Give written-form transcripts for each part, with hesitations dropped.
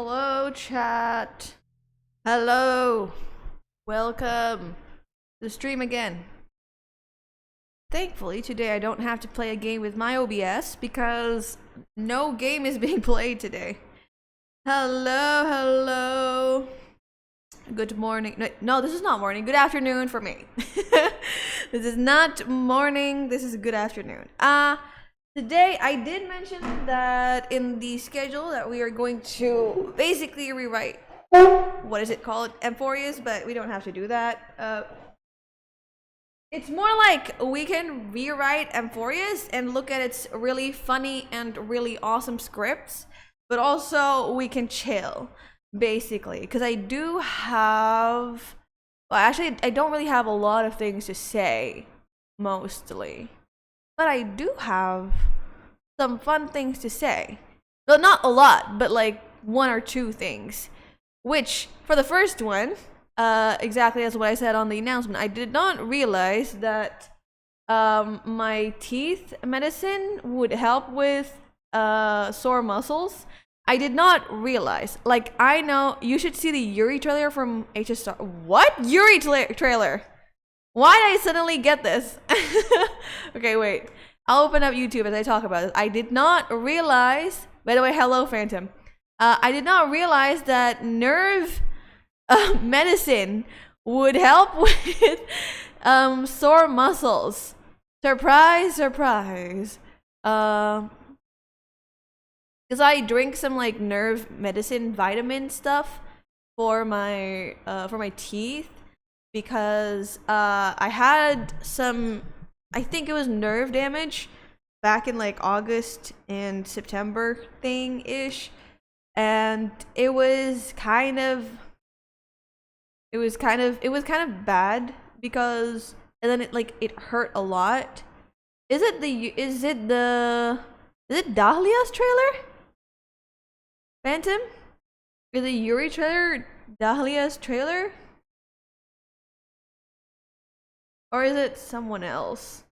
Hello, chat. Hello. Welcome to the stream again. Thankfully, today I don't have to play a game with my OBS because no game is being played today. Hello. Good morning. No, this is not morning. Good afternoon for me. This is not morning. This is good afternoon. Today I did mention that in the schedule that we are going to basically rewrite, what is it called? Amphorius, but we don't have to do that. It's more like we can rewrite Amphorius and look at its really funny and really awesome scripts, but also we can chill, basically. Because I do have... Well, actually, I don't really have a lot of things to say, mostly. But I do have some fun things to say. Well, not a lot, but like one or two things. Which, for the first one, exactly as what I said on the announcement, I did not realize that my teeth medicine would help with sore muscles. I did not realize. Like, I know you should see the Yuri trailer from HS Star. What? Yuri trailer? Why did I suddenly get this? Okay, wait. I'll open up YouTube as I talk about it. I did not realize... By the way, hello, Phantom. I did not realize that nerve medicine would help with sore muscles. Surprise, surprise. Because I drink some like nerve medicine vitamin stuff for my teeth. Because I had some, I think it was nerve damage back in like August and September thing-ish, and it was kind of bad because, and then it hurt a lot. Is it Dahlia's trailer? Phantom? Is the Yuri trailer Dahlia's trailer? Or is it someone else?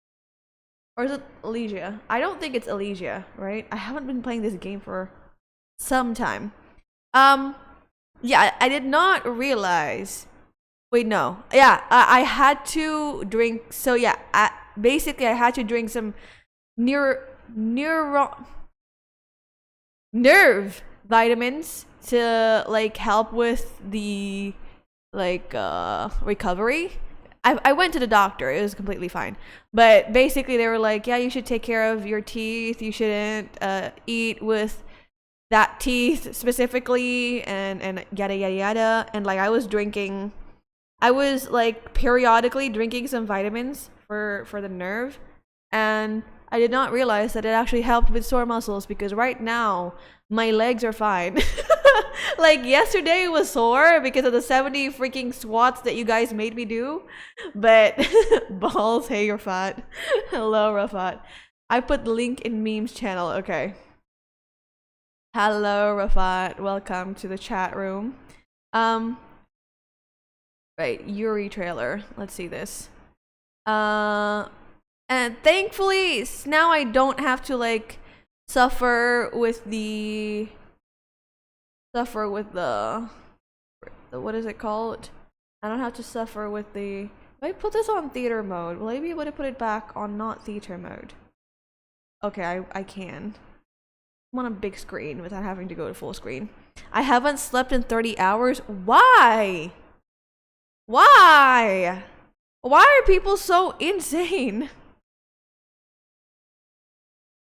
Or is it Elysia? I don't think it's Elysia, right? I haven't been playing this game for some time. Yeah, I did not realize. Wait, no. Yeah, I had to drink. So yeah, basically I had to drink some nerve vitamins to like help with the recovery. I went to the doctor. It was completely fine. But basically they were like, yeah, you should take care of your teeth. You shouldn't eat with that teeth specifically and yada yada yada. And like I was like periodically drinking some vitamins for the nerve, and I did not realize that it actually helped with sore muscles because right now my legs are fine. Like yesterday was sore because of the 70 freaking squats that you guys made me do. But balls, hey, you're fat. Hello, Rafat. I put the link in memes channel. Okay. Hello, Rafat. Welcome to the chat room. Right, Yuri trailer. Let's see this. And thankfully now I don't have to like suffer with the what is it called? I don't have to suffer with the... If I put this on theater mode, will I be able to put it back on not theater mode? Okay, I can. I'm on a big screen without having to go to full screen. I haven't slept in 30 hours. Why? Why? Why are people so insane?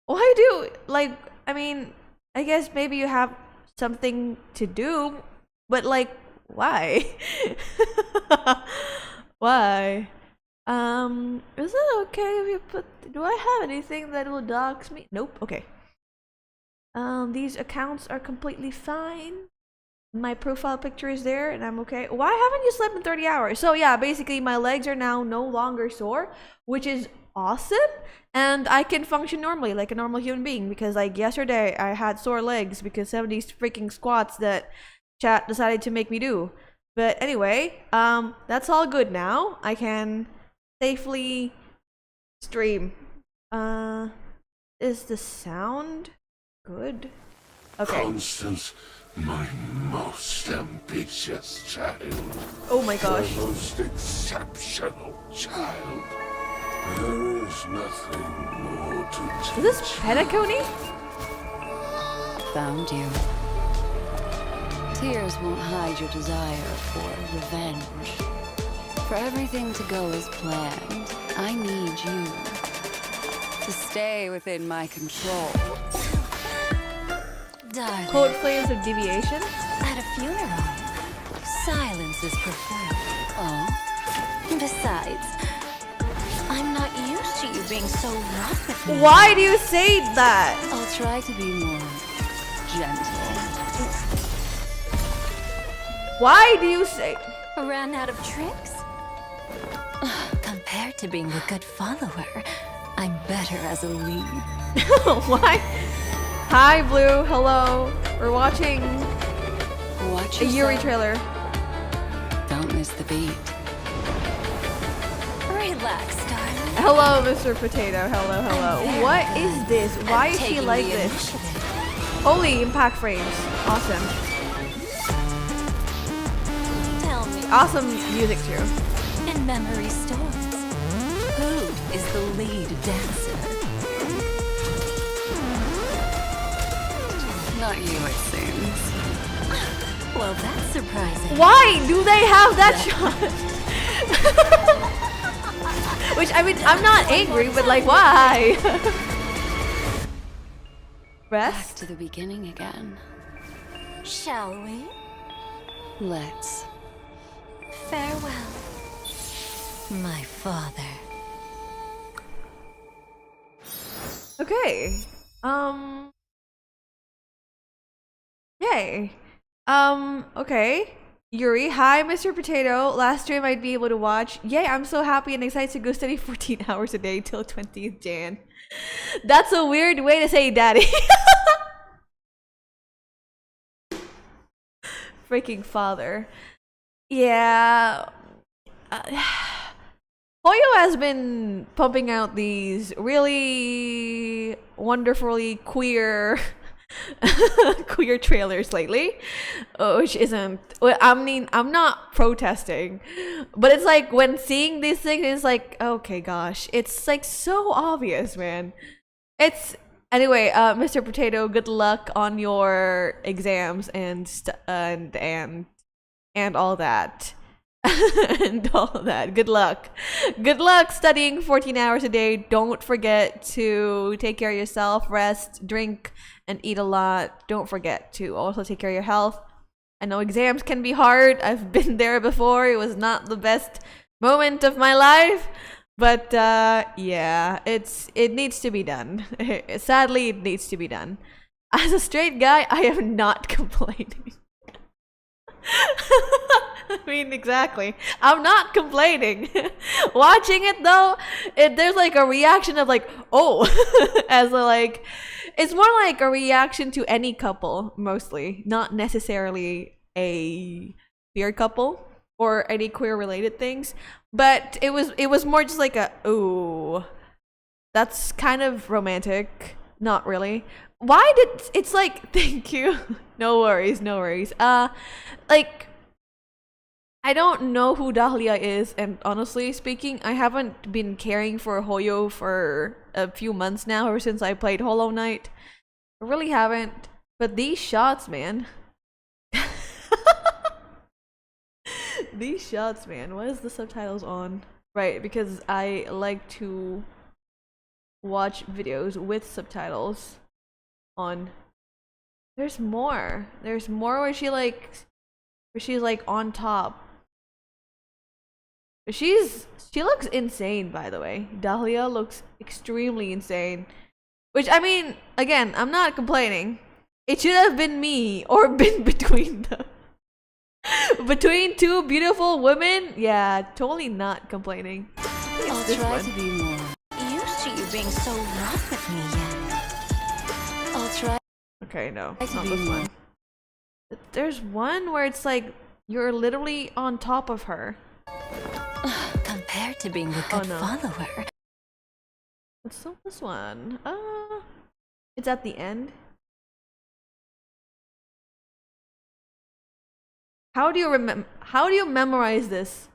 Why do, like, I mean, I guess maybe you have something to do, but like, why? Why? Is it okay if you put... Do I have anything that will dox me? Nope. Okay. These accounts are completely fine. My profile picture is there and I'm okay. Why haven't you slept in 30 hours? So yeah, basically my legs are now no longer sore, which is awesome, and I can function normally like a normal human being because like yesterday I had sore legs because of these freaking squats that chat decided to make me do. But anyway, that's all good now. I can safely stream. Is the sound good? Okay. Constance, My most ambitious child. Oh my gosh. My most exceptional child. There is nothing more to teach. Is this Penacony? Found you. Tears won't hide your desire for revenge. For everything to go as planned, I need you to stay within my control. Darling, Cold flames of deviation? at a funeral, silence is preferred. Oh, besides, I'm not used to you being so rough with me. Why do you say that? I'll try to be more gentle. Why do you say... Ran out of tricks? Compared to being a good follower, I'm better as a lead. Why? Hi, Blue. Hello. We're watching Watch a Yuri yourself. trailer. Don't miss the beat. Relax, darling. Hello, Mr. Potato. Hello, hello. What is this? Why is she Taking like the this? initiative. Holy impact frames. Awesome. Tell me, Awesome music too. in memory stores, who is the lead dancer? Not you, it seems. Well, that's surprising. Why do they have that shot? Which, I mean, I'm not angry, but like, why? Back Rest? to the beginning again. Shall we? Let's. Farewell, my father. Okay. Yay. Okay. Yuri, hi, Mr. Potato. Last stream I'd be able to watch. Yay, I'm so happy and excited to go study 14 hours a day till 20th Jan. That's a weird way to say daddy. Freaking father. Yeah. Hoyo has been pumping out these really wonderfully queer queer trailers lately, which isn't, well, I mean, I'm not protesting, but it's like when seeing these things, it's like, okay, gosh, it's like so obvious, man. It's anyway, Mr. Potato, good luck on your exams and and all that. And all that. Good luck. Good luck studying 14 hours a day. Don't forget to take care of yourself, rest, drink, and eat a lot. Don't forget to also take care of your health. I know exams can be hard. I've been there before. It was not the best moment of my life. But yeah, it needs to be done. Sadly, it needs to be done. As a straight guy, I am not complaining. I mean, exactly. I'm not complaining. Watching it though, there's like a reaction of like, oh, as a, like, it's more like a reaction to any couple, mostly, not necessarily a queer couple or any queer related things. But it was more just like a, ooh, that's kind of romantic. Not really. Why did it's like, thank you. No worries, no worries. Like, I don't know who Dahlia is, and honestly speaking, I haven't been caring for Hoyo for a few months now, ever since I played Hollow Knight. I really haven't. But these shots, man. These shots, man. What is the subtitles on? Right, because I like to watch videos with subtitles on. There's more. There's more where she's like on top. She looks insane, by the way. Dahlia looks extremely insane. Which, I mean, again, I'm not complaining. It should have been me or been between them. Between two beautiful women, yeah, totally not complaining. I'll this try one. to be more used to you being so rough with me yet. I'll try Okay, no, to not be this more. one. There's one where it's like you're literally on top of her. Compared to being a Oh, good no. follower, What's this one? It's at the end. How do you memorize this?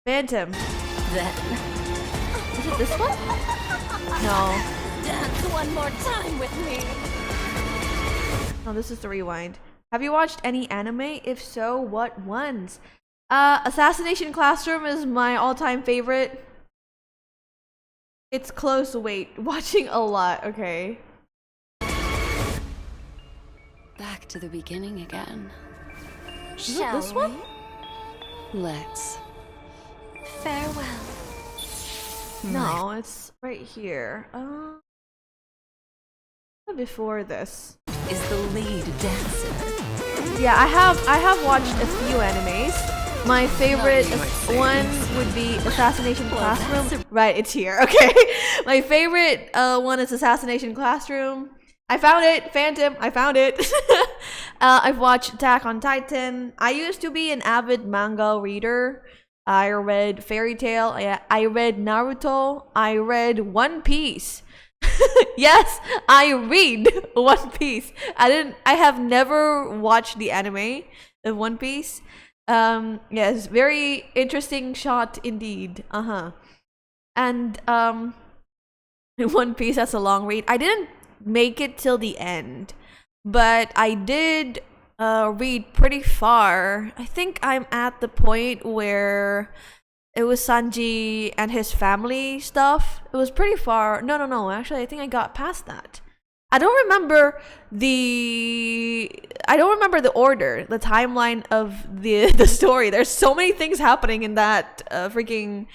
Phantom. Then Is it this one? No. dance one more time with me. No, this is the rewind. Have you watched any anime? If so, what ones? Assassination Classroom is my all-time favorite. It's close. Wait, watching a lot. Okay. Back to the beginning again. Is it this one? Let's. Farewell. No, it's right here. Before this. Is the lead dancer. Yeah, I have watched a few animes. My favorite one would be Assassination Classroom. Right, it's here. Okay. My favorite one is Assassination Classroom. I found it, Phantom. I found it. I've watched Attack on Titan. I used to be an avid manga reader. I read Fairy Tail. I read Naruto. I read One Piece. Yes, I read One Piece. I have never watched the anime of One Piece. Yes, very interesting shot indeed. And One Piece, that's a long read. I didn't make it till the end, but I did read pretty far. I think I'm at the point where it was Sanji and his family stuff. It was pretty far. No. Actually, I think I got past that. I don't remember the order, the timeline of the story. There's so many things happening in that freaking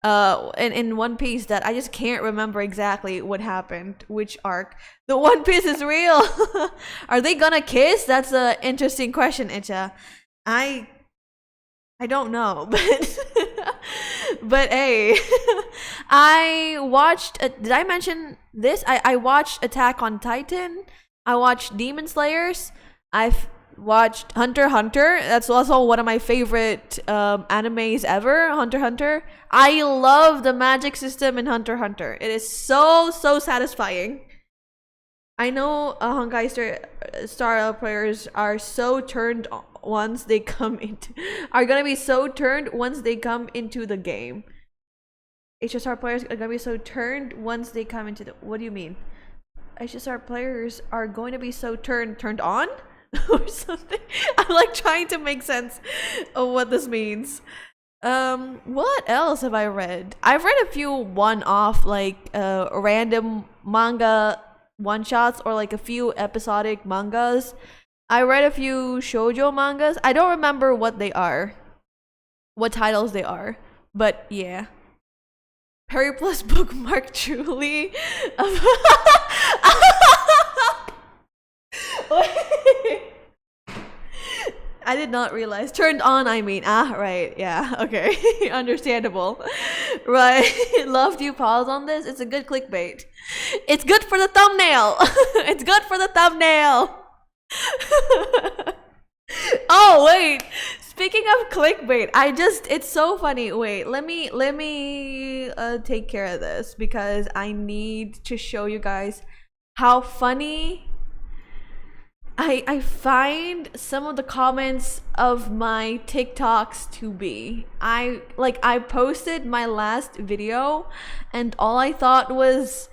in One Piece that I just can't remember exactly what happened, which arc. The One Piece is real. Are they gonna kiss? That's an interesting question, Icha. I don't know, but hey, I watched. Did I mention this? I watched Attack on Titan. I watched Demon Slayers. I've watched Hunter x Hunter. That's also one of my favorite animes ever. Hunter x Hunter. I love the magic system in Hunter x Hunter. It is so satisfying. I know Honkai Star players are so turned once they come into the game. HSR players are gonna be so turned once they come into the. What do you mean? HSR players are going to be so turned on or something. I'm like trying to make sense of what this means. What else have I read? I've read a few one-off like random manga one-shots or like a few episodic mangas. I read a few shoujo mangas. I don't remember what they are, what titles they are, but yeah. Perry Plus bookmark truly. I did not realize. Turned on, I mean. Right. Yeah. Okay. Understandable. Right. Loved you pause on this. It's a good clickbait. It's good for the thumbnail. It's good for the thumbnail. Oh, wait. Speaking of clickbait, it's so funny. Wait, let me take care of this because I need to show you guys how funny I find some of the comments of my TikToks to be. I posted my last video and all I thought was,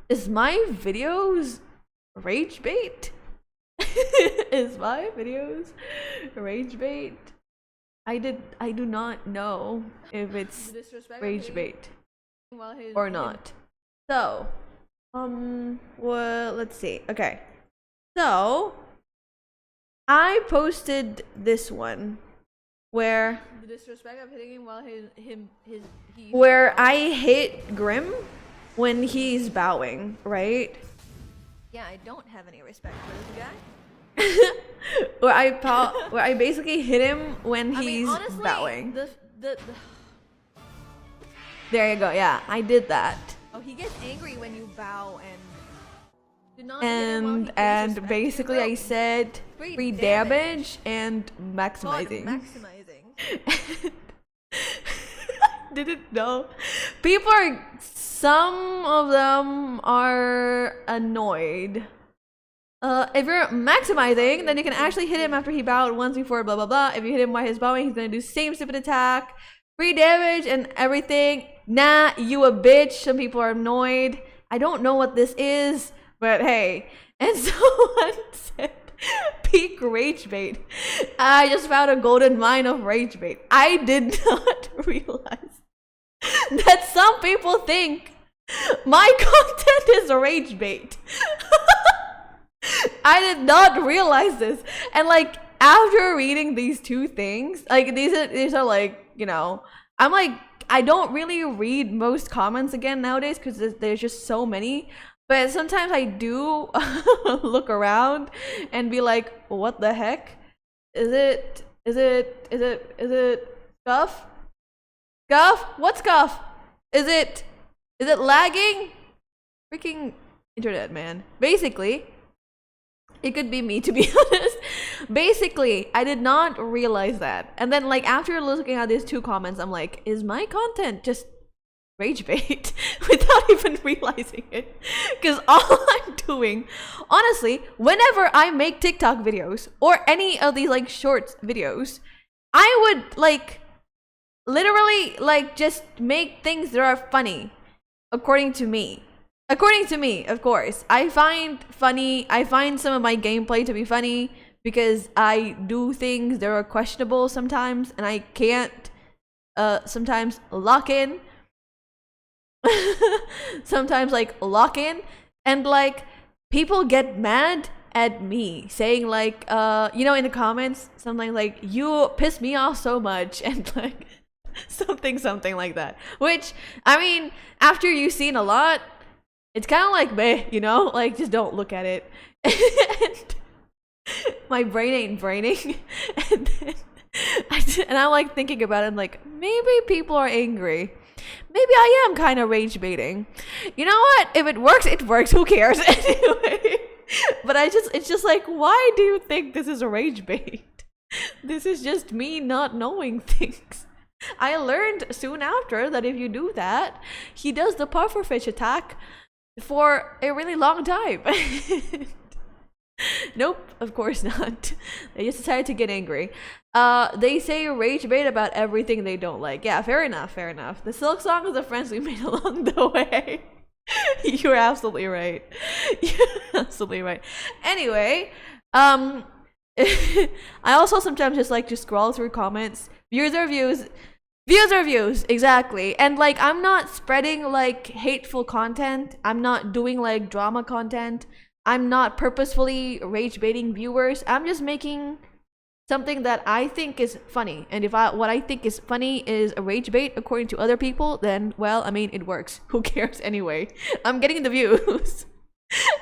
is my videos rage bait? Is my videos rage bait? I do not know if it's rage bait or not. So, well, let's see. Okay. So, I posted this one where the disrespect of hitting him while where I hit Grim when he's bowing, right? Yeah, I don't have any respect for this guy. where I basically hit him when he's honestly, bowing. There you go. Yeah, I did that. Oh, he gets angry when you bow and basically I said free damage and maximizing. Didn't know. Some of them are annoyed If you're maximizing, then you can actually hit him after he bowed once before blah blah blah. If you hit him while he's bowing, he's gonna do same stupid attack, free damage and everything. Nah, you a bitch. Some people are annoyed. I don't know what this is, but hey. And someone said peak rage bait. I just found a golden mine of rage bait. I did not realize that some people think my content is a rage bait. I did not realize this. And like after reading these two things, like these are like, you know, I'm like, I don't really read most comments again nowadays because there's just so many. But sometimes I do look around and be like, what the heck? Is it Scuff? Scuff? What Scuff? Is it lagging? Freaking internet, man. Basically, it could be me, to be honest. Basically, I did not realize that. And then like after looking at these two comments, I'm like, is my content just rage bait without even realizing it? Because all I'm doing, honestly, whenever I make TikTok videos or any of these like shorts videos, I would like literally like just make things that are funny according to me, of course. I find some of my gameplay to be funny because I do things that are questionable sometimes and I can't sometimes lock in. Sometimes like lock in, and like people get mad at me saying like you know, in the comments something like, you piss me off so much, and like something like that, which I mean, after you've seen a lot, it's kind of like meh, you know, like just don't look at it. And my brain ain't braining. And then I'm like thinking about it, and like maybe people are angry. Maybe I am kind of rage baiting. You know what? If it works, it works. Who cares? Anyway. But it's just like, why do you think this is a rage bait? This is just me not knowing things. I learned soon after that if you do that, he does the pufferfish attack for a really long time. Nope, of course not. They just decided to get angry. They say rage bait about everything they don't like. Yeah, fair enough. The Silk Song is the friends we made along the way. You're absolutely right. Anyway, I also sometimes just like to scroll through comments. Views are views, exactly. And like, I'm not spreading like hateful content. I'm not doing like drama content. I'm not purposefully rage baiting viewers. I'm just making something that I think is funny. And if what I think is funny is a rage bait according to other people, then well, I mean, it works. Who cares anyway? I'm getting the views.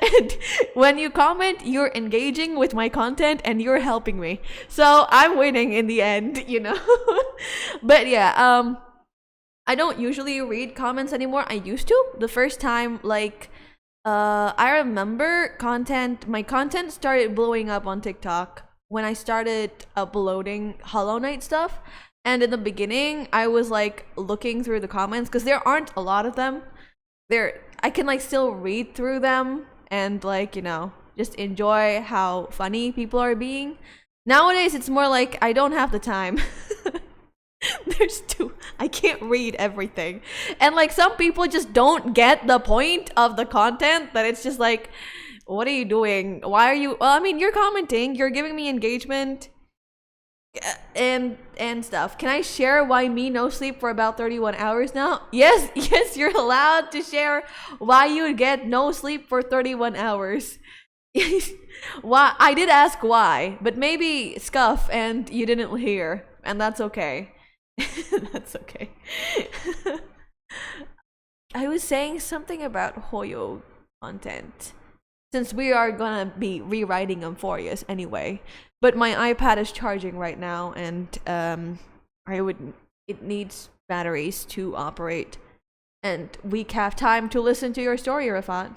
And when you comment, you're engaging with my content and you're helping me. So I'm winning in the end, you know. But yeah, I don't usually read comments anymore. I used to. The first time, like, I remember my content started blowing up on TikTok when I started uploading Hollow Knight stuff. And in the beginning, I was like looking through the comments because there aren't a lot of them. I can like still read through them and like, you know, just enjoy how funny people are being. Nowadays, it's more like I don't have the time. I can't read everything. And like some people just don't get the point of the content, that it's just like, what are you doing? Why are you, well, I mean, you're commenting, you're giving me engagement and stuff. Can I share why me no sleep for about 31 hours now? Yes, you're allowed to share why you would get no sleep for 31 hours. Why? I did ask why, but maybe Scuff and you didn't hear, and that's okay. That's okay. I was saying something about Hoyo content, since we are gonna be rewriting Amphorius anyway. But my iPad is charging right now, and it needs batteries to operate. And we have time to listen to your story, Rafat.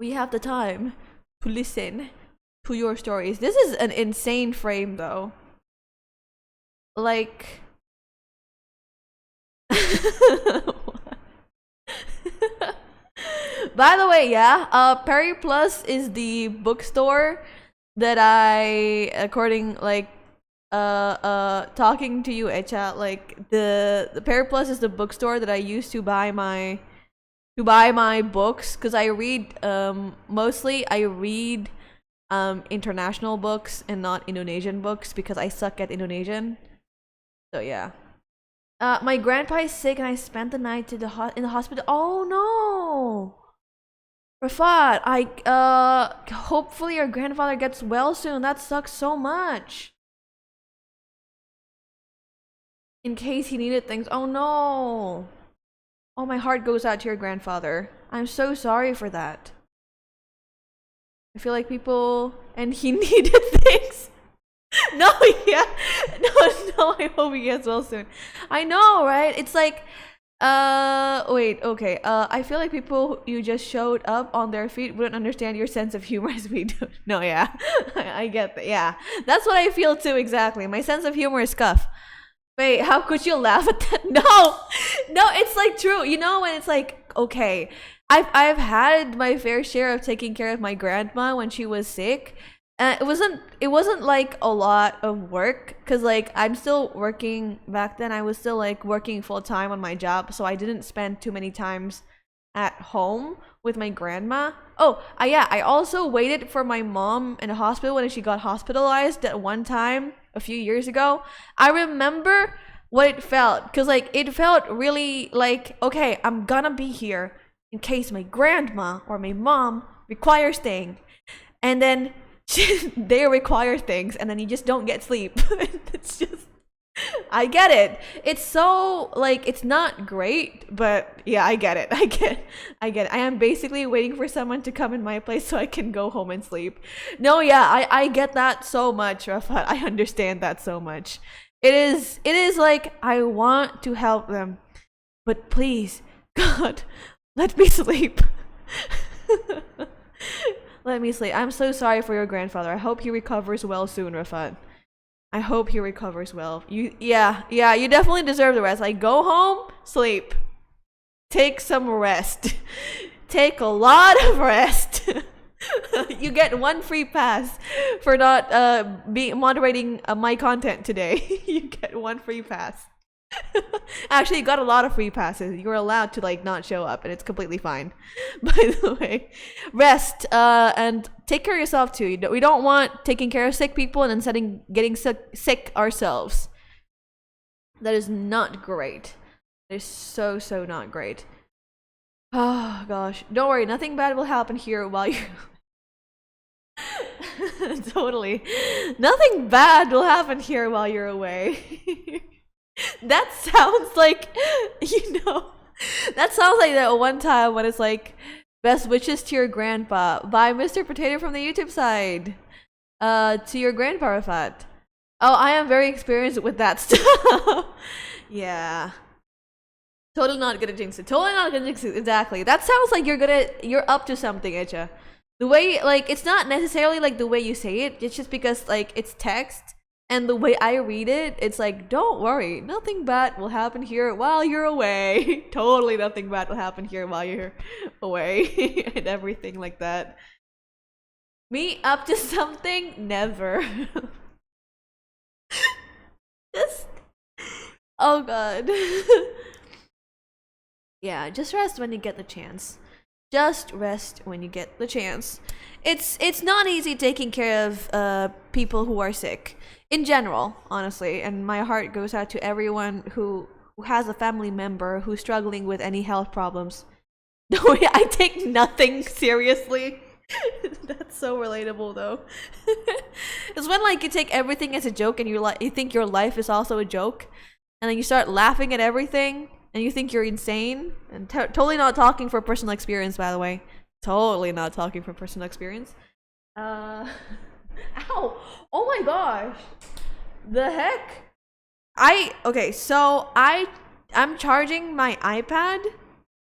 We have the time to listen to your stories. This is an insane frame, though. Like, By the way, yeah, Perry Plus is the bookstore that I, according like talking to you, Echa, like the Perry Plus is the bookstore that I used to buy my books, because I read mostly I read international books and not Indonesian books because I suck at Indonesian. So yeah. My grandpa is sick and I spent the night in the hospital. Oh no, Rafat, hopefully your grandfather gets well soon. That sucks so much. In case he needed things. Oh no. Oh, my heart goes out to your grandfather. I'm so sorry for that. I feel like people, and he needed things. No, yeah. No, I hope he gets well soon. I know, right? It's like, wait, okay. I feel like people you just showed up on their feet wouldn't understand your sense of humor as we do. No, yeah. I get that. Yeah. That's what I feel too, exactly. My sense of humor is scuff. Wait, how could you laugh at that? No, it's like true. You know, when it's like, okay, I've had my fair share of taking care of my grandma when she was sick. It wasn't like a lot of work, because like I'm still working. Back then I was still like working full time on my job, so I didn't spend too many times at home with my grandma. Oh, yeah, I also waited for my mom in the hospital when she got hospitalized at one time a few years ago. I remember what it felt, because like it felt really like, okay, I'm gonna be here in case my grandma or my mom requires things, and then they require things, and then you just don't get sleep. It's just, I get it. It's so like, it's not great, but yeah, I get it. I get it. I am basically waiting for someone to come in my place so I can go home and sleep. No, yeah, I get that so much, Rafat. I understand that so much. It is like, I want to help them, but please, God, let me sleep. Let me sleep. I'm so sorry for your grandfather. I hope he recovers well soon, Rafat. I hope he recovers well. Yeah, you definitely deserve the rest. Like, go home, sleep. Take some rest. Take a lot of rest. You get one free pass for not moderating my content today. You get one free pass. Actually, you got a lot of free passes. You're allowed to like not show up, and it's completely fine. By the way, rest and take care of yourself too. We don't want taking care of sick people and then getting sick ourselves. That is not great. That is so not great. Oh gosh, don't worry. Nothing bad will happen here while you're. Totally, nothing bad will happen here while you're away. That sounds like, that sounds like that one time when it's like, best wishes to your grandpa by Mr. Potato from the YouTube side. To your grandpa, Rafat. Oh, I am very experienced with that stuff. Yeah. Totally not gonna jinx it. Totally not gonna jinx it. Exactly. That sounds like you're up to something, Echa. The way, like, it's not necessarily like the way you say it. It's just because like it's text. And the way I read it, it's like, don't worry, nothing bad will happen here while you're away. Totally nothing bad will happen here while you're away. And everything like that. Me up to something? Never. Just, oh god. Yeah, just rest when you get the chance. Just rest when you get the chance. It's not easy taking care of people who are sick. In general, honestly, and my heart goes out to everyone who has a family member who's struggling with any health problems. No, I take nothing seriously. That's so relatable, though. It's when like you take everything as a joke, and you think your life is also a joke, and then you start laughing at everything, and you think you're insane. And totally not talking for personal experience, by the way. Totally not talking from personal experience. Ow! Oh my gosh! The heck? Okay, so I'm charging my iPad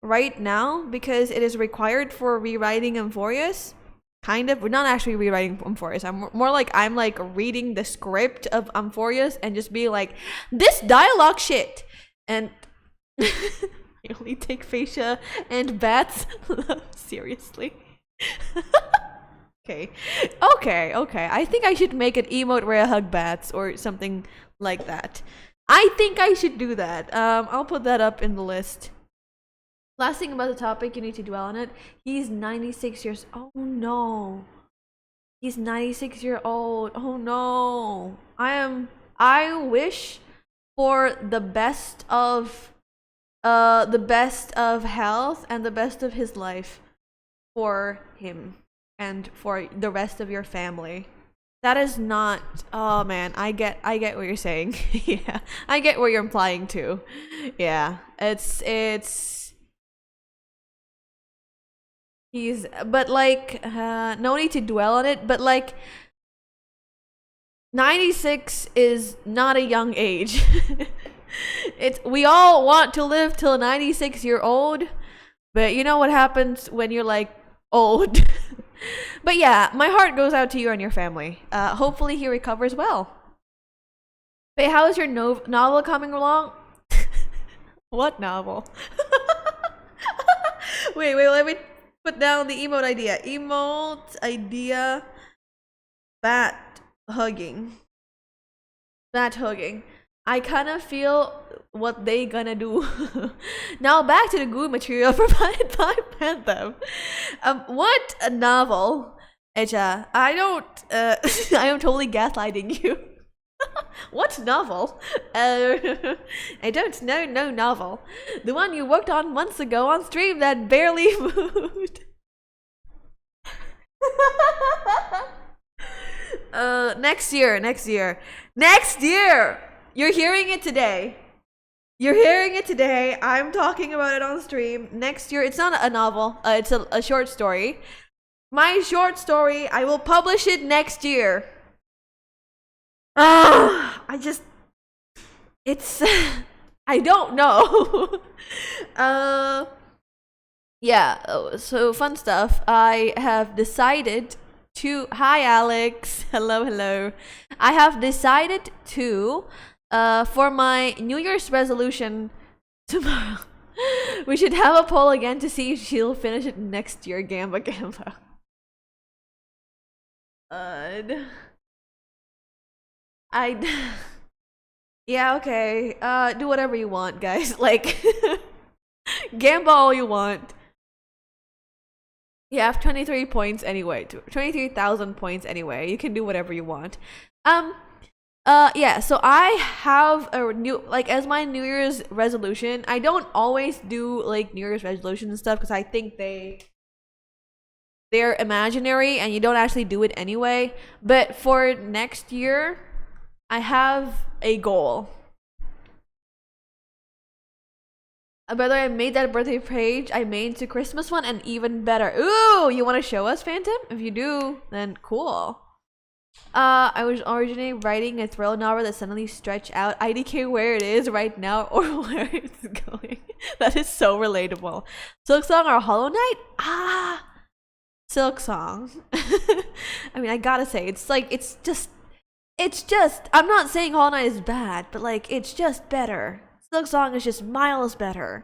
right now because it is required for rewriting Amphorius. Kind of. We're not actually rewriting Amphorius. I'm like reading the script of Amphorius and just being like, this dialogue shit. And I only take fascia and bats. Seriously. Okay. Okay. I think I should make an emote where I hug bats or something like that. I think I should do that. I'll put that up in the list. Last thing about the topic, you need to dwell on it. He's 96 years. Oh no. He's 96 years old. Oh no. I wish for the best of health and the best of his life for him and for the rest of your family. That is not. Oh man, I get what you're saying. Yeah, I get what you're implying too. Yeah, it's. He's, but like, no need to dwell on it. But like, 96 is not a young age. We all want to live till 96-year-old, but you know what happens when you're like old. But yeah, my heart goes out to you and your family. Hopefully he recovers well. Wait, how is your novel coming along? What novel? wait, let me put down the emote idea. Emote idea. Bat hugging. I kind of feel what they gonna do. Now back to the good material provided by Phantom. What a novel, Echa. I am totally gaslighting you. What novel? I don't know no novel. The one you worked on months ago on stream that barely moved. Next year. You're hearing it today. I'm talking about it on stream. Next year, it's not a novel. It's a short story. My short story, I will publish it next year. I don't know. Yeah, so fun stuff. I have decided to, hi Alex, hello. I have decided to, for my New Year's resolution tomorrow, we should have a poll again to see if she'll finish it next year, Gamba. Yeah, okay. Do whatever you want, guys. Like, Gamba all you want. You have 23 points anyway. 23,000 points anyway. You can do whatever you want. Yeah, so I have a new, like, as my New Year's resolution, I don't always do, like, New Year's resolutions and stuff because I think they're imaginary and you don't actually do it anyway. But for next year, I have a goal. By the way, I made that birthday page I made to Christmas one and even better. Ooh, you want to show us, Phantom? If you do, then cool. I was originally writing a thriller novel that suddenly stretched out. IDK where it is right now or where it's going. That is so relatable. Silksong or Hollow Knight? Silksong. I mean, I gotta say, it's like, it's just, I'm not saying Hollow Knight is bad, but like, it's just better. Silksong is just miles better.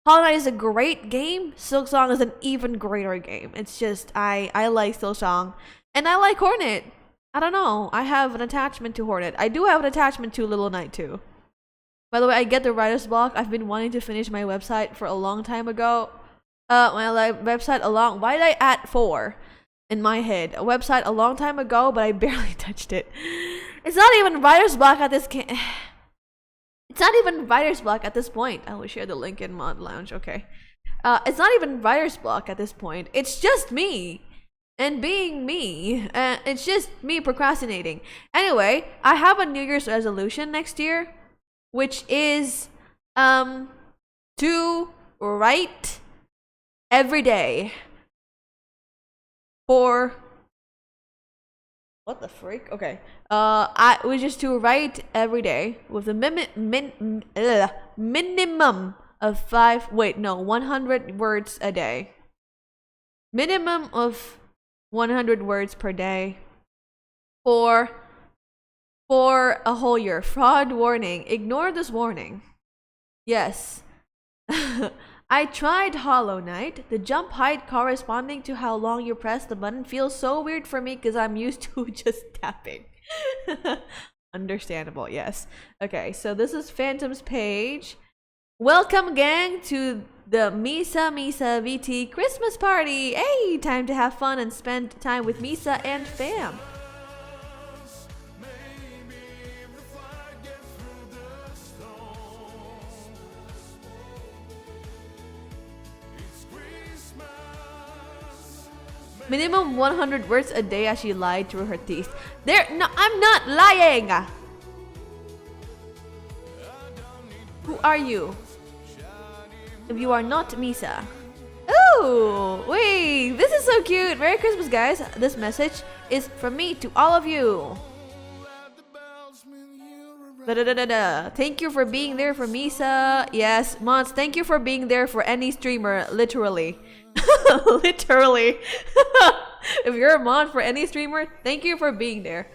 Hollow Knight is a great game. Silksong is an even greater game. It's just, I like Silksong. And I like Hornet. I don't know. I have an attachment to Hornet. I do have an attachment to Little Knight too. By the way, I get the writer's block. I've been wanting to finish my website for a long time ago. Why did I add 4 in my head? A website a long time ago, but I barely touched it. It's not even writer's block at this It's not even writer's block at this point. I will share the link in Mod Lounge. Okay. It's not even writer's block at this point. It's just me. And being me. It's just me procrastinating. Anyway, I have a New Year's resolution next year, which is to write every day for what the freak? Okay. I was just to write every day with a minimum of 100 words a day. Minimum of 100 words per day for a whole year. Fraud warning. Ignore this warning. Yes. I tried Hollow Knight. The jump height corresponding to how long you press the button feels so weird for me because I'm used to just tapping. Understandable, yes. Okay, so this is Phantom's page. Welcome, gang, to the Misa Misa VT Christmas party. Hey, time to have fun and spend time with Misa and fam. Minimum 100 words a day as she lied through her teeth. No, I'm not lying! Who are you? If you are not Misa. Oh, wait, this is so cute. Merry Christmas, guys. This message is from me to all of you. Da-da-da-da-da. Thank you for being there for Misa. Yes, Mons, thank you for being there for any streamer, literally. Literally. If you're a mod for any streamer, thank you for being there.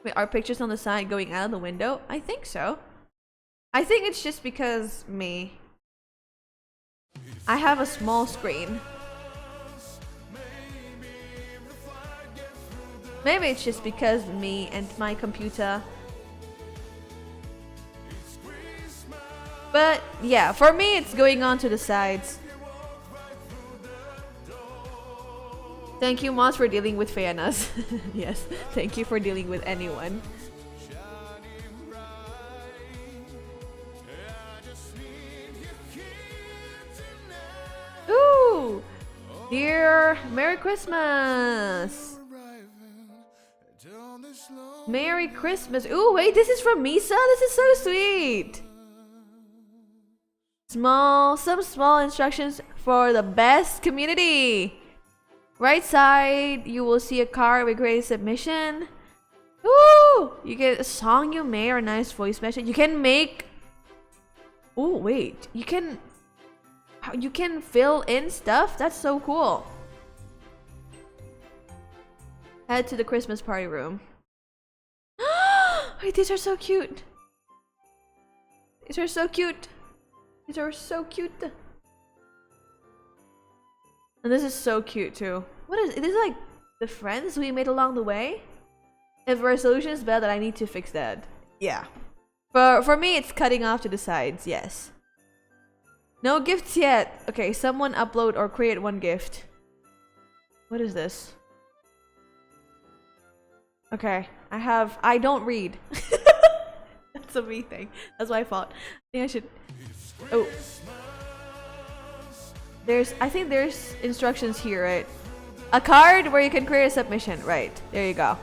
Wait, are pictures on the side going out of the window? I think so. I think it's just because me. I have a small screen. Maybe it's just because me and my computer. But yeah, for me it's going on to the sides. Thank you, Moss, for dealing with fairness. Yes, thank you for dealing with anyone. Ooh! Dear Merry Christmas! Merry Christmas! Ooh, wait, this is from Misa? This is so sweet! Some small instructions for the best community. Right side, you will see a card with great submission. Ooh! You get a song you made or a nice voice message. You can make... Oh, wait. You can fill in stuff? That's so cool. Head to the Christmas party room. Wait, these are so cute. These are so cute. These are so cute. And this is so cute too. What is it? Is like the friends we made along the way? If resolution is bad, then I need to fix that. Yeah. For me, it's cutting off to the sides. Yes. No gifts yet. Okay, someone upload or create one gift. What is this? Okay, I don't read. That's a me thing. That's my fault. I think I should. Oh. I think there's instructions here, right? A card where you can create a submission. Right, there you go.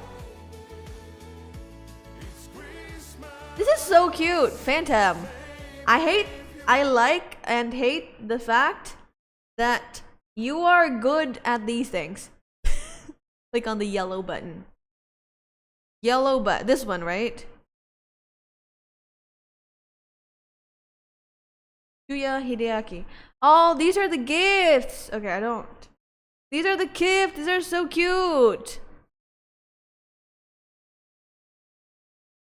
This is so cute, Phantom. I like and hate the fact that you are good at these things. Click on the yellow button. Yellow button. This one, right? Yuya Hideaki. Oh, these are the gifts. Okay, I don't. These are the gifts. These are so cute.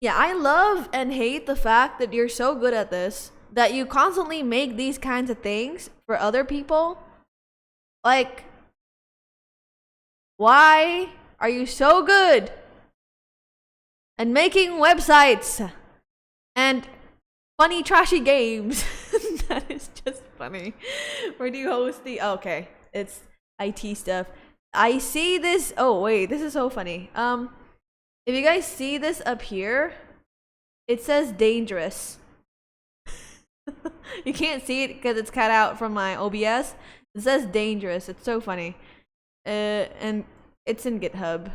Yeah, I love and hate the fact that you're so good at this that you constantly make these kinds of things for other people. Like, why are you so good at making websites and funny trashy games? That is just funny. Where do you host the... Okay, it's IT stuff. I see this... Oh, wait, this is so funny. If you guys see this up here, it says dangerous. You can't see it because it's cut out from my OBS. It says dangerous. It's so funny. And it's in GitHub.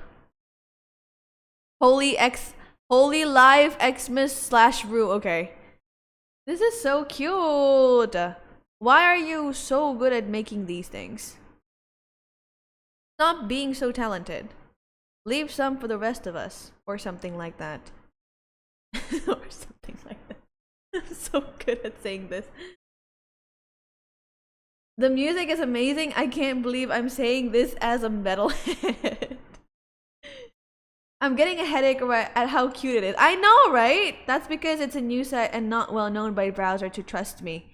Holy live Xmas/Ru. Okay. This is so cute. Why are you so good at making these things? Stop being so talented. Leave some for the rest of us. Or something like that. Or something like that. I'm so good at saying this. The music is amazing. I can't believe I'm saying this as a metalhead. I'm getting a headache at how cute it is. I know, right? That's because it's a new site and not well known by browser to trust me.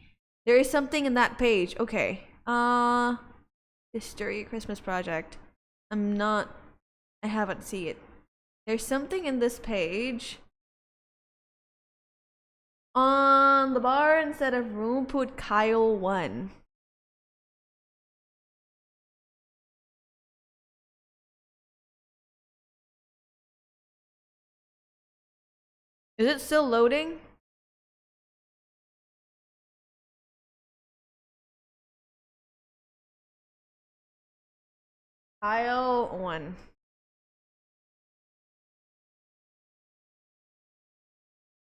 There is something in that page. Okay. History Christmas project. I haven't seen it. There's something in this page. On the bar instead of room, put Kyle 1. Is it still loading? Kyle 1.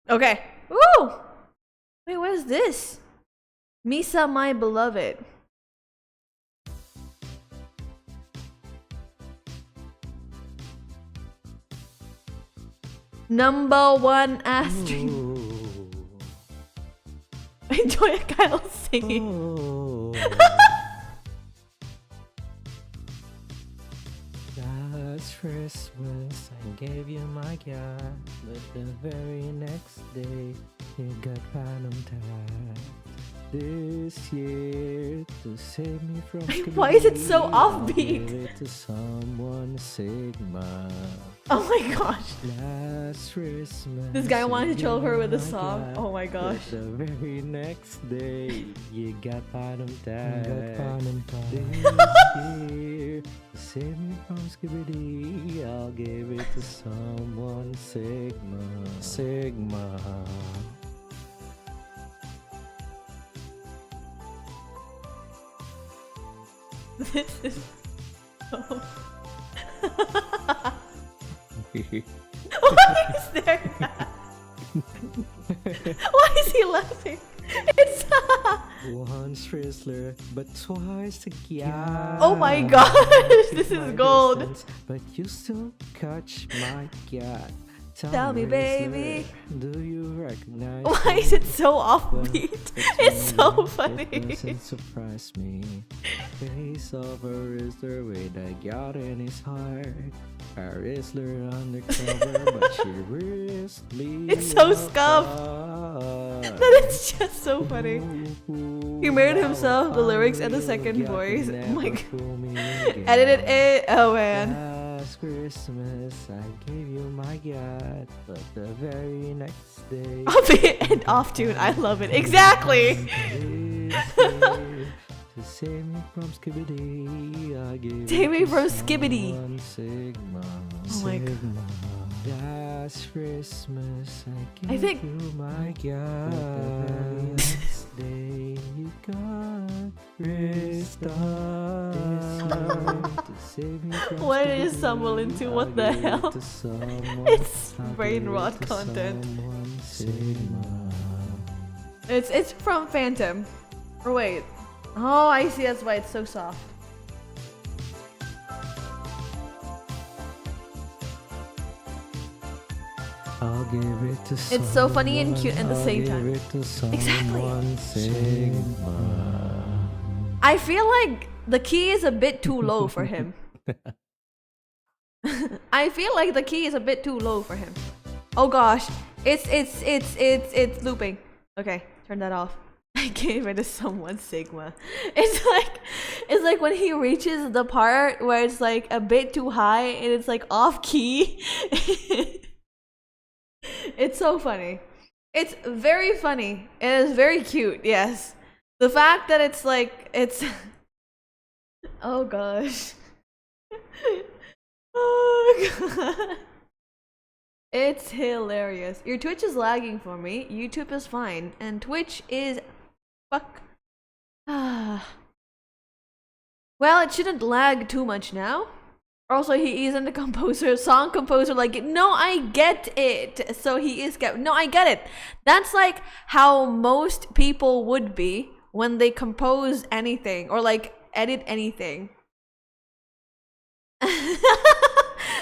Okay. Woo! Wait, what is this? Misa, my beloved. Number 1 asterisk. Enjoy Kyle singing. Last Christmas, I gave you my God, but the very next day, you got phantom tied. This year, to save me from Why is it so I'll offbeat? give it to someone Sigma. Oh my gosh. Last Christmas, This guy wanted to troll her with a my song. God, Oh my gosh. but the very next day, you got phantom tied. This year, to save me from Skibidi, I'll give it to someone Sigma. Sigma. This is so... Why is there that? Why is he laughing? It's Once Rizzler, but twice the gas. Oh my gosh, this is gold. But you still catch my cat. Tell me, baby. Do you recognize Why me? is it so Well, offbeat? It's so funny. It doesn't surprise me. Face of a Rizzler with a God in his heart. A Rizzler undercover, but she risked me. It's so scuffed. apart. But it's just so funny. He made himself the lyrics and the second voice. Oh my god. Edited it. Oh man. Last Christmas, I gave you my God, but the very next day. Offbeat and off tune. I love it. Exactly. To save me from Skibidi, I gave Save it me to from Skibidi. someone Sigma. Oh my God. Sigma. Last Christmas, I I gave think- you my God. But the very next day, you got restored. To save me from What did you Skibidi, stumble into? What I the gave it hell? to someone- It's I brain gave it rot to content. someone Sigma. It's from Phantom. Or wait. Oh, I see. That's why it's so soft. I'll give it to It's so funny and cute at the someone, same I'll time. give it to Exactly. someone Sigma. I feel like the key is a bit too low for him. I feel like the key is a bit too low for him. Oh gosh, it's looping. Okay, turn that off. I gave it to someone Sigma. It's like when he reaches the part where it's like a bit too high and it's like off key. It's so funny. It's very funny. It is very cute. Yes, the fact that it's like it's. Oh gosh. Oh god. It's hilarious. Your Twitch is lagging for me. YouTube is fine. And Twitch is fuck. Well, it shouldn't lag too much now. Also, he isn't a composer, song composer. Like, no, I get it. So he is no, I get it. That's like how most people would be when they compose anything or like edit anything.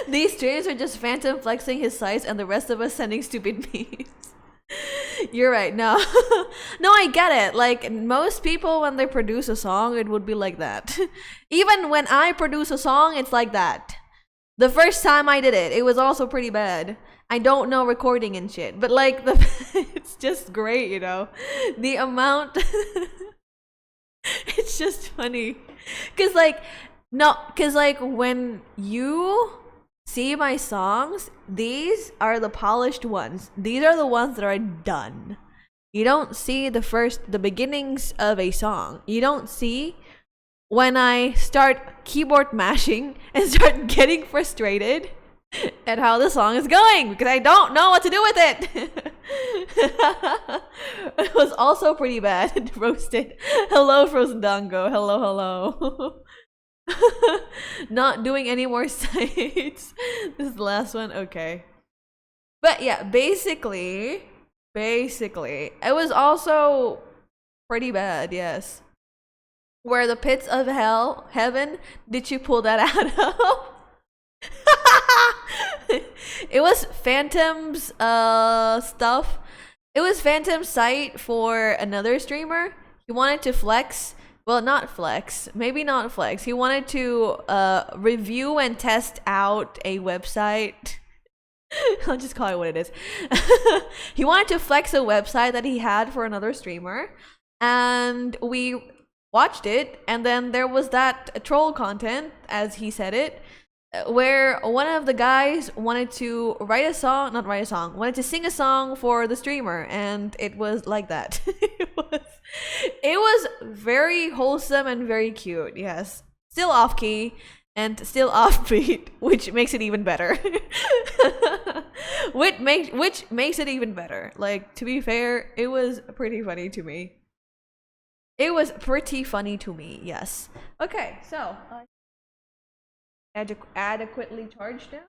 These streams are just Phantom flexing his size and the rest of us sending stupid memes. You're right. No, no, I get it. Like most people, when they produce a song, it would be like that. Even when I produce a song, it's like that. The first time I did it, it was also pretty bad. I don't know recording and shit, but like it's just great, you know. The amount it's just funny. Cause like when you see my songs, these are the polished ones. These are the ones that are done. You don't see the beginnings of a song. You don't see when I start keyboard mashing and start getting frustrated at how the song is going because I don't know what to do with it. It was also pretty bad. Roasted. Hello, Frozen Dango. Hello. Not doing any more sites. This is the last one. Okay. But yeah, basically, it was also pretty bad, yes. Where the pits of heaven did you pull that out of? It was Phantom's stuff. It was Phantom's site for another streamer. He wanted to flex. Well, not flex. Maybe not flex. He wanted to review and test out a website. I'll just call it what it is. He wanted to flex a website that he had for another streamer. And we watched it. And then there was that troll content, as he said it, where one of the guys wanted to wanted to sing a song for the streamer, and it was like that. It was very wholesome and very cute, yes. Still off key and still offbeat, which makes it even better. which makes it even better. Like, to be fair, it was pretty funny to me. Yes. Okay, so adequately charged now.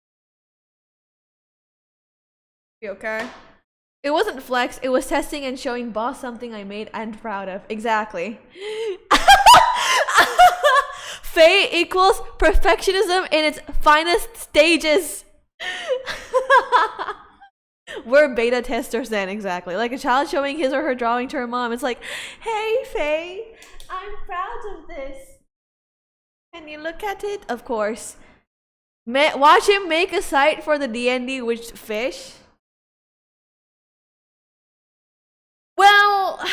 Okay. It wasn't flex, it was testing and showing boss something I made and proud of. Exactly. Faye equals perfectionism in its finest stages. We're beta testers then, exactly. Like a child showing his or her drawing to her mom. It's like, hey Faye, I'm proud of this. Can you look at it? Of course. Watch him make a site for the D&D Witch Fish. Well,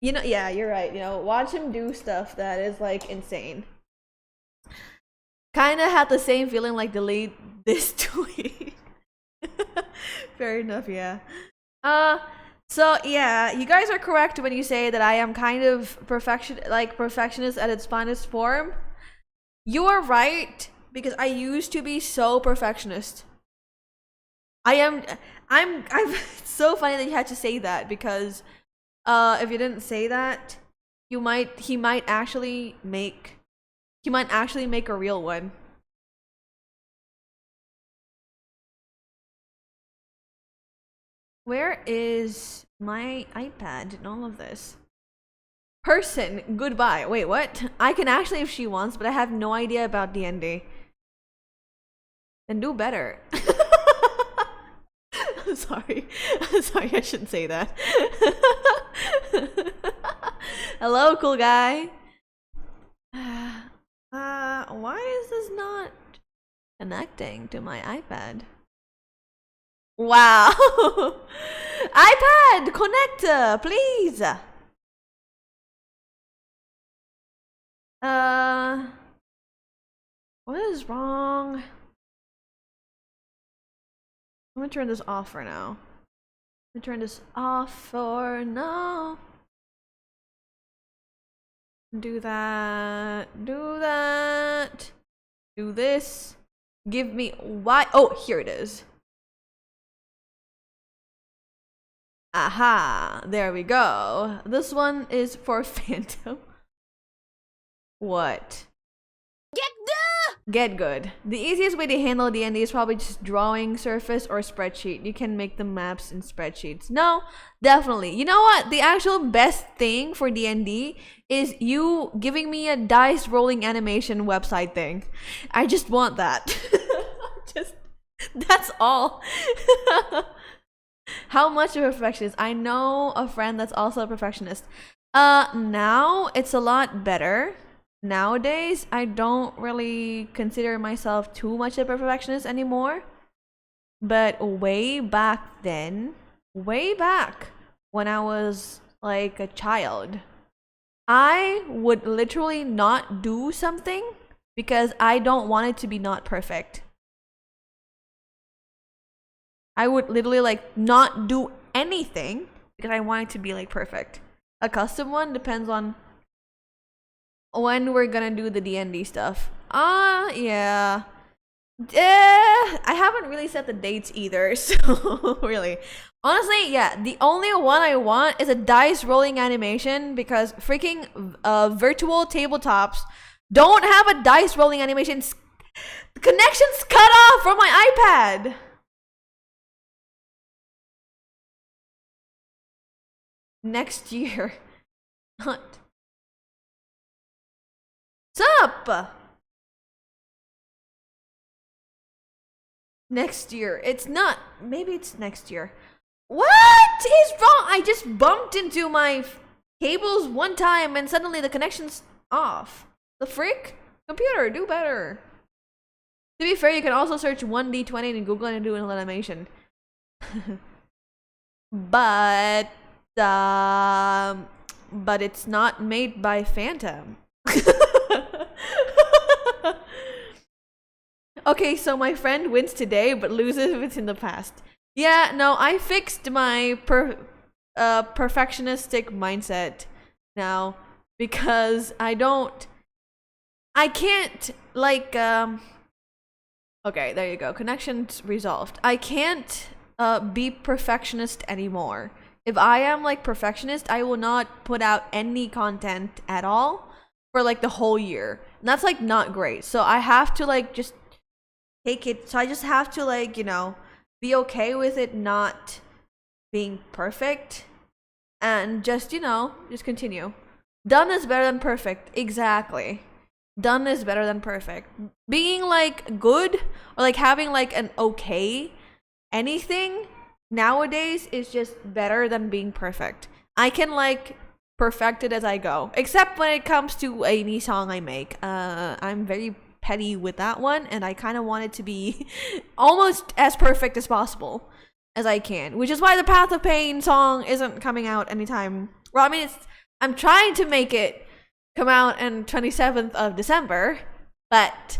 you know, yeah, you're right. You know, watch him do stuff that is like insane. Kind of had the same feeling like delete this tweet. Fair enough, yeah. So yeah, you guys are correct when you say that I am kind of perfectionist at its finest form. You are right, because I used to be so perfectionist. I'm it's so funny that you had to say that, because if you didn't say that, he might actually make a real one. Where is my iPad in all of this? Person, goodbye. Wait, what? I can actually if she wants, but I have no idea about D&D. Then do better. I'm sorry, I shouldn't say that. Hello, cool guy. Why is this not connecting to my iPad? Wow. iPad, connect, please. What is wrong? I'm gonna turn this off for now. Do that. Do this. Give me why. Oh, here it is. Aha, there we go. This one is for Phantom. What? Get good. The easiest way to handle D&D is probably just drawing, surface, or spreadsheet. You can make the maps in spreadsheets. No, definitely. You know what? The actual best thing for D&D is you giving me a dice rolling animation website thing. I just want that. That's all. How much of a perfectionist? I know a friend that's also a perfectionist. Now it's a lot better. nowadays I don't really consider myself too much a perfectionist anymore. But way back then, way back when I was like a child, I would literally not do something because I don't want it to be not perfect. I would literally like not do anything because I want it to be like perfect. A custom one depends on when we're gonna do the D&D stuff. Yeah. I haven't really set the dates either, so really. Honestly, yeah, the only one I want is a dice rolling animation because freaking virtual tabletops don't have a dice rolling animation. The connection's cut off from my iPad. Next year. Not. Sup? Next year. It's not. Maybe it's next year. What is wrong? I just bumped into my cables one time and suddenly the connection's off. The frick? Computer, do better. To be fair, you can also search 1D20 in Google and do an animation. But it's not made by Phantom. Okay, so my friend wins today but loses if it's in the past. Yeah, no, I fixed my perfectionistic mindset now because I can't like okay, there you go. Connections resolved. I can't be perfectionist anymore. If I am like perfectionist, I will not put out any content at all for like the whole year. And that's like not great. So I have to like just take it. So I just have to like, you know, be okay with it not being perfect and just, you know, just continue. Done is better than perfect. Exactly. Done is better than perfect. Being like good or like having like an okay anything nowadays is just better than being perfect. I can like perfect it as I go, except when it comes to any song I make. I'm very petty with that one, and I kind of want it to be almost as perfect as possible as I can, which is why the Path of Pain song isn't coming out anytime. Well, I mean, I'm trying to make it come out on 27th of December, but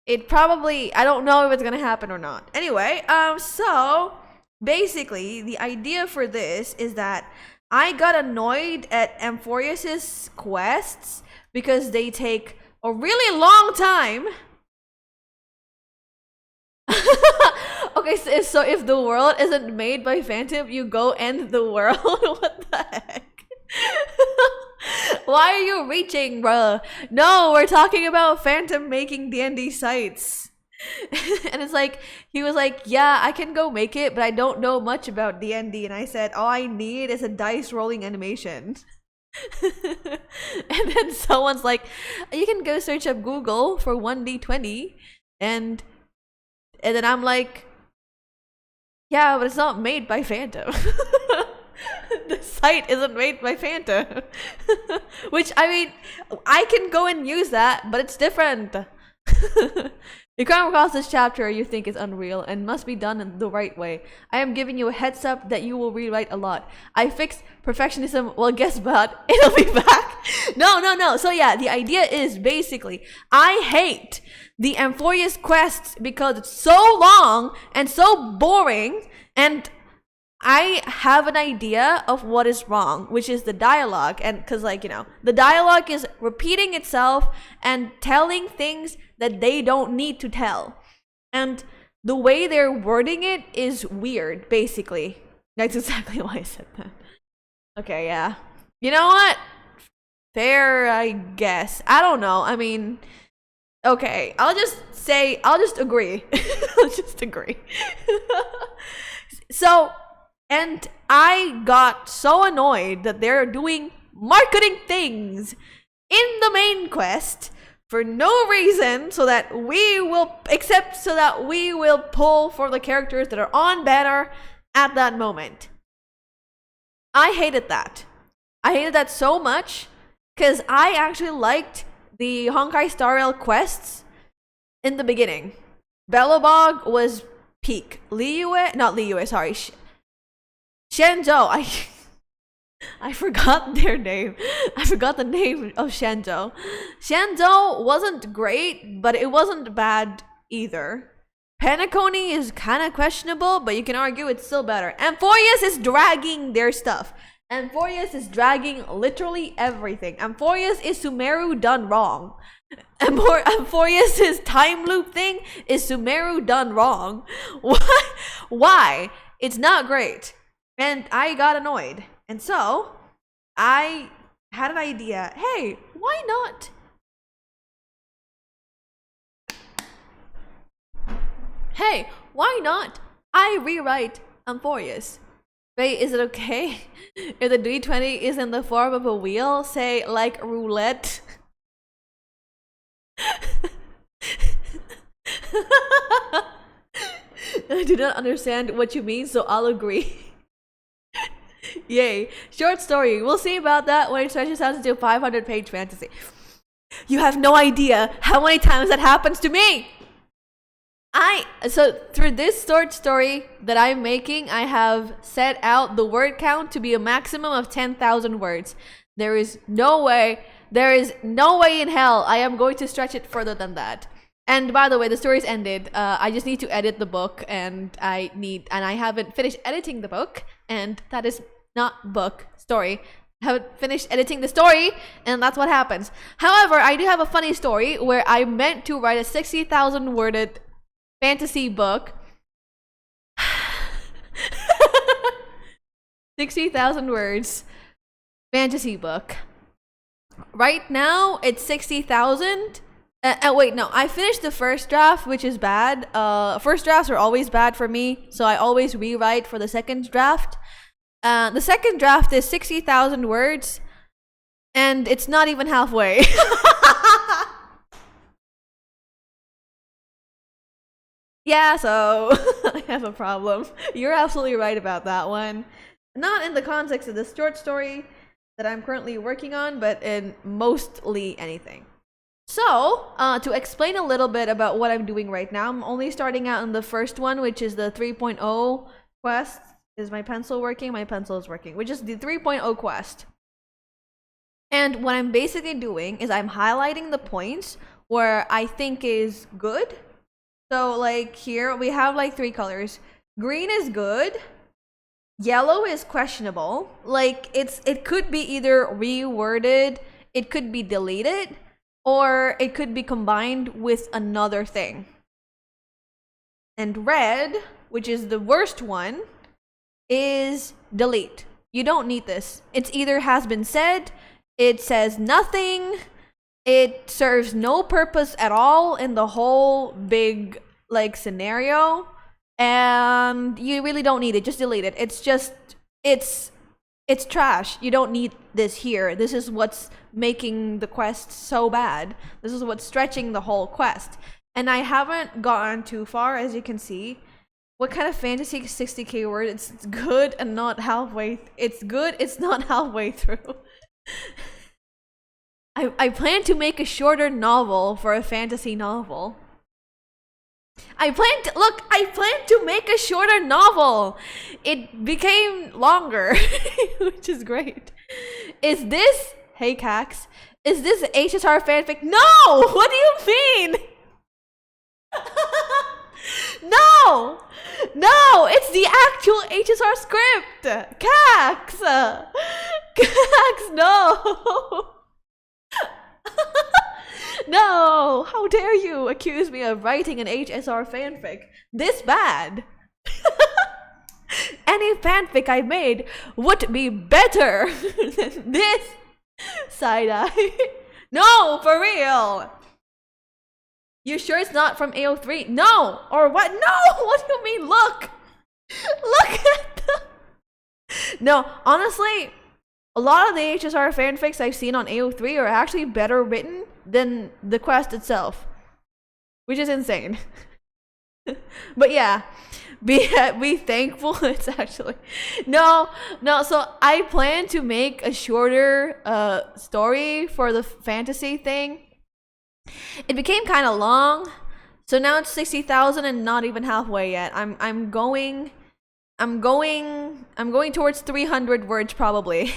it probably, I don't know if it's gonna happen or not. Anyway, so basically the idea for this is that I got annoyed at Amphorius's quests because they take a really long time. Okay, so if the world isn't made by Phantom, you go end the world? What the heck? Why are you reaching, bruh? No, we're talking about Phantom making D&D sites. And it's like, he was like, yeah, I can go make it, but I don't know much about D&D. And I said, all I need is a dice rolling animation. And then someone's like, you can go search up Google for 1D20. And then I'm like, yeah, but it's not made by Phantom. The site isn't made by Phantom. Which, I mean, I can go and use that, but it's different. You come across this chapter you think is unreal and must be done in the right way. I am giving you a heads up that you will rewrite a lot. I fixed perfectionism. Well, guess what? It'll be back. No. So yeah, the idea is basically, I hate the Amphorius quests because it's so long and so boring, and I have an idea of what is wrong, which is the dialogue. And because, like, you know, the dialogue is repeating itself and telling things that they don't need to tell. And the way they're wording it is weird, basically. That's exactly why I said that. Okay, yeah. You know what? Fair, I guess. I don't know. I mean, okay. I'll just agree. I'll just agree. So, and I got so annoyed that they're doing marketing things in the main quest for no reason, so that we will pull for the characters that are on banner at that moment. I hated that. I hated that so much because I actually liked the Honkai Star Rail quests in the beginning. Belobog was peak. Shenzhou. I forgot their name. I forgot the name of Shenzhou. Shenzhou wasn't great, but it wasn't bad either. Penacony is kind of questionable, but you can argue it's still better. Amphoreus is dragging their stuff. Amphoreus is dragging literally everything. Amphoreus is Sumeru done wrong. Amphoreus' time loop thing is Sumeru done wrong. Why? It's not great. And I got annoyed. And so, I had an idea. Hey, why not? Hey, why not? I rewrite Amphoreus. Wait, is it okay if the D20 is in the form of a wheel? Say, like roulette? I do not understand what you mean, so I'll agree. Yay. Short story. We'll see about that when it stretches out into a 500-page fantasy. You have no idea how many times that happens to me! So through this short story that I'm making, I have set out the word count to be a maximum of 10,000 words. There is no way in hell I am going to stretch it further than that. And by the way, the story's ended. I just need to edit the book, and I haven't finished editing the book, and that is not book, story. I haven't finished editing the story, and that's what happens. However, I do have a funny story where I meant to write a 60,000 worded fantasy book. 60,000 words fantasy book. Right now it's 60,000. Wait, no, I finished the first draft, which is bad. First drafts are always bad for me, so I always rewrite for the second draft. The second draft is 60,000 words, and it's not even halfway. Yeah, so I have a problem. You're absolutely right about that one. Not in the context of this short story that I'm currently working on, but in mostly anything. So, to explain a little bit about what I'm doing right now, I'm only starting out in the first one, which is the 3.0 quest. Is my pencil working? My pencil is working, which is the 3.0 quest. And what I'm basically doing is I'm highlighting the points where I think is good. So like here we have like 3 colors. Green is good. Yellow is questionable. Like it could be either reworded, it could be deleted, or it could be combined with another thing. And red, which is the worst one, is delete. You don't need this. It's either has been said, it says nothing, it serves no purpose at all in the whole big like scenario, and you really don't need it. Just delete it. It's just it's trash. You don't need this here. This is what's making the quest so bad. This is what's stretching the whole quest. And I haven't gotten too far, as you can see. What kind of fantasy 60k word? It's good and not halfway. It's good, it's not halfway through. I plan to make a shorter novel for a fantasy novel. I plan to make a shorter novel. It became longer, which is great. Is this, hey Cax, is this HSR fanfic? No! What do you mean? No! No! It's the actual HSR script! Cax! Cax, no! No! How dare you accuse me of writing an HSR fanfic this bad? Any fanfic I made would be better than this side-eye. No, for real! You sure it's not from AO3? No! Or what? No! What do you mean? Look! Look at the... No, honestly, a lot of the HSR fanfics I've seen on AO3 are actually better written than the quest itself, which is insane. But yeah, be thankful. It's actually no. So I plan to make a shorter story for the fantasy thing, It became kind of long, so now it's 60,000 and not even halfway yet. I'm going towards 300 words probably.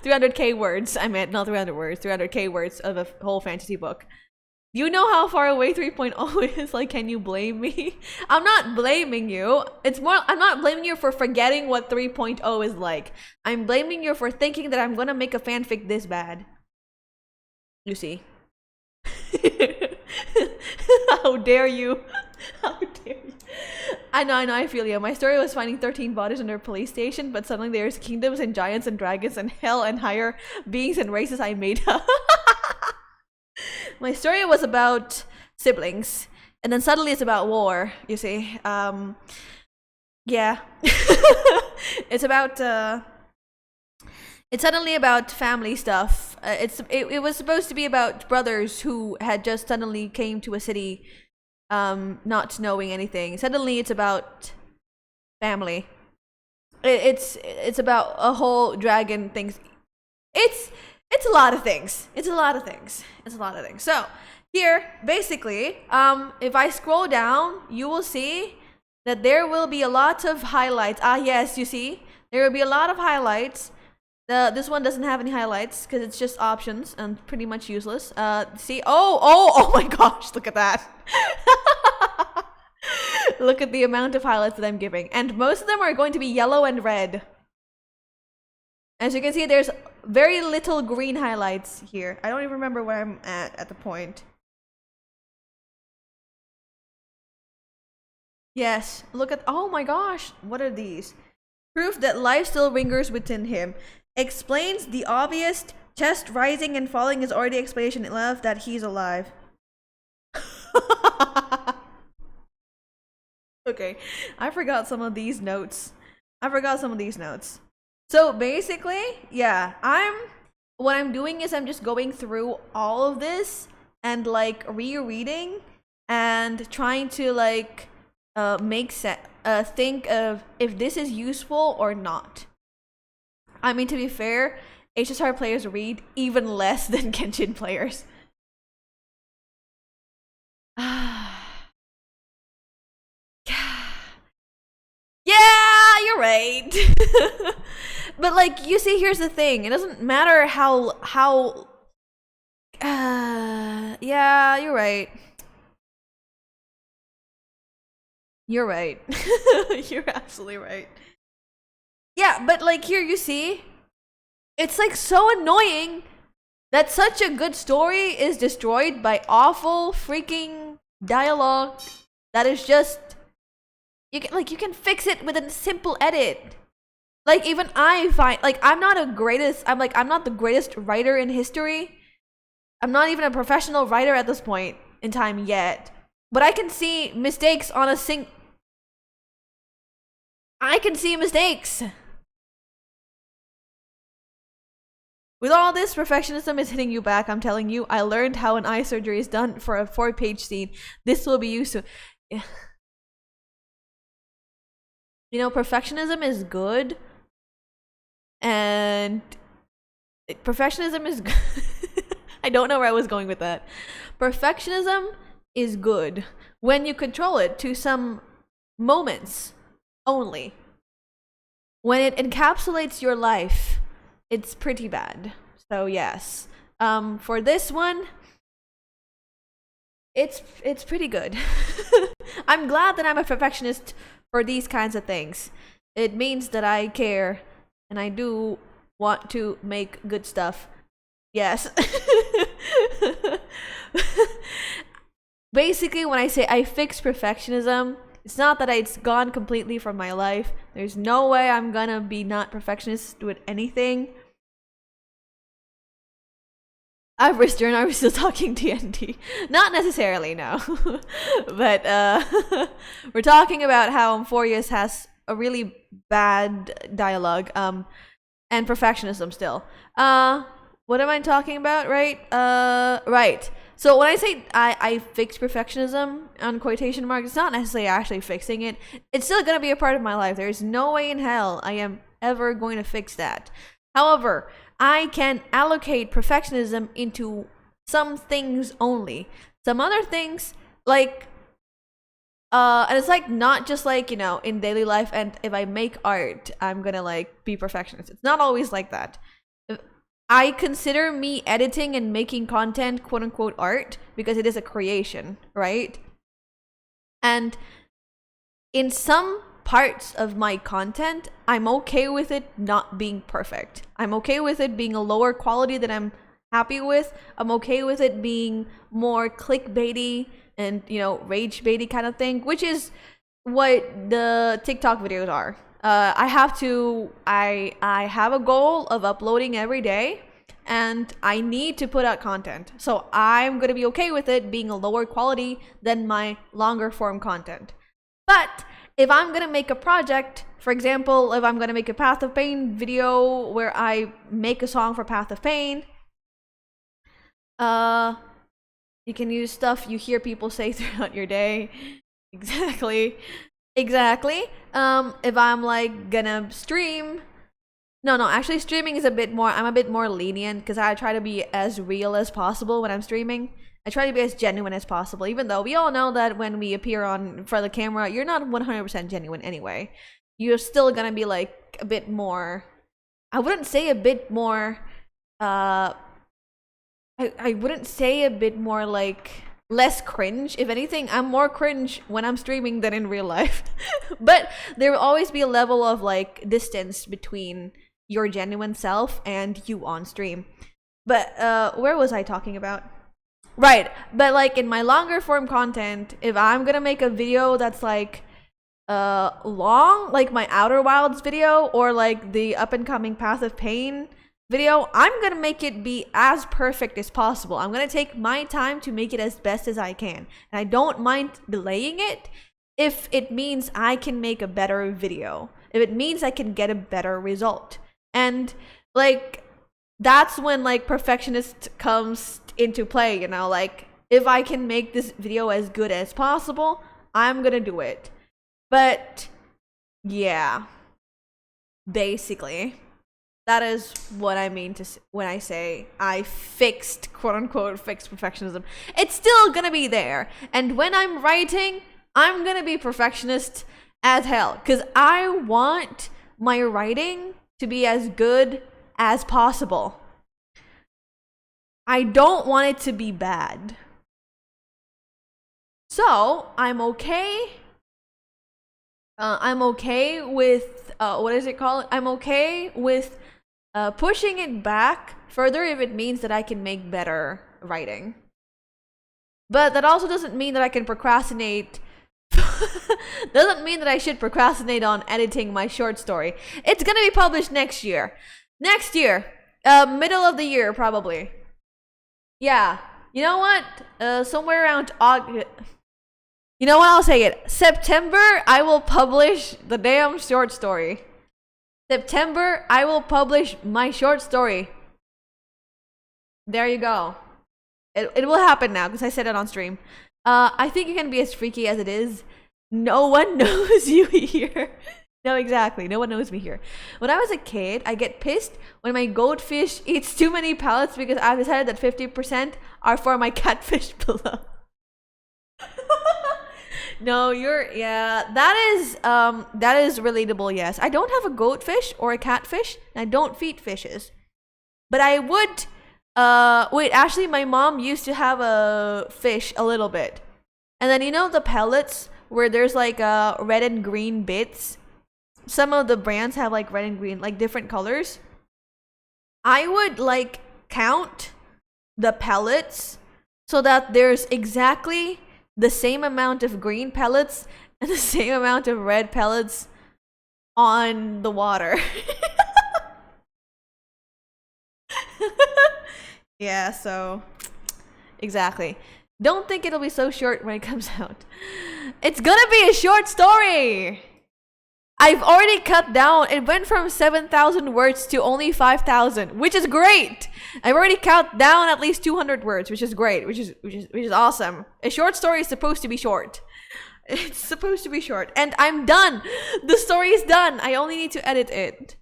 300k words. I meant not 300 words, 300k words of a whole fantasy book. Do you know how far away 3.0 is? Like, can you blame me? I'm not blaming you. It's more, I'm not blaming you for forgetting what 3.0 is like. I'm blaming you for thinking that I'm gonna make a fanfic this bad. You see? How dare you? How dare you? I know, I feel you. My story was finding 13 bodies under a police station, but suddenly there's kingdoms and giants and dragons and hell and higher beings and races I made up. My story was about siblings, and then suddenly it's about war, you see. Yeah. It's about, it's suddenly about family stuff. It was supposed to be about brothers who had just suddenly came to a city, not knowing anything. Suddenly it's about family. It's about a whole dragon things. It's a lot of things. It's a lot of things. It's a lot of things. So here, basically, if I scroll down, you will see that there will be a lot of highlights. Ah, yes, you see, there will be a lot of highlights. This one doesn't have any highlights because it's just options and pretty much useless. See, oh my gosh, look at that. Look at the amount of highlights that I'm giving, and most of them are going to be yellow and red. As you can see, there's very little green highlights here. I don't even remember where I'm at the point. Yes, look at, oh my gosh, what are these? Proof that life still lingers within him. Explains the obvious, chest rising and falling is already explanation enough that he's alive. Okay, I forgot some of these notes. So basically, yeah, what I'm doing is I'm just going through all of this and like rereading and trying to like think of if this is useful or not. I mean, to be fair, HSR players read even less than Genshin players. Yeah, you're right. But like, you see, here's the thing. It doesn't matter how yeah, you're right. You're right. You're absolutely right. Yeah, but like here you see, it's like so annoying that such a good story is destroyed by awful freaking dialogue that is just you can fix it with a simple edit. Like even I find like I'm not the greatest writer in history. I'm not even a professional writer at this point in time yet. But I can see mistakes on I can see mistakes. With all this, perfectionism is hitting you back. I'm telling you, I learned how an eye surgery is done for a 4-page scene. This will be used to... You know, perfectionism is good. And... Perfectionism is good. I don't know where I was going with that. Perfectionism is good when you control it to some moments only. When it encapsulates your life, it's pretty bad. So yes, for this one, it's pretty good. I'm glad that I'm a perfectionist for these kinds of things. It means that I care and I do want to make good stuff. Yes. Basically, when I say I fix perfectionism, it's not that it's gone completely from my life. There's no way I'm gonna be not perfectionist with anything. I've returned. Are we still talking TNT? Not necessarily, no. But we're talking about how Amphorius has a really bad dialogue and perfectionism still. What am I talking about, right? Right. So when I say I fix perfectionism on quotation marks, it's not necessarily actually fixing it. It's still going to be a part of my life. There's no way in hell I am ever going to fix that. However, I can allocate perfectionism into some things only. Some other things, like, and it's like not just like, you know, in daily life, and if I make art, I'm gonna like be perfectionist. It's not always like that. I consider me editing and making content quote unquote art because it is a creation, right? And in some parts of my content, I'm okay with it not being perfect. I'm okay with it being a lower quality that I'm happy with. I'm okay with it being more clickbaity and, you know, rage baity kind of thing, which is what the TikTok videos are. I have a goal of uploading every day, and I need to put out content. So I'm gonna be okay with it being a lower quality than my longer form content. But if I'm gonna make a project, for example, if I'm gonna make a Path of Pain video where I make a song for Path of Pain, you can use stuff you hear people say throughout your day. Exactly. If I'm like gonna stream, actually streaming is I'm a bit more lenient because I try to be as real as possible when I'm streaming. I try to be as genuine as possible, even though we all know that when we appear on front of the camera, you're not 100% genuine anyway. You're still gonna be like a bit more, I wouldn't say a bit more, I wouldn't say a bit more like less cringe. If anything, I'm more cringe when I'm streaming than in real life. But there will always be a level of like distance between your genuine self and you on stream. But where was I talking about? Right, but like in my longer form content, if I'm gonna make a video that's like long, like my Outer Wilds video or like the up and coming Path of Pain video, I'm gonna make it be as perfect as possible. I'm gonna take my time to make it as best as I can, and I don't mind delaying it if it means I can make a better video, if it means I can get a better result. And like that's when like perfectionist comes into play, you know, like if I can make this video as good as possible, I'm gonna do it. But yeah, basically that is what I mean to when I say I quote unquote fixed perfectionism. It's still gonna be there, and when I'm writing, I'm gonna be perfectionist as hell because I want my writing to be as good as possible. I don't want it to be bad. So I'm okay. I'm okay with what is it called? I'm okay with pushing it back further if it means that I can make better writing. But that also doesn't mean that I can procrastinate. Doesn't mean that I should procrastinate on editing my short story. It's gonna be published next year. Middle of the year probably. Yeah, you know what? Somewhere around August. You know what? I'll say it. September, I will publish the damn short story. September, I will publish my short story. There you go. It will happen now because I said it on stream. I think you can be as freaky as it is. No one knows you here. No, exactly. No one knows me here. When I was a kid, I get pissed when my goldfish eats too many pellets because I've decided that 50% are for my catfish below. No, that is relatable, yes. I don't have a goldfish or a catfish, and I don't feed fishes. But I would, actually my mom used to have a fish a little bit. And then you know the pellets where there's like red and green bits? Some of the brands have like red and green, like different colors. I would like count the pellets so that there's exactly the same amount of green pellets and the same amount of red pellets on the water. Yeah, so exactly. Don't think it'll be so short when it comes out. It's gonna be a short story. I've already cut down. It went from 7,000 words to only 5,000, which is great. I've already cut down at least 200 words, which is great, which is awesome. A short story is supposed to be short. It's supposed to be short, and I'm done. The story is done. I only need to edit it.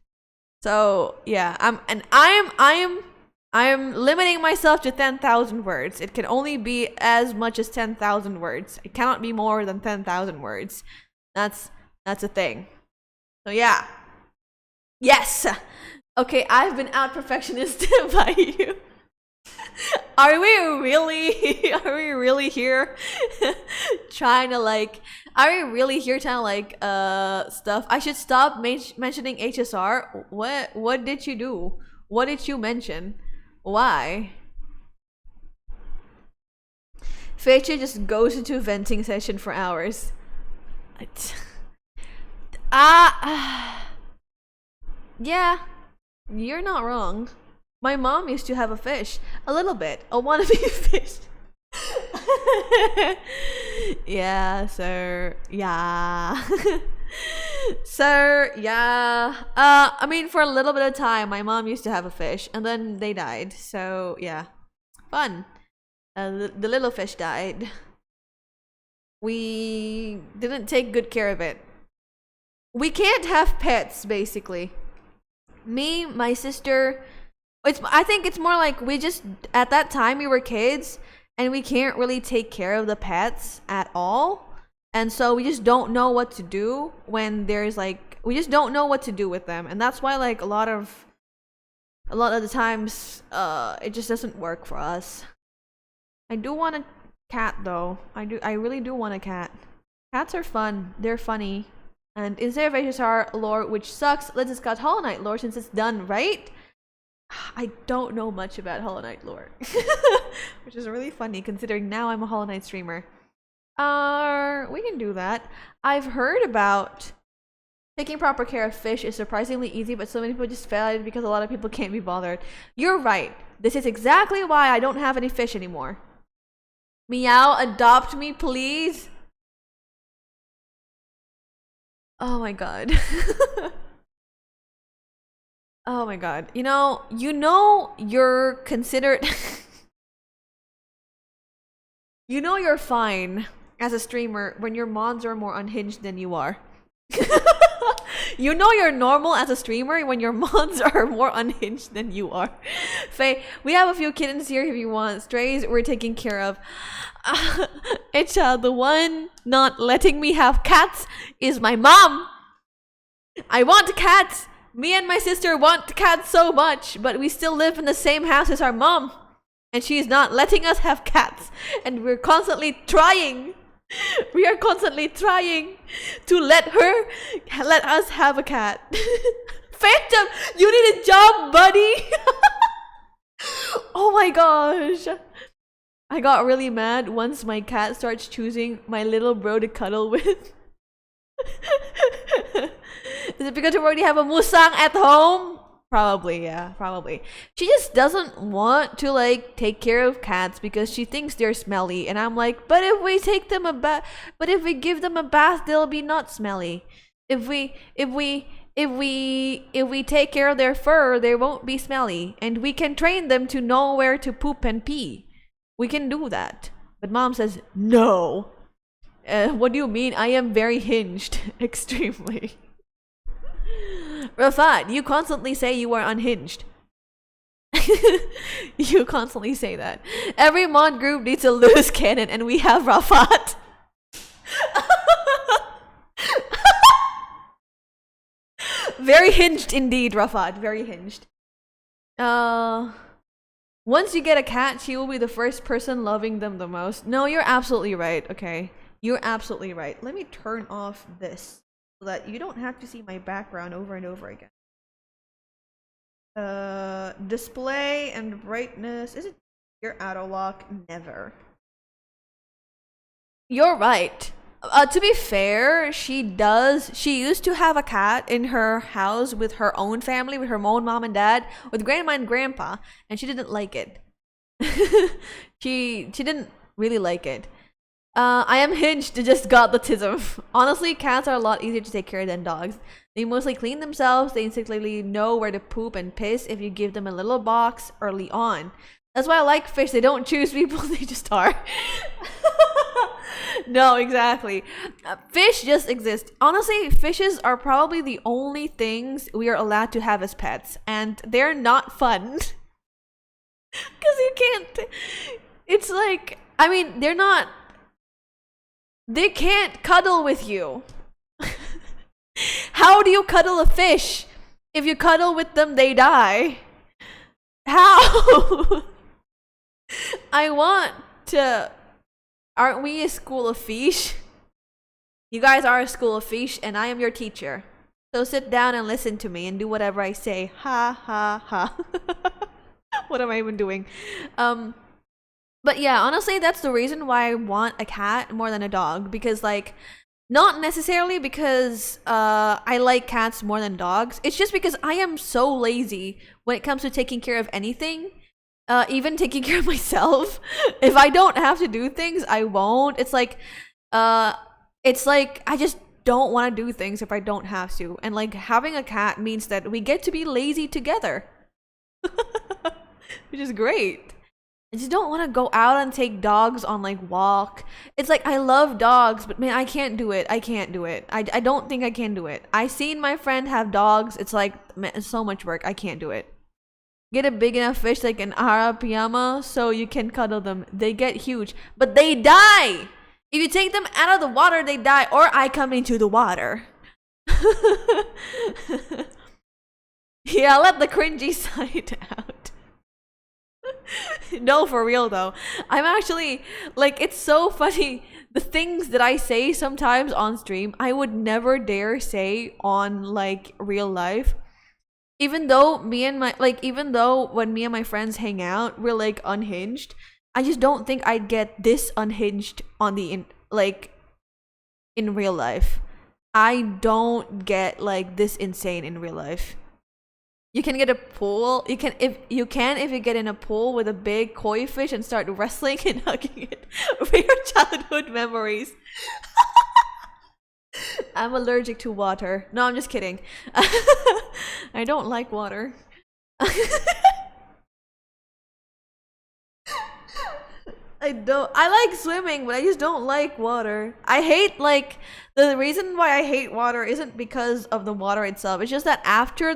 So yeah, I am I'm limiting myself to 10,000 words. It can only be as much as 10,000 words. It cannot be more than 10,000 words. That's a thing. So yeah. Yes. Okay, I've been out perfectionist by you. Are we really here trying to like stuff? I should stop mentioning HSR. What did you do? What did you mention? Why? Feche just goes into a venting session for hours. Yeah, you're not wrong. My mom used to have a fish. A little bit. A wannabe fish. Yeah, so yeah. So yeah. I mean, for a little bit of time, my mom used to have a fish, and then they died. So yeah, fun. The little fish died. We didn't take good care of it. We can't have pets, basically. Me, my sister. I think it's more like we just, at that time we were kids and we can't really take care of the pets at all. And so we just don't know what to do when there's like, we just don't know what to do with them. And that's why like a lot of the times it just doesn't work for us. I do want a cat though. I really do want a cat. Cats are fun. They're funny. And instead of HSR lore, which sucks, let's discuss Hollow Knight lore since it's done, right? I don't know much about Hollow Knight lore. Which is really funny considering now I'm a Hollow Knight streamer. We can do that. I've heard about taking proper care of fish is surprisingly easy, but so many people just fail at it because a lot of people can't be bothered. You're right. This is exactly why I don't have any fish anymore. Meow, adopt me, please. Oh my god. Oh my god. You know you're considered You know you're fine as a streamer when your mods are more unhinged than you are. You know you're normal as a streamer when your mods are more unhinged than you are. Faye, we have a few kittens here if you want. Strays we're taking care of. The one not letting me have cats is my mom. I want cats. Me and my sister want cats so much, but we still live in the same house as our mom. And she's not letting us have cats. And we're constantly trying. We are constantly trying to let us have a cat. Phantom, you need a job, buddy. Oh my gosh. I got really mad once my cat starts choosing my little bro to cuddle with. Is it because you already have a musang at home? Probably, yeah, probably. She just doesn't want to like take care of cats because she thinks they're smelly, and I'm like, but if we take them a bath, but if we give them a bath, they'll be not smelly. If we take care of their fur, they won't be smelly, and we can train them to know where to poop and pee. We can do that. But mom says no. What do you mean? I am very hinged, extremely. Rafat, you constantly say you are unhinged. You constantly say that. Every mod group needs a loose cannon, and we have Rafat. Very hinged indeed, Rafat. Very hinged. Once you get a cat, she will be the first person loving them the most. No, you're absolutely right. Okay, you're absolutely right. Let me turn off this so that you don't have to see my background over and over again. Display and brightness. Is it your auto lock? Never. You're right. To be fair, she used to have a cat in her house with her own family, with her own mom and dad, with grandma and grandpa, and she didn't like it. she didn't really like it. I am hinged, just got the tism. Honestly, cats are a lot easier to take care of than dogs. They mostly clean themselves, they instinctively know where to poop and piss if you give them a little box early on. That's why I like fish, they don't choose people, they just are. No, exactly. Fish just exist. Honestly, fishes are probably the only things we are allowed to have as pets, and they're not fun. Because you can't. It's like, I mean, they're not. They can't cuddle with you. How do you cuddle a fish? If you cuddle with them, they die. How? I want to. Aren't we a school of fish? You guys are a school of fish, and I am your teacher. So sit down and listen to me and do whatever I say. Ha ha ha. What am I even doing? But yeah, honestly, that's the reason why I want a cat more than a dog. Because, like, not necessarily because I like cats more than dogs. It's just because I am so lazy when it comes to taking care of anything. Even taking care of myself. If I don't have to do things, I won't. It's like I just don't want to do things if I don't have to. And like having a cat means that we get to be lazy together. Which is great. I just don't want to go out and take dogs on like walk. It's like I love dogs, but man, I can't do it. I can't do it. I don't think I can do it. I seen my friend have dogs. It's like, man, it's so much work. I can't do it. Get a big enough fish like an arapiyama so you can cuddle them. They get huge, but they die. If you take them out of the water, they die, or I come into the water. Yeah, let the cringy side out. No, for real though. I'm actually, like, it's so funny. The things that I say sometimes on stream, I would never dare say on, like, real life. Even though when me and my friends hang out, we're like unhinged. I just don't think I'd get this unhinged on in real life. I don't get like this insane in real life. You can get a pool. If you get in a pool with a big koi fish and start wrestling and hugging it for your childhood memories. I'm allergic to water. No, I'm just kidding. I don't like water. I like swimming, but I just don't like water. I hate, like, the reason why I hate water isn't because of the water itself. It's just that after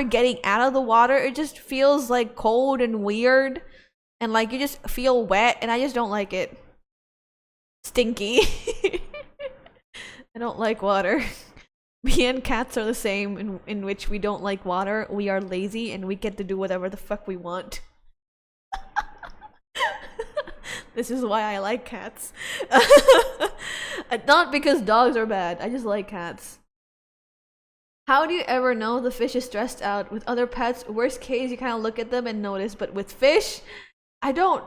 getting out of the water, it just feels like cold and weird. And like you just feel wet, and I just don't like it. Stinky. I don't like water. Me and cats are the same in which we don't like water. We are lazy and we get to do whatever the fuck we want. This is why I like cats. Not because dogs are bad. I just like cats. How do you ever know the fish is stressed out? With other pets, worst case, you kind of look at them and notice. But with fish, I don't.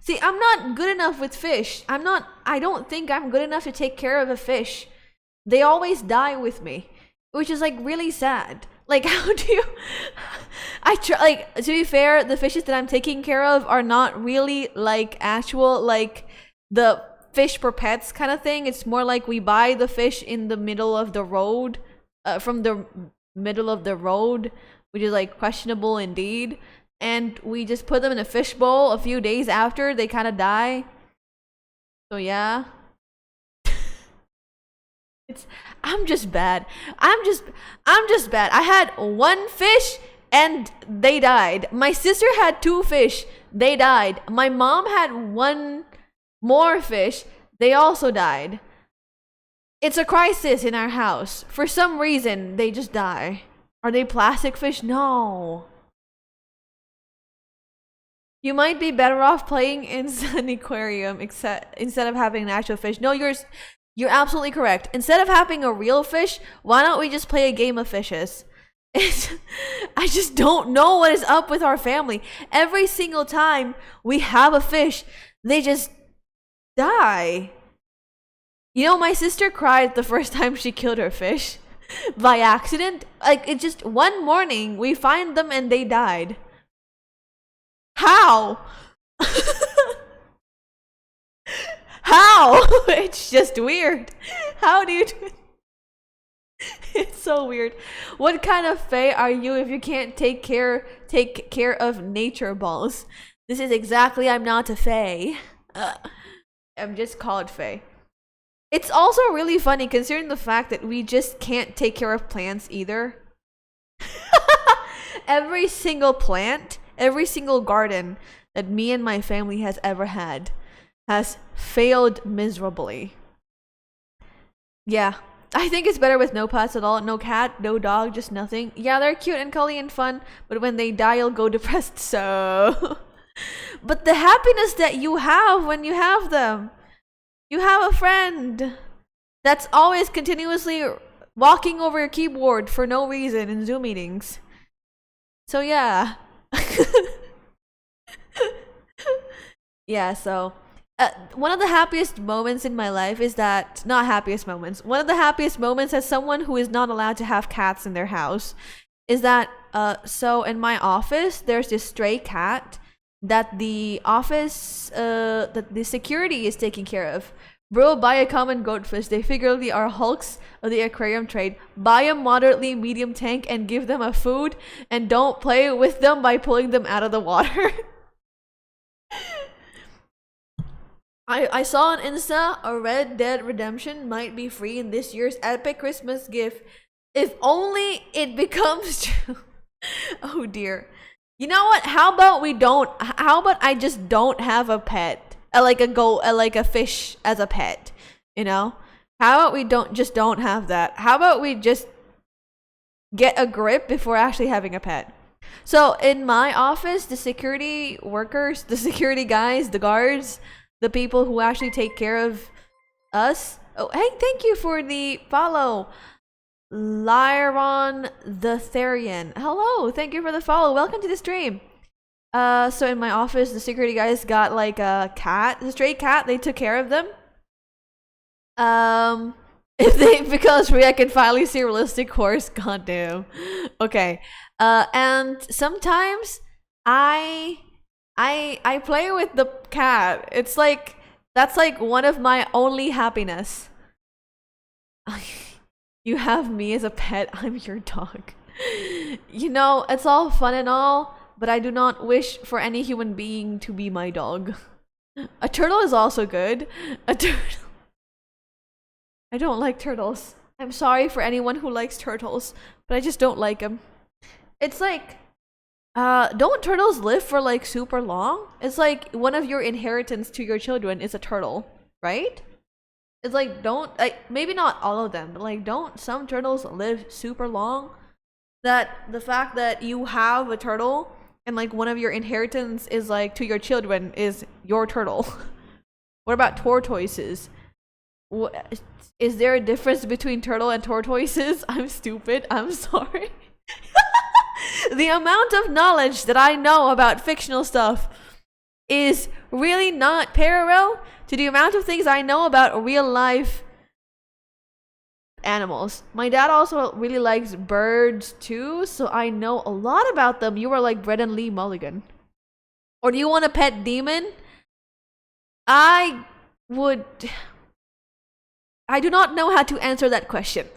See, I'm not good enough with fish. I don't think I'm good enough to take care of a fish. They always die with me, which is like really sad. Like, how do you? To be fair, the fishes that I'm taking care of are not really like actual like the fish for pets kind of thing. It's more like we buy the fish in the middle of the road, from the middle of the road, which is like questionable indeed. And we just put them in a fish bowl a few days after they kind of die. So yeah. I'm just bad. I'm just bad. I had one fish and they died. My sister had 2 fish. They died. My mom had 1 more fish. They also died. It's a crisis in our house. For some reason, they just die. Are they plastic fish? No. You might be better off playing in an aquarium instead of having an actual fish. No, you're absolutely correct. Instead of having a real fish, why don't we just play a game of fishes? I just don't know what is up with our family. Every single time we have a fish, they just die. You know, my sister cried the first time she killed her fish by accident. Like, it just one morning we find them and they died. How? How? It's just weird. How do you do it? It's so weird. What kind of fae are you if you can't take care of nature balls? This is exactly, I'm not a fae. I'm just called fae. It's also really funny considering the fact that we just can't take care of plants either. Every single plant every single garden that me and my family has ever had has failed miserably. Yeah, I think it's better with no pets at all. No cat, no dog, just nothing. Yeah, they're cute and cuddly and fun, but when they die, you'll go depressed. So, but the happiness that you have when you have them, you have a friend that's always continuously walking over your keyboard for no reason in Zoom meetings. So yeah. Yeah, so one of the happiest moments in my life is that, not happiest moments, one of the happiest moments as someone who is not allowed to have cats in their house is that, so in my office, there's this stray cat that the office, that the security is taking care of. Bro, buy a common goldfish. They figuratively are hulks of the aquarium trade. Buy a moderately medium tank and give them a food, and don't play with them by pulling them out of the water. I saw on Insta a Red Dead Redemption might be free in this year's epic Christmas gift. If only it becomes true. Oh dear. You know what? How about I just don't have a pet? Like a fish as a pet, you know? How about we don't have that? How about we just get a grip before actually having a pet? So in my office, the security workers, the security guys, the guards, the people who actually take care of us. Oh, hey, thank you for the follow. Lyron the Therian. Hello, thank you for the follow. Welcome to the stream. So in my office, the security guys got like a cat, a stray cat. They took care of them. If they because I can finally see a realistic horse. Goddamn. Okay. And sometimes I play with the cat. It's like that's like one of my only happiness. You have me as a pet. I'm your dog. You know, it's all fun and all, but I do not wish for any human being to be my dog. A turtle is also good. A turtle. I don't like turtles. I'm sorry for anyone who likes turtles, but I just don't like them. It's like, don't turtles live for like super long? It's like one of your inheritance to your children is a turtle, right? It's like, maybe not all of them, but like, don't some turtles live super long? That the fact that you have a turtle and like one of your inheritance is like to your children is your turtle. What about tortoises? Is there a difference between turtle and tortoises? I'm stupid. I'm sorry. The amount of knowledge that I know about fictional stuff is really not parallel to the amount of things I know about real life animals. My dad also really likes birds too, so I know a lot about them. You are like Brett Lee Mulligan. Or do you want a pet demon? I do not know how to answer that question.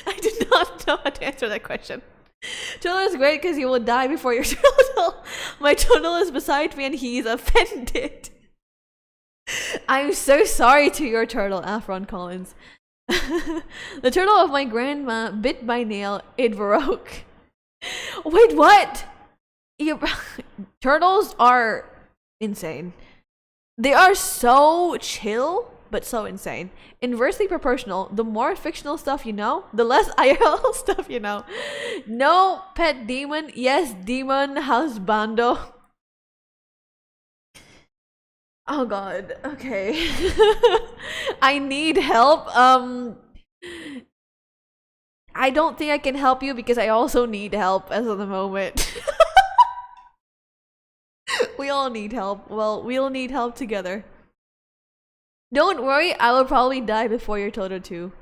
I do not know how to answer that question. Turtle is great because you will die before your turtle. My turtle is beside me and he's offended. I'm so sorry to your turtle, Afron Collins. The turtle of my grandma bit my nail, it broke. Wait, what? Turtles are insane. They are so chill, but so insane. Inversely proportional. The more fictional stuff you know, the less IRL stuff you know. No pet demon. Yes, demon husbando. Oh god. Okay. I need help. I don't think I can help you because I also need help as of the moment. We all need help. Well, we'll need help together. Don't worry, I will probably die before your Toto too.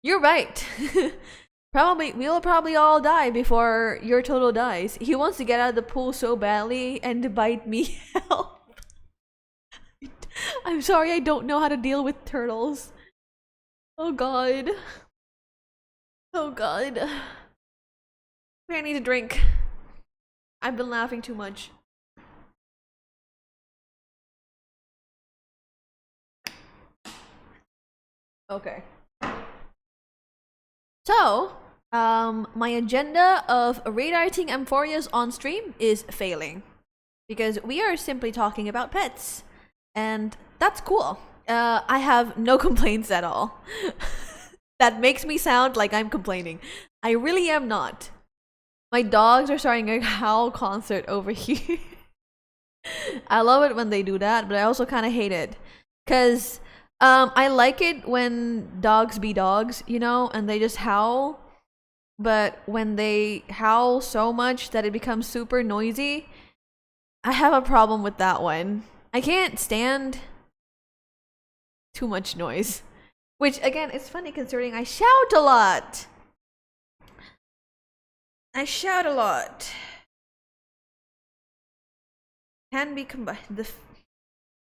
You're right. We'll probably all die before your Toto dies. He wants to get out of the pool so badly and to bite me. Help. I'm sorry, I don't know how to deal with turtles. Oh god. Oh god. I need a drink. I've been laughing too much. Okay. So, My agenda of redirecting Amphorias on stream is failing because we are simply talking about pets, and that's cool. I have no complaints at all. That makes me sound like I'm complaining. I really am not. My dogs are starting a howl concert over here. I love it when they do that, but I also kind of hate it because I like it when dogs be dogs, you know, and they just howl. But when they howl so much that it becomes super noisy, I have a problem with that one. I can't stand too much noise. Which, again, it's funny considering I shout a lot. I shout a lot. Can be combined.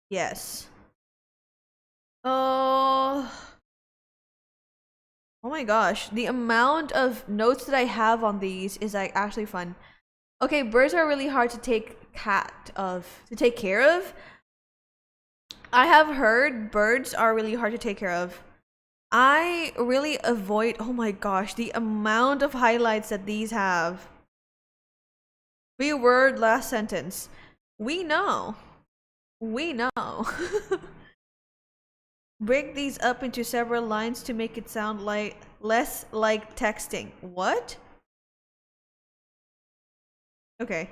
Yes. Oh my gosh. The amount of notes that I have on these is like actually fun. Okay, birds are really hard to take care of. I have heard birds are really hard to take care of. I really avoid, oh my gosh, the amount of highlights that these have. 3-word last sentence. We know. We know. Break these up into several lines to make it sound like less like texting. What? Okay,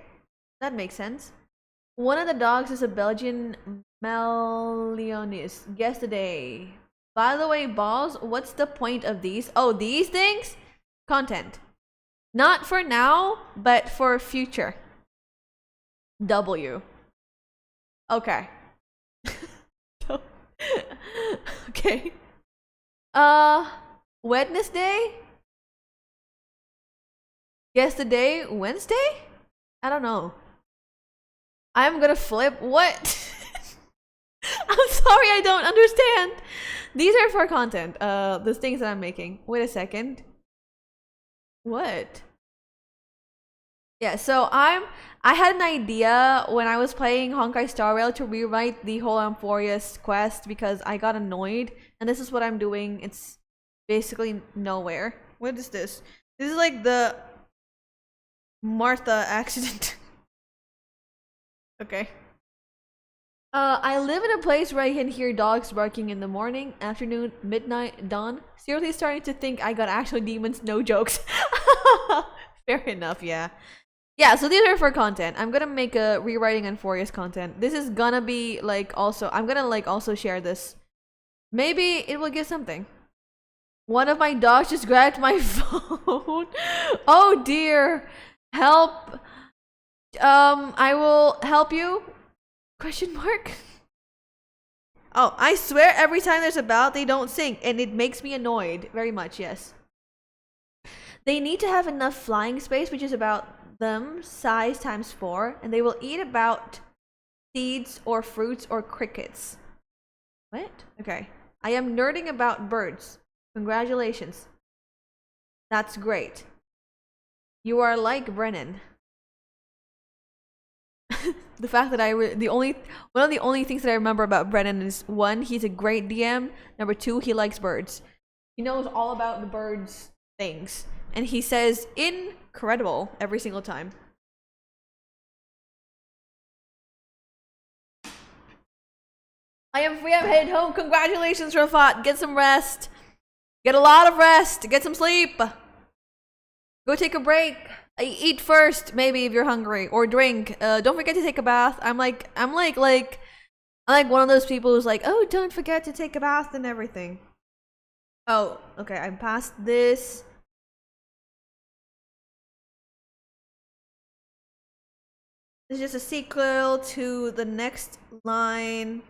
that makes sense. One of the dogs is a Belgian Malinois. Guess the day. By the way, balls, what's the point of these? Oh, these things? Content. Not for now, but for future. W. Okay. Okay. Wednesday? Guess the day? Wednesday? I don't know. I'm gonna flip. What? I'm sorry, I don't understand. These are for content. The things that I'm making. Wait a second. What? Yeah, so I had an idea when I was playing Honkai Star Rail to rewrite the whole Amphorius quest because I got annoyed, and this is what I'm doing. It's basically nowhere. What is this? This is like the Martha accident. Okay. I live in a place where I can hear dogs barking in the morning, afternoon, midnight, dawn. Seriously starting to think I got actual demons, no jokes. Fair enough, yeah. Yeah, so these are for content. I'm gonna make a rewriting Amphorius content. This is gonna be like also, I'm gonna like also share this. Maybe it will give something. One of my dogs just grabbed my phone. Oh dear. Help. I will help you. Question mark? Oh, I swear every time there's a ballad they don't sing, and it makes me annoyed very much, yes. They need to have enough flying space, which is about them size times 4, and they will eat about seeds or fruits or crickets. What? Okay. I am nerding about birds. Congratulations. That's great. You are like Brennan. The fact that one of the only things that I remember about Brennan is 1, he's a great DM. Number 2, he likes birds. He knows all about the birds things, and he says incredible every single time. I am free. I'm headed home. Congratulations, Rafat. Get some rest. Get a lot of rest. Get some sleep. Go take a break. Eat first, maybe if you're hungry, or drink. Don't forget to take a bath. I'm like one of those people who's like, oh, don't forget to take a bath and everything. Oh, okay. I'm past this. This is just a sequel to the next line.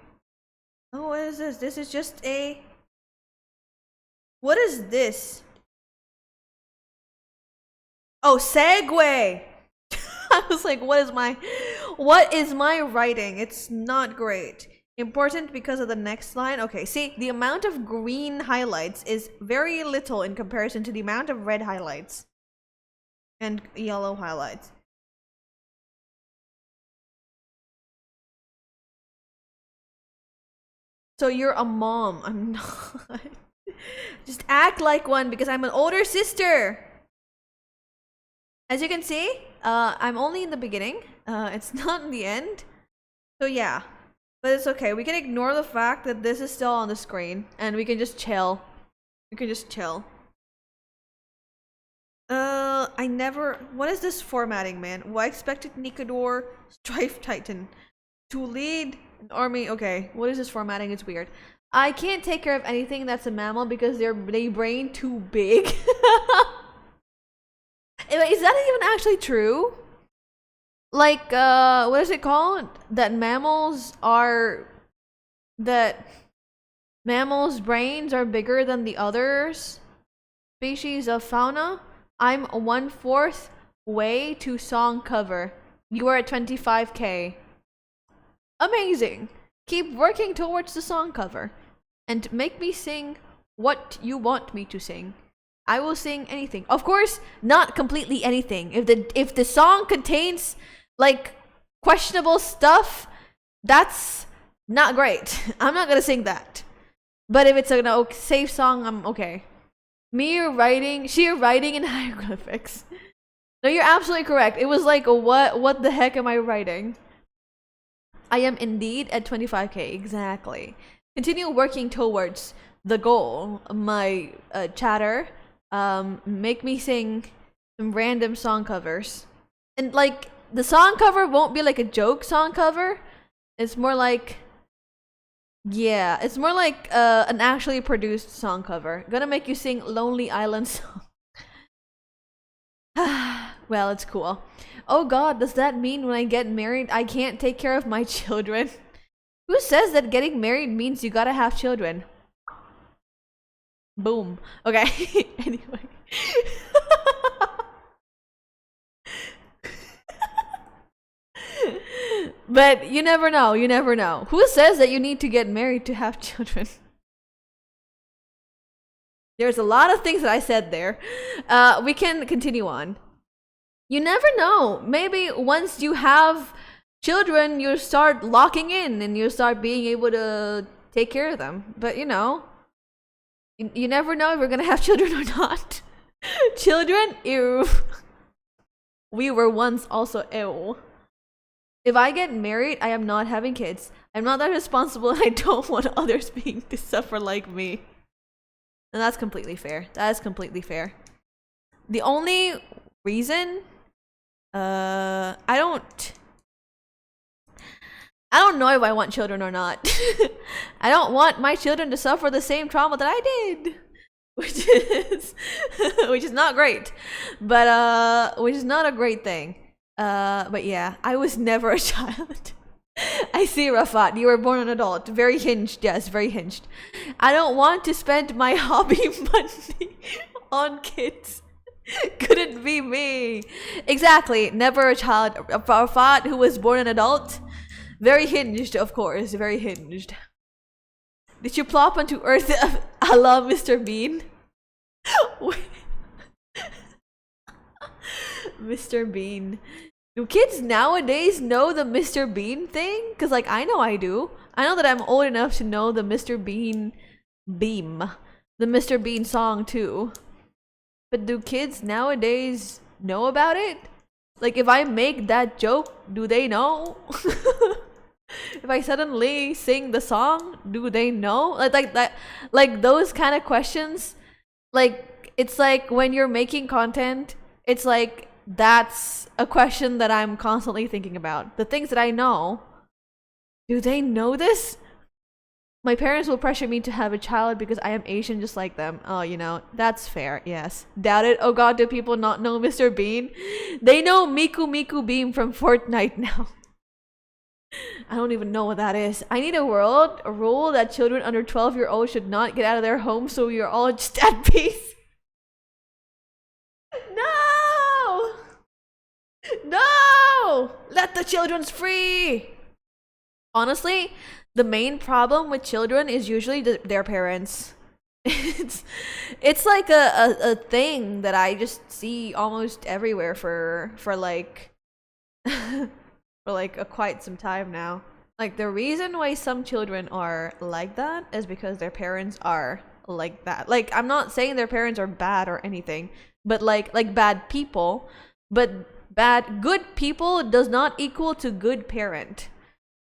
Oh, what is this? This is just a. What is this? Oh, segue. I was like, what is my writing? It's not great. Important because of the next line. Okay, see, the amount of green highlights is very little in comparison to the amount of red highlights and yellow highlights. So you're a mom. I'm not. Just act like one because I'm an older sister. As you can see, I'm only in the beginning. It's not in the end. So yeah, but it's okay. We can ignore the fact that this is still on the screen, and we can just chill. We can just chill. I never. What is this formatting, man? Well, I expected Nikador, Strife Titan, to lead an army. Okay, what is this formatting? It's weird. I can't take care of anything that's a mammal because they brain too big. Is that even actually true? Like, what is it called? That mammals' brains are bigger than the others species of fauna? I'm 1/4 way to song cover. You are at 25K. Amazing. Keep working towards the song cover. And make me sing what you want me to sing. I will sing anything. Of course, not completely anything. If the song contains like questionable stuff, that's not great. I'm not gonna sing that. But if it's a safe song, I'm okay. Sheer writing in hieroglyphics. No, you're absolutely correct. It was like, what the heck am I writing? I am indeed at 25K, exactly. Continue working towards the goal. My chatter. Make me sing some random song covers. And like, the song cover won't be like a joke song cover. It's more like, yeah, it's more like an actually produced song cover. Gonna make you sing Lonely Island song. Well, it's cool. Oh god, does that mean when I get married I can't take care of my children? Who says that getting married means you gotta have children? Boom. Okay. Anyway. But you never know. You never know. Who says that you need to get married to have children? There's a lot of things that I said there. We can continue on. You never know. Maybe once you have children, you start locking in and you start being able to take care of them. But you know, you never know if we're gonna have children or not. Children? Ew. We were once also ew. If I get married, I am not having kids. I'm not that responsible and I don't want others being to suffer like me. And that's completely fair. That is completely fair. The only reason I don't know if I want children or not. I don't want my children to suffer the same trauma that I did. Which is not great. But which is not a great thing. But yeah, I was never a child. I see, Rafat, you were born an adult. Very hinged, yes, very hinged. I don't want to spend my hobby money on kids. Couldn't be me. Exactly, never a child. Rafat, who was born an adult. Very hinged, of course, very hinged. Did you plop onto Earth a la Mr. Bean? Mr. Bean. Do kids nowadays know the Mr. Bean thing? Because, like, I know I do. I know that I'm old enough to know the Mr. Bean beam. The Mr. Bean song, too. But do kids nowadays know about it? Like, if I make that joke, do they know? If I suddenly sing the song, do they know? Like that, like those kind of questions. Like, it's like when you're making content, it's like that's a question that I'm constantly thinking about. The things that I know, do they know this? My parents will pressure me to have a child because I am Asian just like them. Oh, you know, that's fair, yes. Doubt it. Oh god, do people not know Mr. Bean? They know Miku Miku Beam from Fortnite now. I don't even know what that is. I need a rule that children under 12-year-old should not get out of their homes so we are all just at peace. No! No! Let the children free! Honestly, the main problem with children is usually their parents. It's like a thing that I just see almost everywhere for like for like quite some time now. Like, the reason why some children are like that is because their parents are like that. Like, I'm not saying their parents are bad or anything, but like bad people, But good people does not equal to good parent.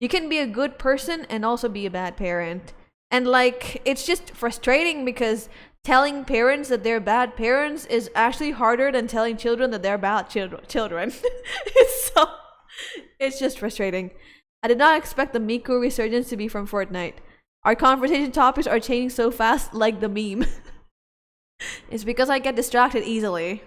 You can be a good person and also be a bad parent. And like, it's just frustrating because telling parents that they're bad parents is actually harder than telling children that they're bad children. It's just frustrating. I did not expect the Miku resurgence to be from Fortnite. Our conversation topics are changing so fast, like the meme. It's because I get distracted easily.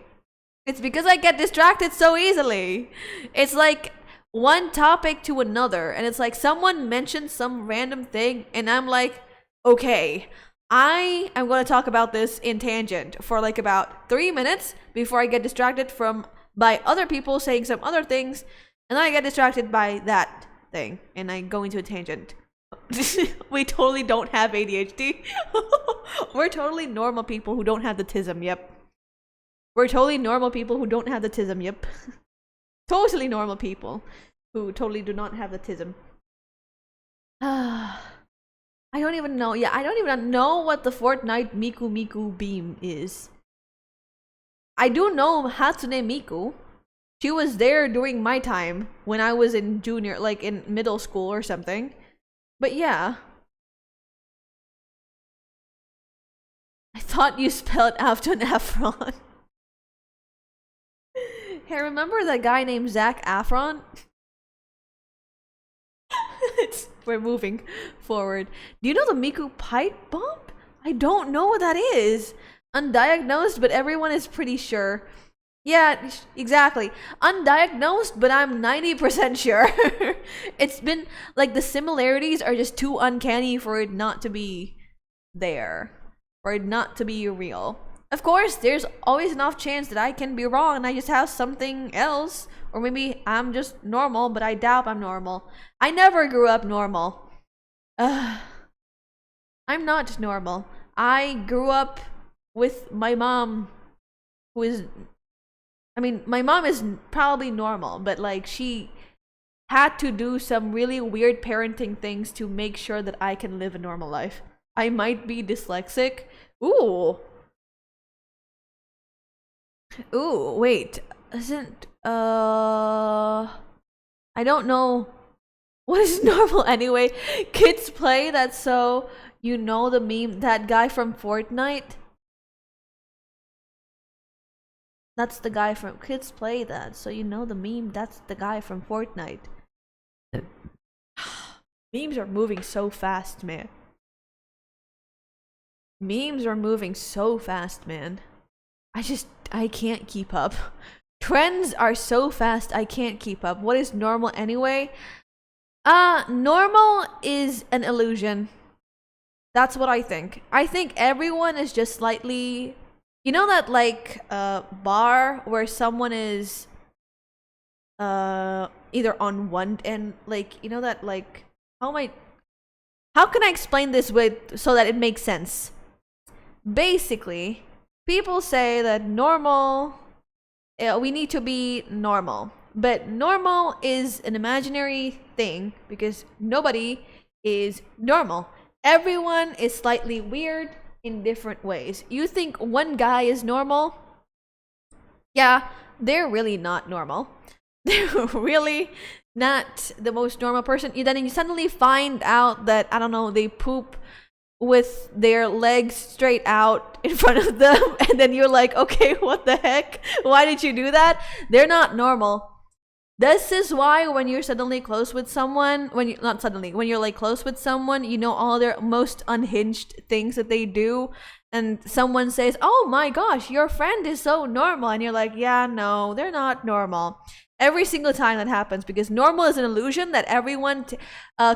It's because I get distracted so easily. It's like one topic to another, and it's like someone mentioned some random thing, and I'm like, okay, I am going to talk about this in tangent for like about 3 minutes before I get distracted by other people saying some other things, and then I get distracted by that thing, and I go into a tangent. We totally don't have ADHD. We're totally normal people who don't have the tism, yep. We're totally normal people who don't have the tism, yep. Totally normal people who totally do not have the tism. I don't even know. Yeah, I don't even know what the Fortnite Miku Miku beam is. I do know Hatsune Miku. She was there during my time when I was in junior, like in middle school or something. But yeah. I thought you spelled Afton Efron. Hey, remember that guy named Zac Efron? We're moving forward. Do you know the Miku pipe bomb? I don't know what that is. Undiagnosed, but everyone is pretty sure. Yeah, exactly. Undiagnosed, but I'm 90% sure. It's been like the similarities are just too uncanny for it not to be there, for it not to be real. Of course, there's always enough chance that I can be wrong and I just have something else. Or maybe I'm just normal, but I doubt I'm normal. I never grew up normal. I'm not normal. I grew up with my mom, who is... I mean, my mom is probably normal, but like she had to do some really weird parenting things to make sure that I can live a normal life. I might be dyslexic. Ooh, wait. Isn't I don't know what is normal anyway. Kids play that, so you know the meme, that guy from Fortnite. That's the guy from Kids Play That, so you know the meme, that's the guy from Fortnite. Memes are moving so fast, man. Memes are moving so fast, man. I can't keep up. Trends are so fast, I can't keep up. What is normal anyway? Normal is an illusion. That's what I think. I think everyone is just slightly... You know that like bar where someone is either on one end, like, you know that like how can I explain this so that it makes sense? Basically, people say that normal, we need to be normal, but normal is an imaginary thing because nobody is normal. Everyone is slightly weird in different ways. You think one guy is normal? Yeah, they're really not normal. They're really not the most normal person. Then you suddenly find out that, I don't know, they poop with their legs straight out in front of them, and then you're like, okay, what the heck? Why did you do that? They're not normal. This is why when you're suddenly close with someone, when you're like close with someone, you know all their most unhinged things that they do, and someone says, oh my gosh, your friend is so normal, and you're like, yeah, no, they're not normal. Every single time that happens, because normal is an illusion that everyone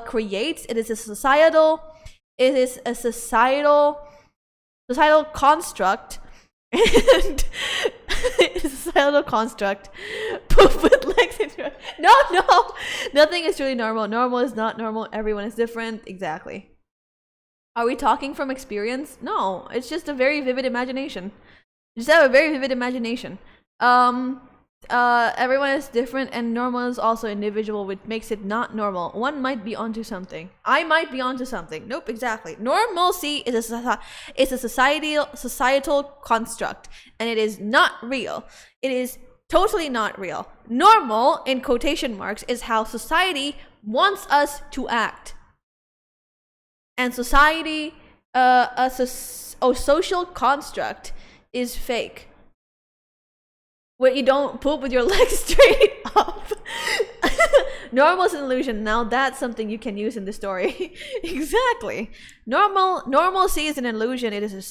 creates. It is a societal construct. And it's a societal construct. Poop with legs into it. No, nothing is truly normal. Normal is not normal. Everyone is different. Exactly. Are we talking from experience? No, it's just a very vivid imagination. You just have a very vivid imagination. Everyone is different, and normal is also individual, which makes it not normal. One might be onto something. I might be onto something. Nope, exactly. Normalcy is a societal construct, and it is not real. It is Totally not real. Normal, in quotation marks, is how society wants us to act. And society, a social construct is fake. Where you don't poop with your legs straight up. Normal is an illusion. Now that's something you can use in the story. Exactly. Normalcy is an illusion. It is a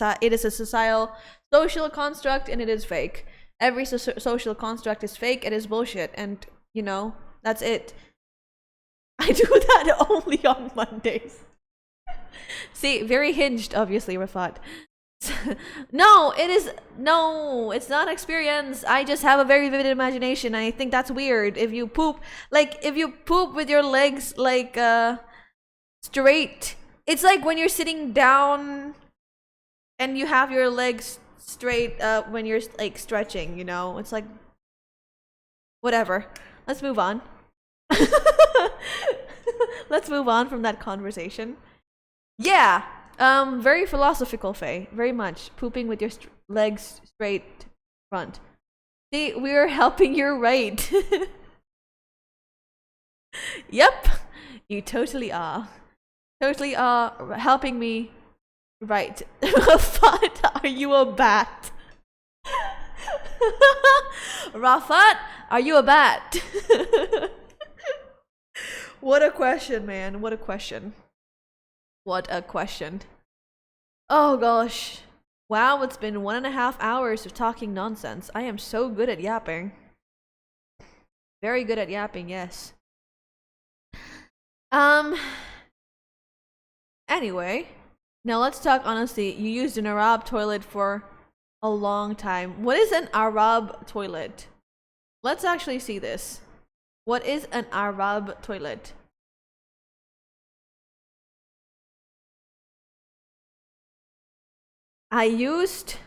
societal social construct, and it is fake. Every social construct is fake. It is bullshit, and you know that's it. I do that only on Mondays. See, very hinged, obviously, Rafat. No, it's not experience. I just have a very vivid imagination. I think that's weird. If you poop with your legs like straight, it's like when you're sitting down and you have your legs straight when you're like stretching, you know? It's like whatever. Let's move on. Let's move on from that conversation. Yeah. Very philosophical, Faye. Very much. Pooping with your legs straight front. See, we're helping you right. Yep. You totally are. Totally are helping me right. Rafat, are you a bat? Rafat, are you a bat? What a question, man. What a question. What a question. Oh gosh. Wow, it's been 1.5 hours of talking nonsense. I am so good at yapping. Very good at yapping, yes. Anyway, now let's talk honestly. You used an Arab toilet for a long time. What is an Arab toilet? Let's actually see this. What is an Arab toilet? I used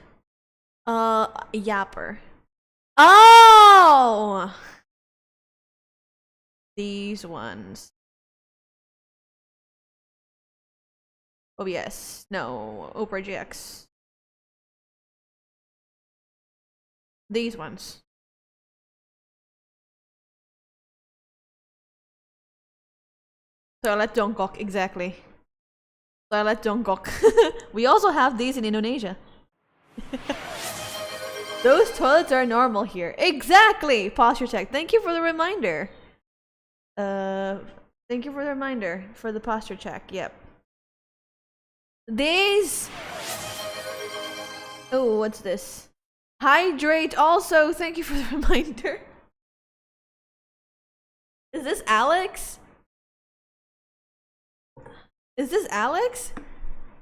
a yapper. Oh! These ones. OBS. No, Opera GX. These ones. Toilet Jongkok, exactly. Toilet Jongkok. We also have these in Indonesia. Those toilets are normal here. Exactly! Posture check. Thank you for the reminder. Thank you for the reminder for the posture check. Yep. These... Oh, what's this? Hydrate also. Thank you for the reminder. Is this Alex? Is this Alex?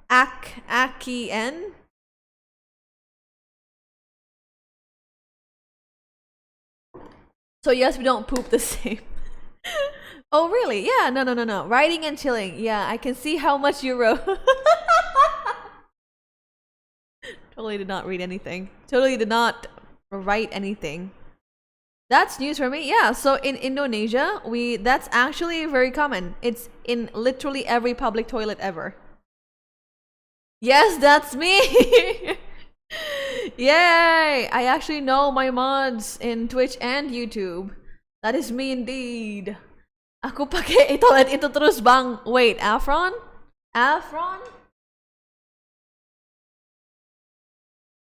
Aki-N? So yes, we don't poop the same. Oh really? Yeah, no. Writing and chilling. Yeah, I can see how much you wrote. Totally did not read anything. Totally did not write anything. That's news for me. Yeah, so in Indonesia, that's actually very common. It's in literally every public toilet ever. Yes, that's me. Yay! I actually know my mods in Twitch and YouTube. That is me indeed. Aku pakai toilet itu terus bang. Wait, Afron? Afron?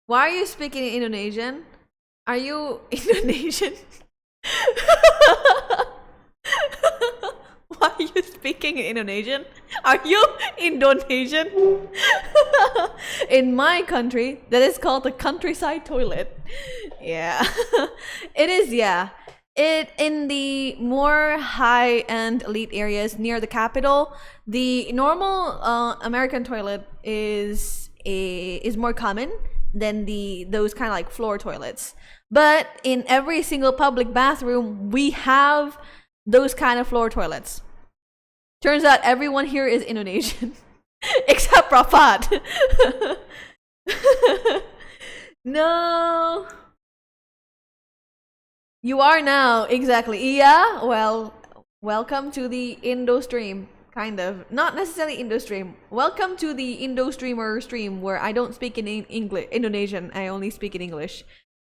Why are you speaking in Indonesian? Are you Indonesian? Why are you speaking in Indonesian? Are you Indonesian? In my country, that is called the countryside toilet. Yeah. It is, yeah. In the more high-end elite areas near the capital, the normal American toilet is more common than those kind of like floor toilets. But in every single public bathroom, we have those kind of floor toilets. Turns out everyone here is Indonesian. Except Rafat. No. You are now, exactly. Yeah, well, welcome to the Indo stream. Kind of. Not necessarily Indo stream. Welcome to the Indo streamer stream where I don't speak in English, Indonesian. I only speak in English.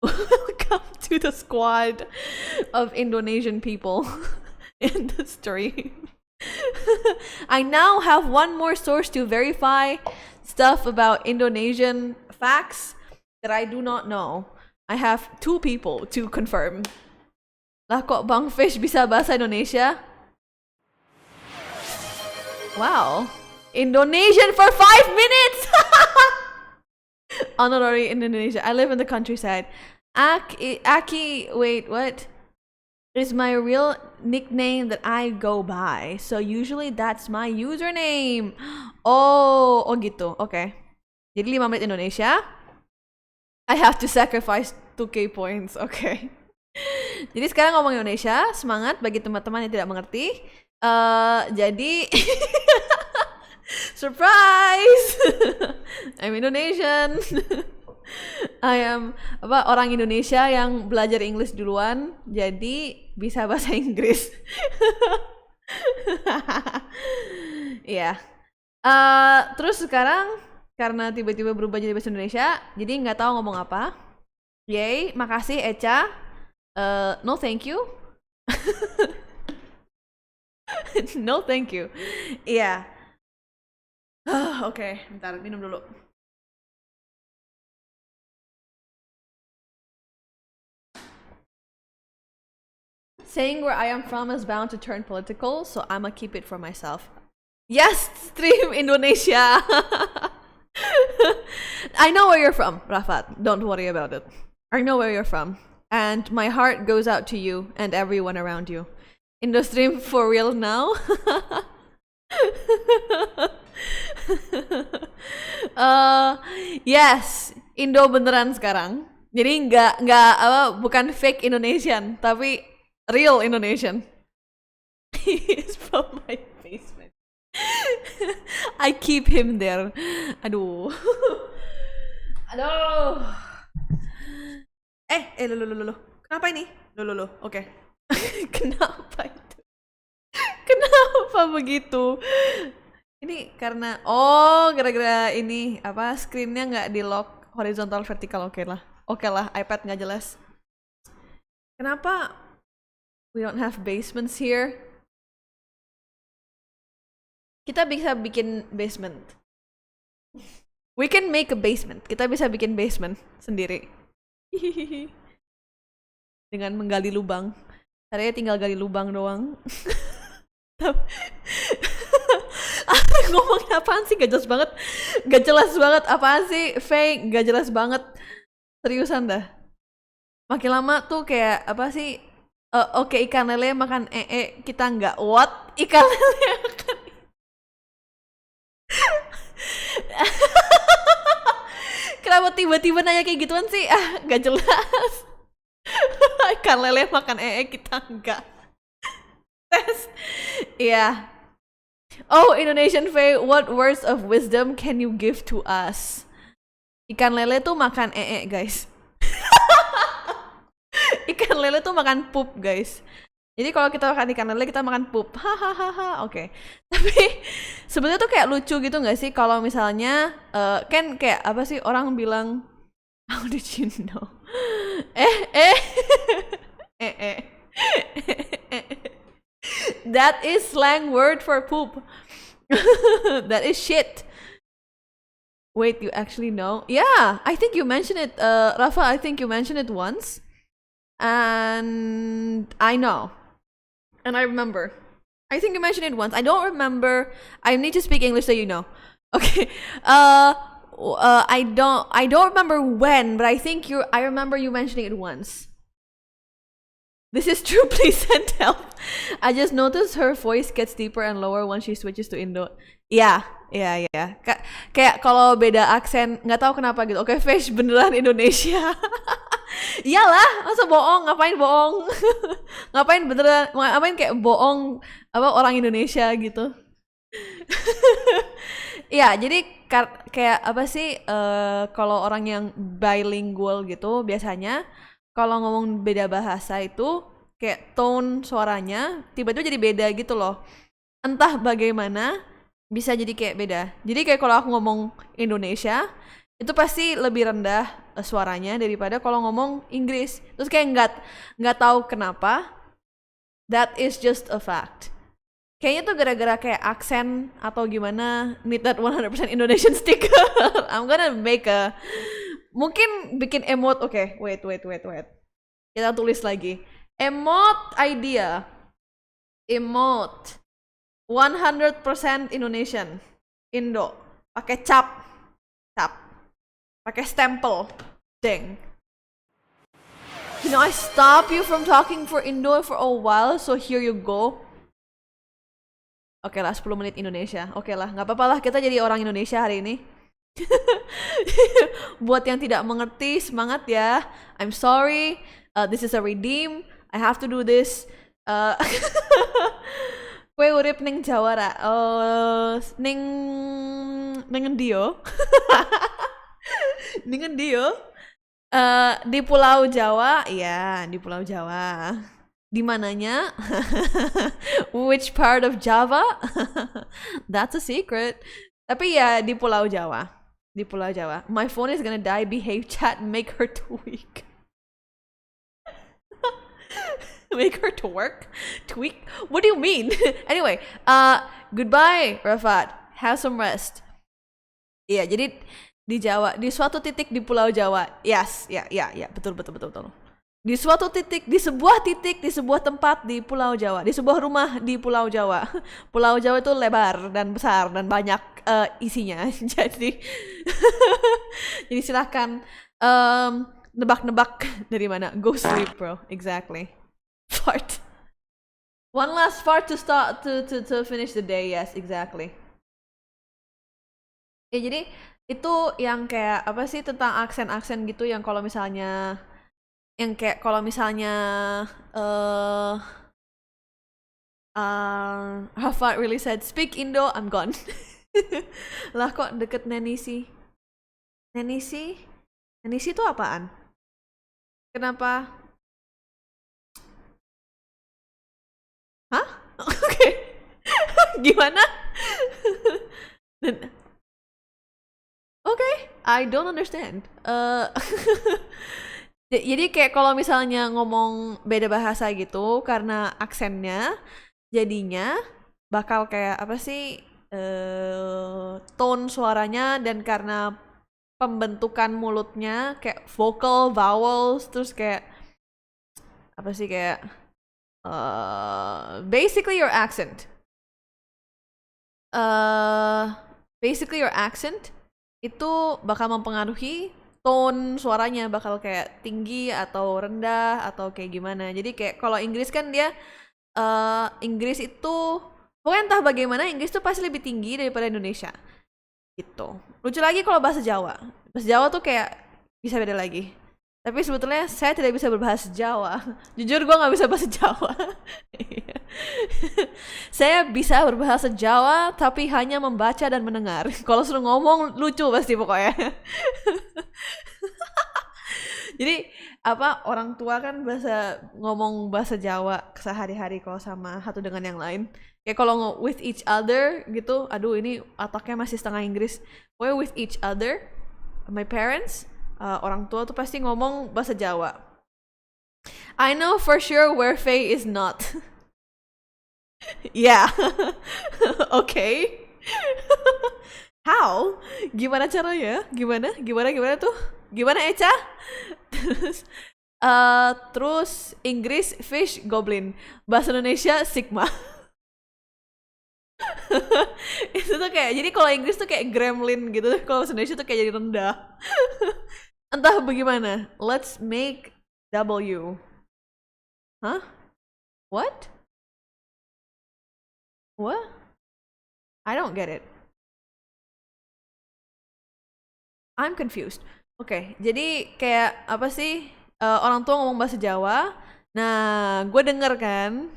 Welcome to the squad of Indonesian people in the stream. I now have one more source to verify stuff about Indonesian facts that I do not know. I have 2 people to confirm. Lah kok Bang Fish bisa bahasa Indonesia? Wow. Indonesian for 5 minutes! Honorary Indonesia. I live in the countryside. Aki, wait, what? Is my real nickname that I go by. So usually that's my username. Oh gitu. Okay. Jadi 5 menit Indonesia. I have to sacrifice 2k points. Okay. Jadi sekarang ngomong Indonesia. Semangat bagi teman-teman yang tidak mengerti. Jadi surprise. I'm Indonesian. I am orang Indonesia yang belajar English duluan, jadi bisa bahasa Inggris. Iya. Terus sekarang karena tiba-tiba berubah jadi bahasa Indonesia, jadi nggak tahu ngomong apa. Yay, makasih Echa. No thank you. No thank you. Iya. Oke, bentar minum dulu. Saying where I am from is bound to turn political, so I'ma keep it for myself. Yes, stream Indonesia. I know where you're from, Rafat. Don't worry about it. I know where you're from. And my heart goes out to you and everyone around you. Indo stream for real now? Yes, Indo beneran sekarang. Jadi bukan fake Indonesian, tapi real Indonesian. He is from my basement. I keep him there. Aduh. Aduh. Lo. Kenapa ini? Lo. Oke. Kenapa itu? Kenapa begitu? Ini karena gara-gara ini screennya nggak di lock horizontal vertikal. Oke lah iPad nggak jelas. Kenapa we don't have basements here? Kita bisa bikin basement. We can make a basement. Kita bisa bikin basement sendiri. Dengan menggali lubang. Caranya tinggal gali lubang doang. Ngomongin apaan sih? Gak jelas banget. Gak jelas banget. Apaan sih? Faye, gak jelas banget. Seriusan dah. Makin lama tuh kayak apa sih? Oke, ikan lele makan kita nggak. What? Ikan lele makan. Kenapa tiba-tiba nanya kayak gituan sih? Gak jelas. Ikan lele makan kita nggak. Tes. Iya. Oh, Indonesian Faye, what words of wisdom can you give to us? Ikan lele tuh makan guys. Ikan lele tuh makan poop, guys. Jadi kalau kita makan ikan lele, kita makan poop. Hahaha. Oke. Tapi sebenarnya tuh kayak lucu gitu nggak sih kalau misalnya kan kayak apa sih orang bilang, how did you know? That is slang word for poop. That is shit. Wait, you actually know? Yeah, I think you mentioned it, Rafa. I think you mentioned it once, and I know, and I remember. I think you mentioned it once. I don't remember. I need to speak English so you know. Okay. I don't remember when, but I remember you mentioning it once. This is true, please send help. I just noticed her voice gets deeper and lower once she switches to Indo. Iya. Kayak kalau beda aksen, nggak tahu kenapa gitu. Oke, Fish beneran Indonesia. Iyalah, masa bohong? Ngapain bohong? Ngapain kayak bohong orang Indonesia gitu. Ya, jadi kayak apa sih kalau orang yang bilingual gitu biasanya kalau ngomong beda bahasa itu kayak tone suaranya tiba-tiba jadi beda gitu loh. Entah bagaimana bisa jadi kayak beda. Jadi kayak kalau aku ngomong Indonesia itu pasti lebih rendah suaranya daripada kalau ngomong Inggris. Terus kayak nggak tahu kenapa. That is just a fact. Kayaknya tuh gara-gara kayak aksen atau gimana, need that 100% Indonesian sticker. I'm gonna make mungkin bikin emote. Oke, wait. Kita tulis lagi. Emote idea. Emote 100% Indonesian. Indo. Pakai cap. Pakai stempel. Deng. I stop you from talking for Indo for a while, so here you go. Oke lah, 10 menit Indonesia. Oke lah, nggak apa-apa lah, kita jadi orang Indonesia hari ini. Buat yang tidak mengerti, semangat ya. I'm sorry, this is a redeem. I have to do this. Kue urip ning Jawara. Ning ndio. Ning ndio. Di Pulau Jawa, ya di Pulau Jawa. Di mananya? Which part of Java? That's a secret. Tapi ya di Pulau Jawa. Di Pulau Jawa. My phone is gonna die. Behave chat. Make her tweak. Make her twerk? Tweak? What do you mean? Anyway, goodbye, Rafat. Have some rest. Iya, jadi di Jawa, di suatu titik di Pulau Jawa. Yes, ya, betul. Di suatu titik, di sebuah tempat di Pulau Jawa, di sebuah rumah di Pulau Jawa. Pulau Jawa itu lebar dan besar dan banyak isinya. Jadi silahkan nebak-nebak dari mana. Go sleep, bro. Exactly. Fart. One last fart to start to finish the day. Yes, exactly. Ya jadi itu yang kayak apa sih tentang aksen-aksen gitu yang kalau misalnya Rafa really said speak Indo, I'm gone. Lah kok deket Nenisi itu apaan? Kenapa? Hah? Oke. Gimana? Okay, I don't understand. Jadi kayak kalau misalnya ngomong beda bahasa gitu karena aksennya, jadinya bakal kayak apa sih tone suaranya dan karena pembentukan mulutnya kayak vocal, vowels, terus kayak apa sih kayak basically your accent. Basically your accent itu bakal mempengaruhi tone suaranya, bakal kayak tinggi atau rendah atau kayak gimana. Jadi kayak kalau Inggris kan dia Inggris itu pokoknya entah bagaimana Inggris tuh pasti lebih tinggi daripada Indonesia gitu. Lucu lagi kalau bahasa Jawa tuh kayak bisa beda lagi. Tapi sebetulnya saya tidak bisa berbahasa Jawa. Jujur gue nggak bisa bahasa Jawa. Saya bisa berbahasa Jawa tapi hanya membaca dan mendengar. Kalau suruh ngomong lucu pasti pokoknya. Jadi apa orang tua kan ngomong bahasa Jawa sehari-hari kalau sama satu dengan yang lain. Kayak kalau with each other gitu, aduh ini otaknya masih setengah Inggris. Pokoknya with each other, my parents, orang tua tuh pasti ngomong bahasa Jawa. I know for sure where Faye is not. Yeah. Okay. How? Gimana caranya? Gimana tuh? Gimana Eca? Terus Inggris fish goblin, bahasa Indonesia sigma. Itu tuh kayak jadi kalau Inggris tuh kayak gremlin gitu, kalau bahasa Indonesia tuh kayak jadi rendah. Entah bagaimana. Let's make W. Huh? What? I don't get it. I'm confused. Oke, jadi kayak apa sih orang tua ngomong bahasa Jawa. Nah, gue denger kan.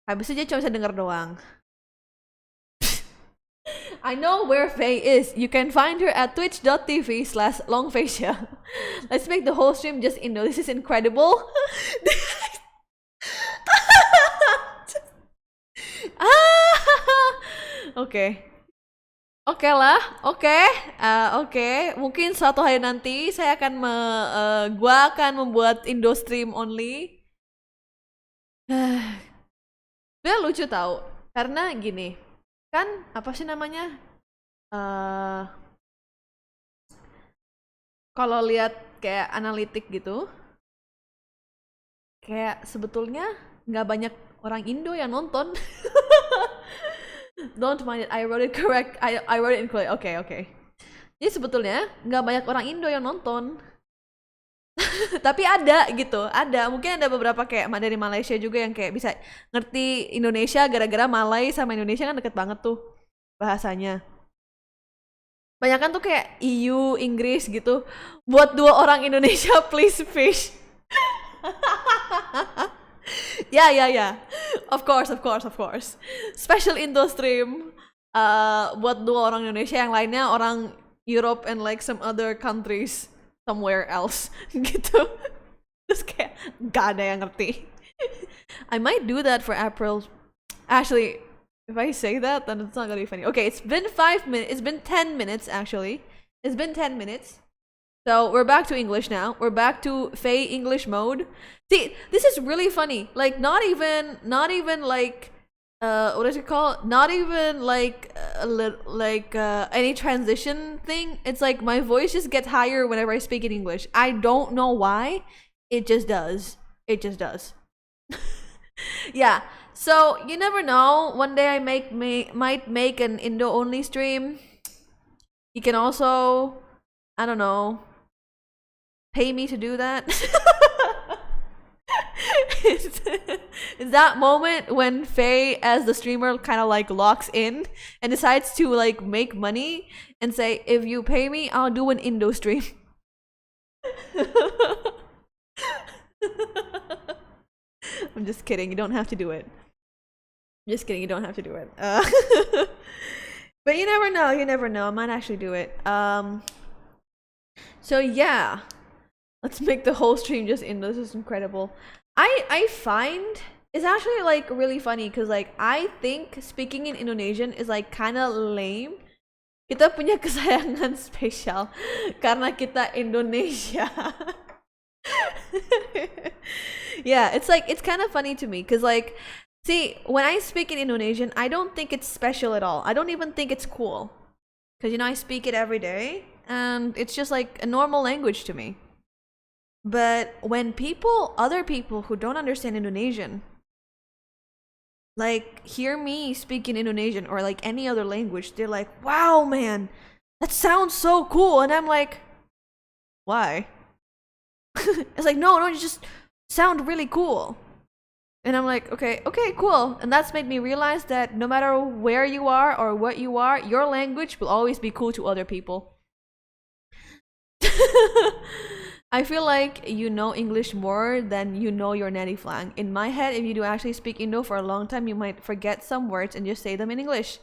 Habis itu dia cuma bisa denger doang. I know where Faye is. You can find her at twitch.tv/longfacia. Let's make the whole stream just Indo. This is incredible. Oke. Oke lah, oke. Oke. Mungkin suatu hari nanti saya akan gua akan membuat Indo stream only. Dia lucu tahu. Karena gini, kan apa sih namanya? Kalau lihat kayak analitik gitu, kayak sebetulnya nggak banyak orang Indo yang nonton. Don't mind it, I wrote it correct. I wrote it incorrect. Oke. Jadi sebetulnya nggak banyak orang Indo yang nonton. Tapi ada gitu, ada. Mungkin ada beberapa kayak dari Malaysia juga yang kayak bisa ngerti Indonesia gara-gara Malay sama Indonesia kan deket banget tuh bahasanya. Banyakan tuh kayak EU, Inggris gitu. Buat 2 orang Indonesia, please fish. Ya. Of course. Special Indo stream. Buat 2 orang Indonesia, yang lainnya orang Europe and like some other countries somewhere else gitu. Terus kayak gak ada yang ngerti. I might do that for April. Actually, if I say that, then it's not gonna be funny. Okay, it's been 5 minutes. It's been 10 minutes actually. It's been 10 minutes. So we're back to English now. We're back to Faye English mode. See, this is really funny. Like not even like what is it called? Not even like any transition thing. It's like my voice just gets higher whenever I speak in English. I don't know why. It just does. Yeah. So you never know. One day I might make an Indo only stream. You can also, I don't know, pay me to do that. Is that moment when Faye as the streamer kind of like locks in and decides to like make money and say, if you pay me, I'll do an Indo stream. I'm just kidding, you don't have to do it. Just kidding, you don't have to do it. But you never know, I might actually do it. So yeah, let's make the whole stream just Indo. This is incredible. I find it's actually like really funny because like I think speaking in Indonesian is like kind of lame. Kita punya kesayangan spesial karena kita Indonesia. Yeah, it's like it's kind of funny to me because like, see, when I speak in Indonesian, I don't think it's special at all. I don't even think it's cool because I speak it every day and it's just like a normal language to me. But when other people who don't understand Indonesian, like hear me speak in Indonesian or like any other language, they're like, wow, man, that sounds so cool. And I'm like, why? It's like, no, you just sound really cool. And I'm like, okay, cool. And that's made me realize that no matter where you are or what you are, your language will always be cool to other people. I feel like you know English more than you know your native language. In my head, if you do actually speak Indo for a long time, you might forget some words and just say them in English.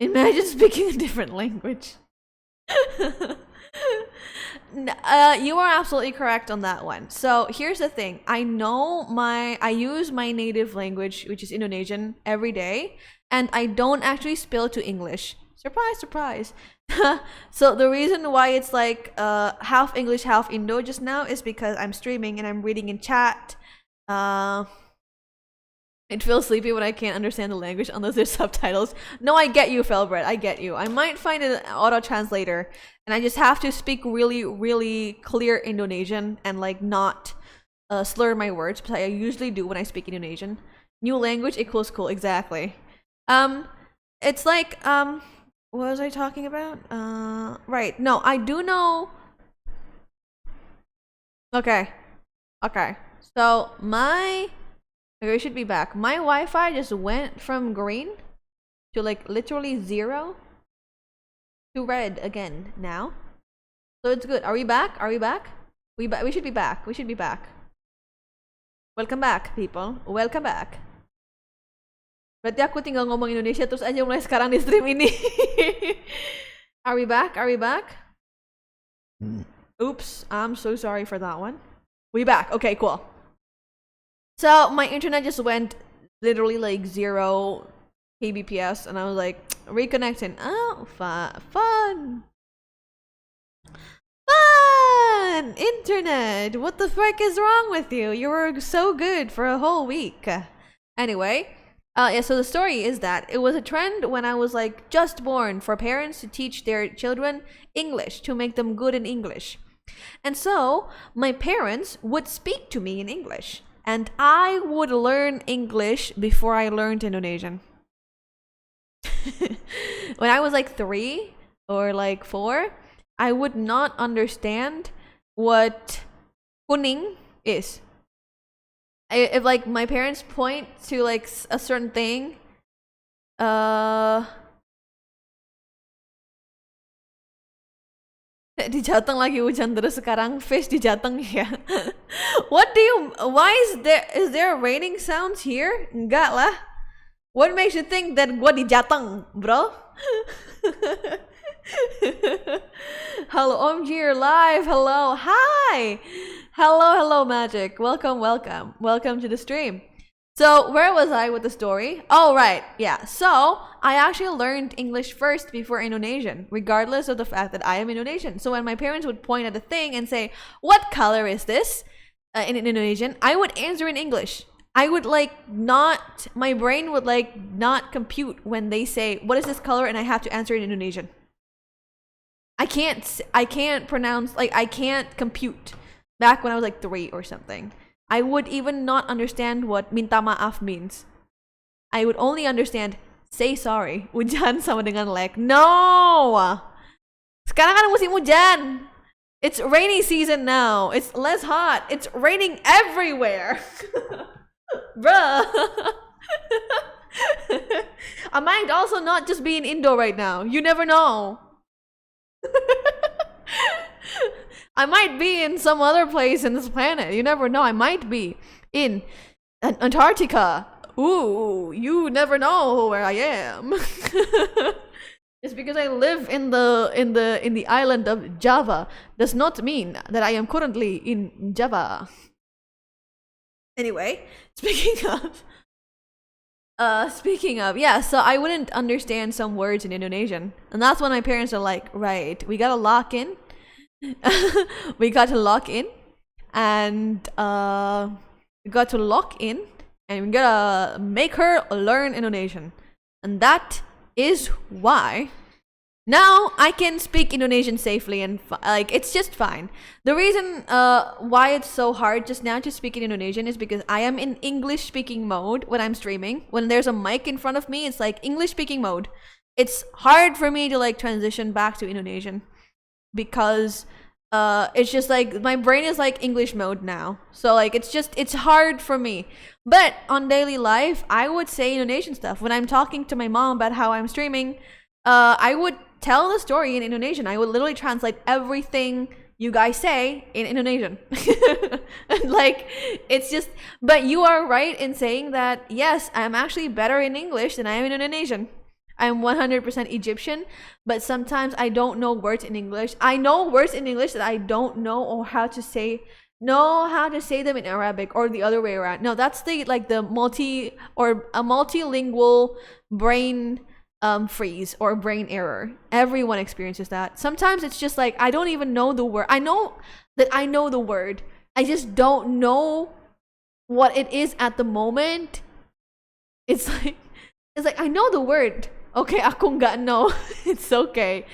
Imagine speaking a different language. You are absolutely correct on that one. So here's the thing. I use my native language, which is Indonesian, every day, and I don't actually spell to English. Surprise. So the reason why it's like half English, half Indo just now is because I'm streaming and I'm reading in chat. It feels sleepy when I can't understand the language unless there's subtitles. No, I get you, Felbret. I get you. I might find an auto translator and I just have to speak really, really clear Indonesian and like not slur my words, but I usually do when I speak Indonesian. New language equals cool. Exactly. It's like what was I talking about? Right. No, I do know. Okay. So okay, we should be back. My Wi-Fi just went from green to like literally 0 to red again now. So it's good. Are we back? We should be back. Welcome back, people. Welcome back. Berarti aku tinggal ngomong Indonesia terus aja mulai sekarang di stream ini. Are we back? Oops, I'm so sorry for that one. We back. Okay, cool. So my internet just went literally like 0 kbps, and I was like reconnecting. Oh, fun. Internet, what the frick is wrong with you? You were so good for a whole week. Anyway, yeah, so the story is that it was a trend when I was like just born for parents to teach their children English, to make them good in English. And so my parents would speak to me in English, and I would learn English before I learned Indonesian. When I was like 3 or like 4, I would not understand what kuning is. If like my parents point to like a certain thing, di Jateng lagi hujan terus sekarang. Fish di Jateng ya. Why is there raining sounds here? Enggak lah. What makes you think that gua di Jateng, bro? Hello, OMG, you're live. Hello, hi. Hello, Magic. Welcome to the stream. So where was I with the story? Oh, right, yeah. So I actually learned English first before Indonesian, regardless of the fact that I am Indonesian. So when my parents would point at a thing and say, "What color is this?" In Indonesian, I would answer in English. I would my brain would not compute when they say, "What is this color?" and I have to answer in Indonesian. I can't pronounce, I can't compute. Back when I was like 3 or something, I would even not understand what minta maaf means. I would only understand say sorry. Hujan sama dengan like. No! Sekarang kan musim hujan. It's rainy season now. It's less hot. It's raining everywhere. Bruh. I might also not just be in Indo right now. You never know. I might be in some other place in this planet. You never know. I might be in Antarctica. Ooh, you never know where I am. Just because I live in the island of Java does not mean that I am currently in Java. Anyway, speaking of, yeah, so I wouldn't understand some words in Indonesian. And that's when my parents are like, right, we gotta lock in. We got to lock in, and we gotta make her learn Indonesian. And that is why now I can speak Indonesian safely, and it's just fine. The reason why it's so hard just now to speak in Indonesian is because I am in English speaking mode when I'm streaming. When there's a mic in front of me, it's like English speaking mode. It's hard for me to transition back to Indonesian because it's just my brain is English mode now. So it's hard for me. But on daily life, I would say Indonesian stuff. When I'm talking to my mom about how I'm streaming, I would tell the story in Indonesian. I would literally translate everything you guys say in Indonesian. It's just, but you are right in saying that, yes, I'm actually better in English than I am in Indonesian. I'm 100% Egyptian, but sometimes I don't know words in English. I know words in English that I don't know how to say them in Arabic, or the other way around. No, that's the multilingual brain freeze or brain error. Everyone experiences that. Sometimes it's just I don't even know the word. I know that I know the word. I just don't know what it is at the moment. It's I know the word. Okay, aku nggak know. It's okay.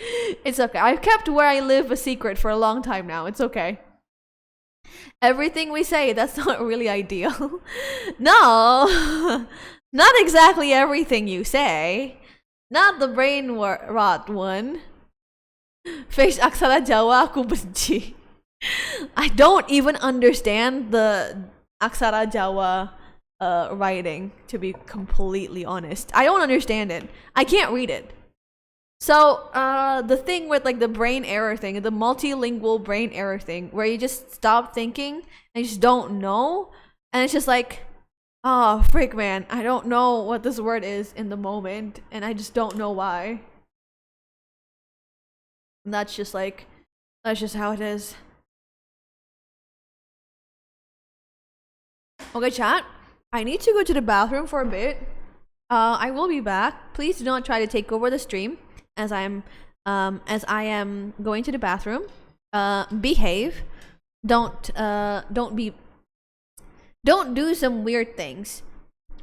It's okay. I've kept where I live a secret for a long time now. It's okay. Everything we say, that's not really ideal. No, not exactly everything you say. Not the brain rot one. Face aksara Jawa aku benci. I don't even understand the aksara Jawa writing, to be completely honest. I don't understand it. I can't read it. So the thing with the brain error thing, the multilingual brain error thing, where you just stop thinking and you just don't know, and it's just oh frick, man, I don't know what this word is in the moment, and I just don't know why. And that's just how it is. Okay, chat, I need to go to the bathroom for a bit. I will be back. Please do not try to take over the stream as I am going to the bathroom. Behave. Don't do some weird things.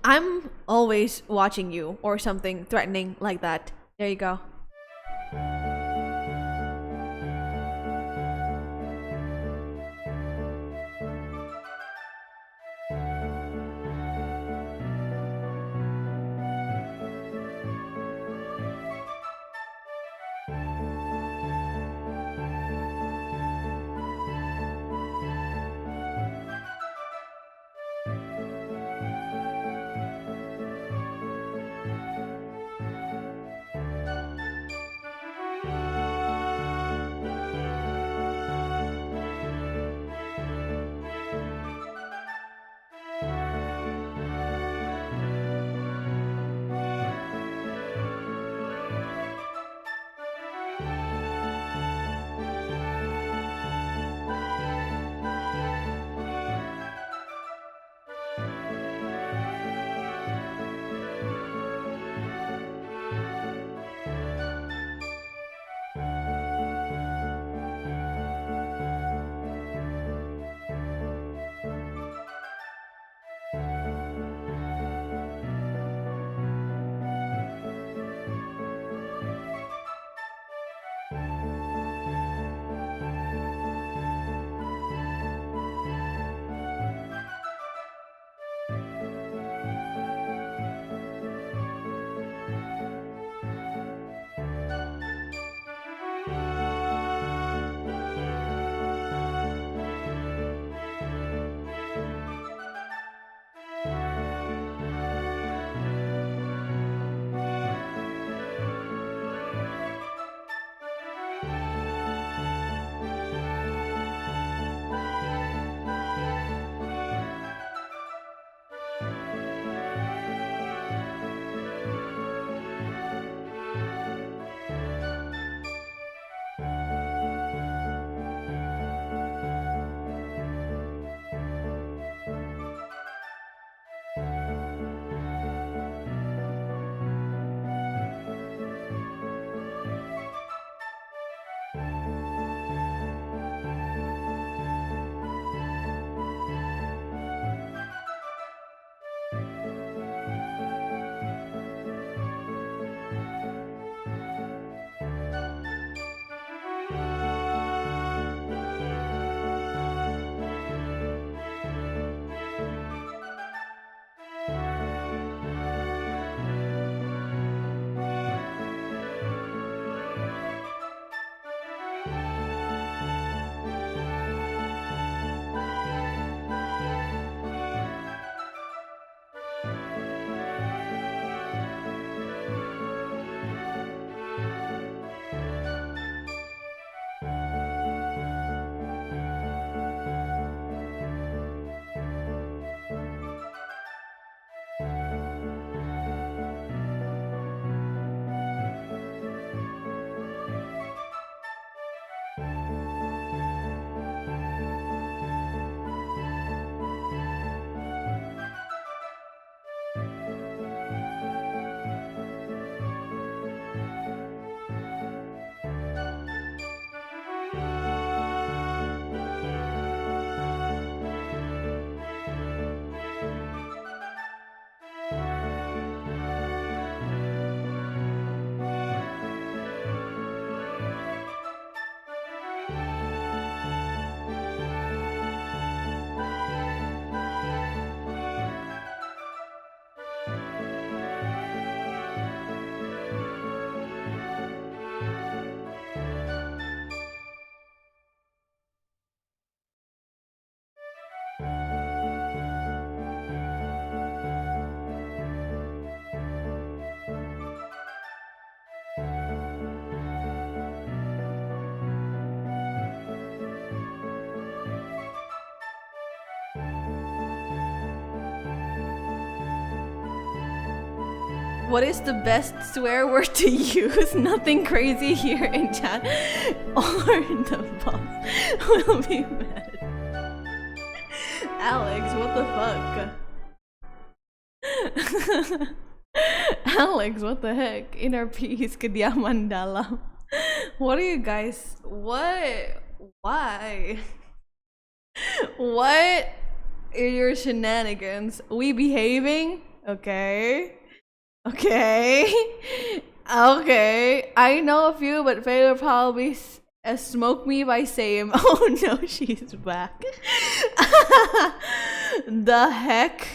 I'm always watching you or something threatening like that. There you go. What is the best swear word to use? Nothing crazy here in chat. Or the boss will be mad. Alex, what the fuck? Alex, what the heck? Inner peace, kediaman dalam. What are you guys? What? Why? What are your shenanigans? We behaving? Okay. Okay. Okay. I know a few, but Faye will probably smoke me by saying, oh no, she's back. The heck?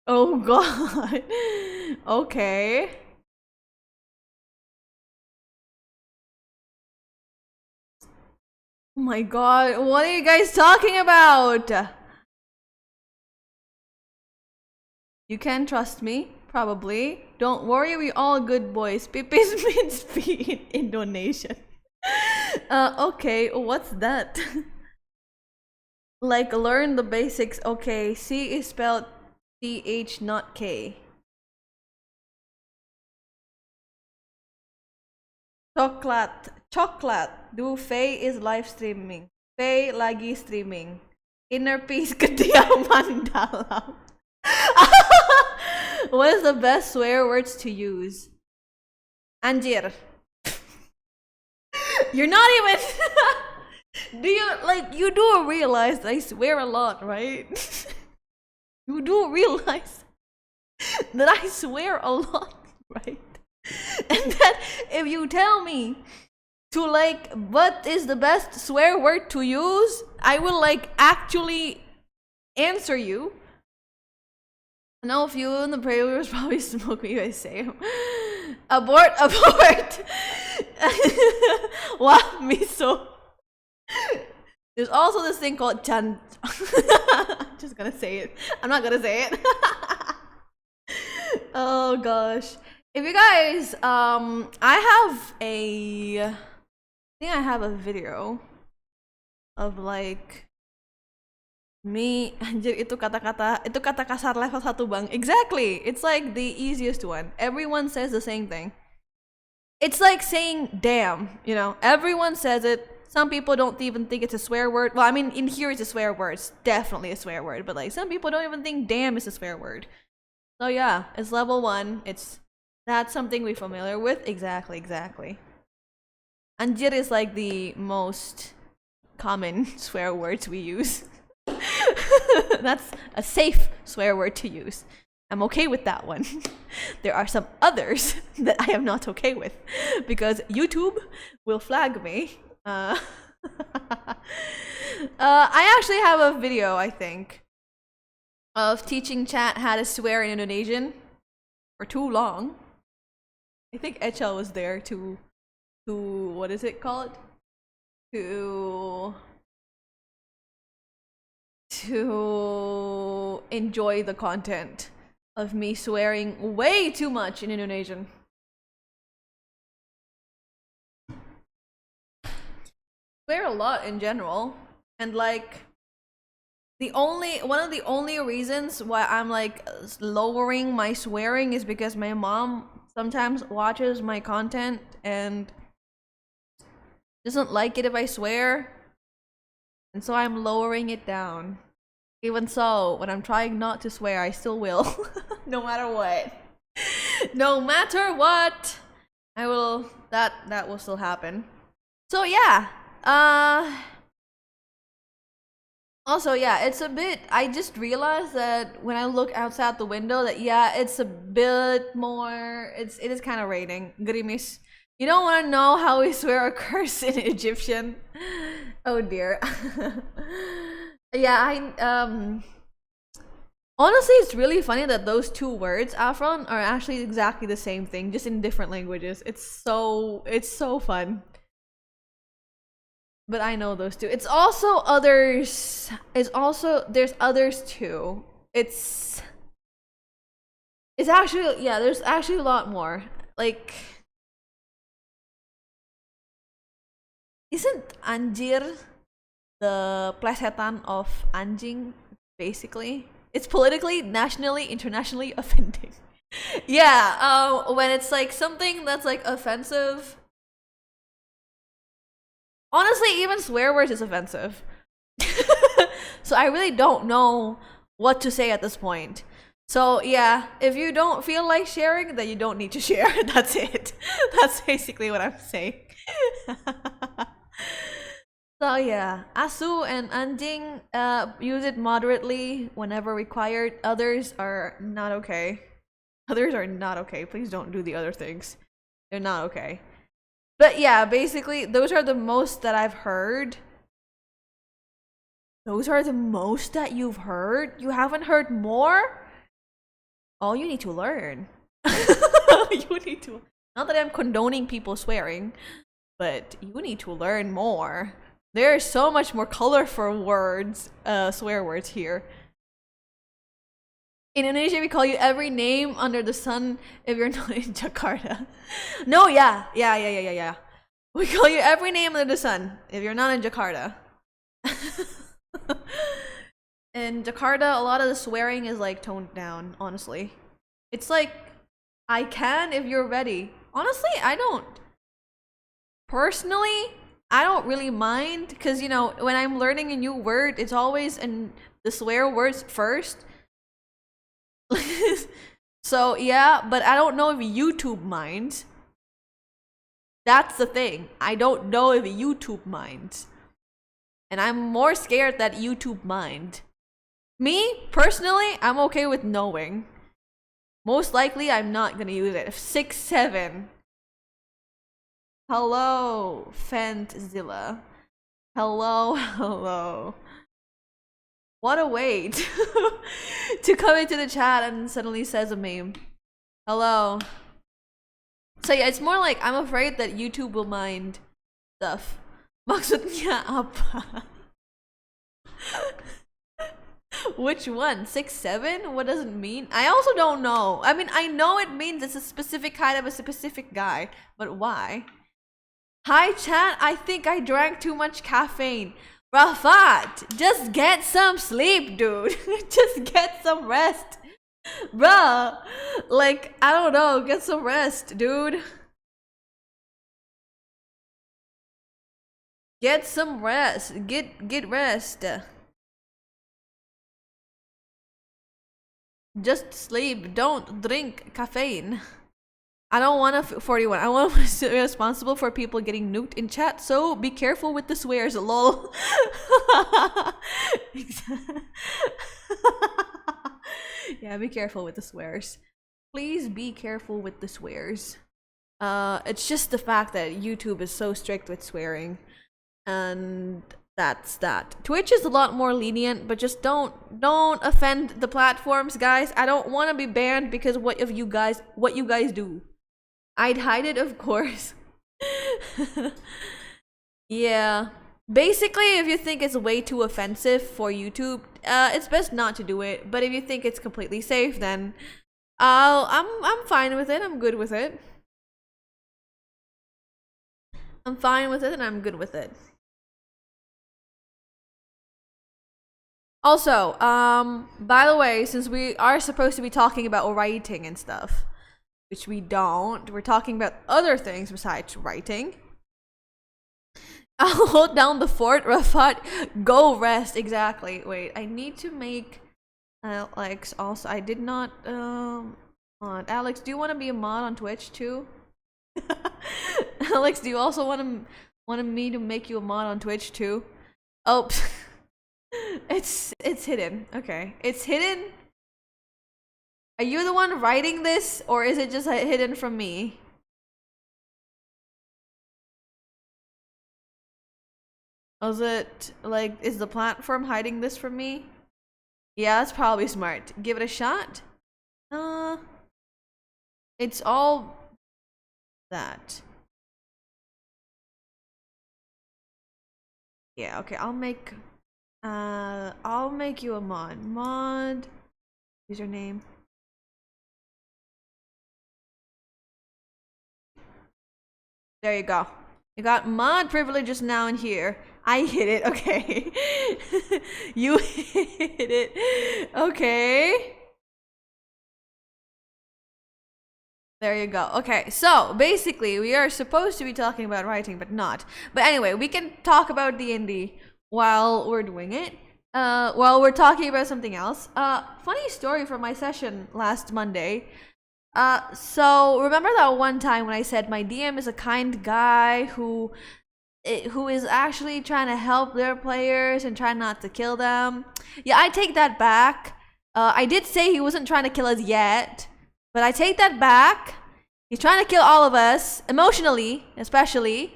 Oh god. Okay. Oh my god, what are you guys talking about? You can trust me, probably. Don't worry, we all good boys. Pipis means pee in Indonesian. Okay, what's that? Like, learn the basics. Okay, C is spelled CH, not K. Coklat. Do Faye is live streaming. Faye lagi streaming. Inner peace kediaman dalam. What is the best swear words to use? Anjir. You're not even. You do realize I swear a lot, right? You do realize that I swear a lot, right? And that if you tell me to what is the best swear word to use, I will actually answer you. I know a few in the prayers probably smoke me by saying abort. Wow, miso. There's also this thing called chan. I'm just gonna say it. I'm not gonna say it. Oh gosh. If you guys, I think I have a video of me. Anjir, itu kata kasar level 1 bang. Exactly. It's like the easiest one. Everyone says the same thing. It's like saying damn, you know. Everyone says it. Some people don't even think it's a swear word. Well, I mean, in here it's a swear word. It's definitely a swear word. But some people don't even think damn is a swear word. So yeah, it's level 1. That's something we're familiar with. Exactly. Anjir is like the most common swear words we use. That's a safe swear word to use. I'm okay with that one. There are some others that I am not okay with because YouTube will flag me. I actually have a video, I think, of teaching chat how to swear in Indonesian for too long. I think Echel was there to what is it called? To enjoy the content of me swearing way too much in Indonesian. Swear a lot in general, and one of the only reasons why I'm lowering my swearing is because my mom sometimes watches my content and doesn't like it if I swear, and so I'm lowering it down. Even so, when I'm trying not to swear, I still will. No matter what. No matter what, I will. That will still happen. So yeah. Also, yeah, it's a bit. I just realized that when I look outside the window, that yeah, it's a bit more. It is kind of raining. Gerimis. You don't want to know how we swear a curse in Egyptian. Oh dear. Yeah, honestly, it's really funny that those two words, Afron, are actually exactly the same thing, just in different languages. It's so fun. But I know those two. It's also others. There's others too. It's actually, yeah, there's actually a lot more. Isn't anjir the plesetan of anjing, basically? It's politically, nationally, internationally offending. Yeah, when it's something that's offensive. Honestly, even swear words is offensive. So I really don't know what to say at this point. So yeah, if you don't feel like sharing, then you don't need to share. That's it. That's basically what I'm saying. So yeah, Asu and Anjing, use it moderately whenever required. Others are not okay. Others are not okay. Please don't do the other things. They're not okay. But yeah, basically, those are the most that I've heard. Those are the most that you've heard? You haven't heard more? Oh, you need to learn. You need to. Not that I'm condoning people swearing, but you need to learn more. There's so much more colorful words, swear words here. In Indonesia, we call you every name under the sun if you're not in Jakarta. No, yeah. We call you every name under the sun if you're not in Jakarta. In Jakarta, a lot of the swearing is like toned down, honestly. It's like, I can if you're ready. Honestly, I don't. Personally, I don't really mind, because, you know, when I'm learning a new word, it's always in the swear words first. So, yeah, but I don't know if YouTube minds. That's the thing. I don't know if YouTube minds. And I'm more scared that YouTube mind. Me, personally, I'm okay with knowing. Most likely, I'm not gonna use it. 6-7. Hello, Fantzilla. Hello. What a wait to come into the chat and suddenly says a meme. Hello. So yeah, it's more like I'm afraid that YouTube will mind stuff. Maksudnya apa? Which one? 6-7? What does it mean? I also don't know. I mean, I know it means it's a specific kind of a specific guy, but why? Hi chat, I think I drank too much caffeine. Rafat, just get some sleep, dude. Just get some rest. Bruh, like, I don't know, get some rest, dude. Get some rest. Get rest. Just sleep. Don't drink caffeine. I don't want to 41. I want to be responsible for people getting nuked in chat, so be careful with the swears, lol. Yeah, be careful with the swears. Please be careful with the swears. It's just the fact that YouTube is so strict with swearing. And that's that. Twitch is a lot more lenient, but just don't offend the platforms, guys. I don't want to be banned because what you guys do. I'd hide it, of course. Yeah. Basically, if you think it's way too offensive for YouTube, it's best not to do it. But if you think it's completely safe, then I'm fine with it. I'm good with it. I'm fine with it and I'm good with it. Also, by the way, since we are supposed to be talking about writing and stuff, which we don't, we're talking about other things besides writing. I'll hold down the fort, Rafat. Go rest. Exactly. Wait, I need to make Alex also. I did not mod. Alex, do you want to be a mod on Twitch too? Alex, do you also want me to make you a mod on Twitch too? Oh, it's hidden. Okay, it's hidden. Are you the one writing this, or is it just hidden from me? Is it like, is the platform hiding this from me? Yeah, that's probably smart. Give it a shot. It's all that. Yeah, okay, I'll make you a mod. Mod username. There you go. You got mod privileges now in here. I hit it, okay. You hit it. Okay. There you go. Okay, so basically we are supposed to be talking about writing, but not. But anyway, we can talk about D&D while we're doing it. well, we're talking about something else. Funny story from my session last Monday. So remember that one time when I said my DM is a kind guy who is actually trying to help their players and try not to kill them? Yeah, I take that back. I did say he wasn't trying to kill us yet, but I take that back. He's trying to kill all of us, emotionally, especially.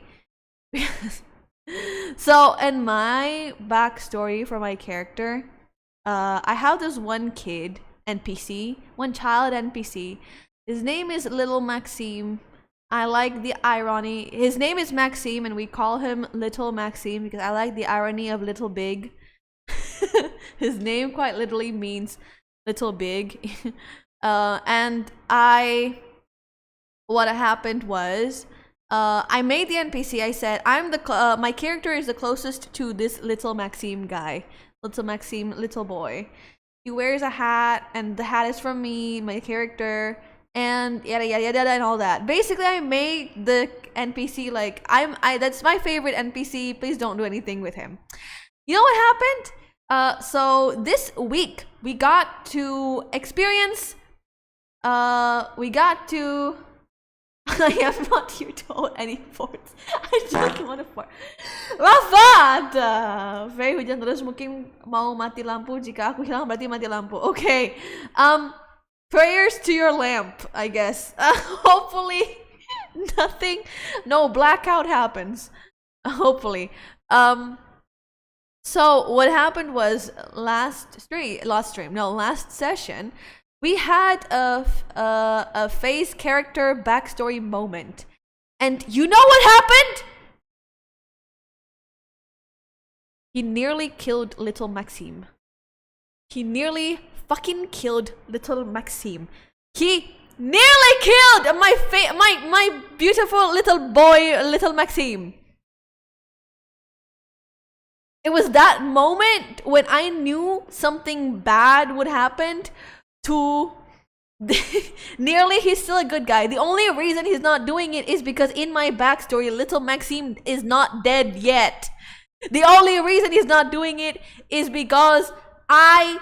So, in my backstory for my character, I have this one kid NPC, one child NPC. His name is Little Maxime. I like the irony. His name is Maxime, and we call him Little Maxime because I like the irony of little big. His name quite literally means little big. And what happened was, I made the NPC. I said, my character is the closest to this Little Maxime guy. Little Maxime, little boy. He wears a hat, and the hat is from me, my character, and yada yada yada and all that. Basically, I made the NPC like that's my favorite NPC. Please don't do anything with him. You know what happened? So this week we got to experience. We got to. I am not here to hold any forts. I just want to fort. Rafat! Very hujan terus mungkin mau mati lampu. Jika aku hilang berarti mati lampu. Okay. Prayers to your lamp, I guess. Hopefully no blackout happens. Hopefully. So what happened was last session, we had a phase character backstory moment. And you know what happened? He nearly killed Little Maxime. He nearly fucking killed Little Maxime. He nearly killed my beautiful little boy, Little Maxime. It was that moment when I knew something bad would happen to nearly. He's still a good guy. The only reason he's not doing it is because in my backstory, Little Maxime is not dead yet. The only reason he's not doing it is because I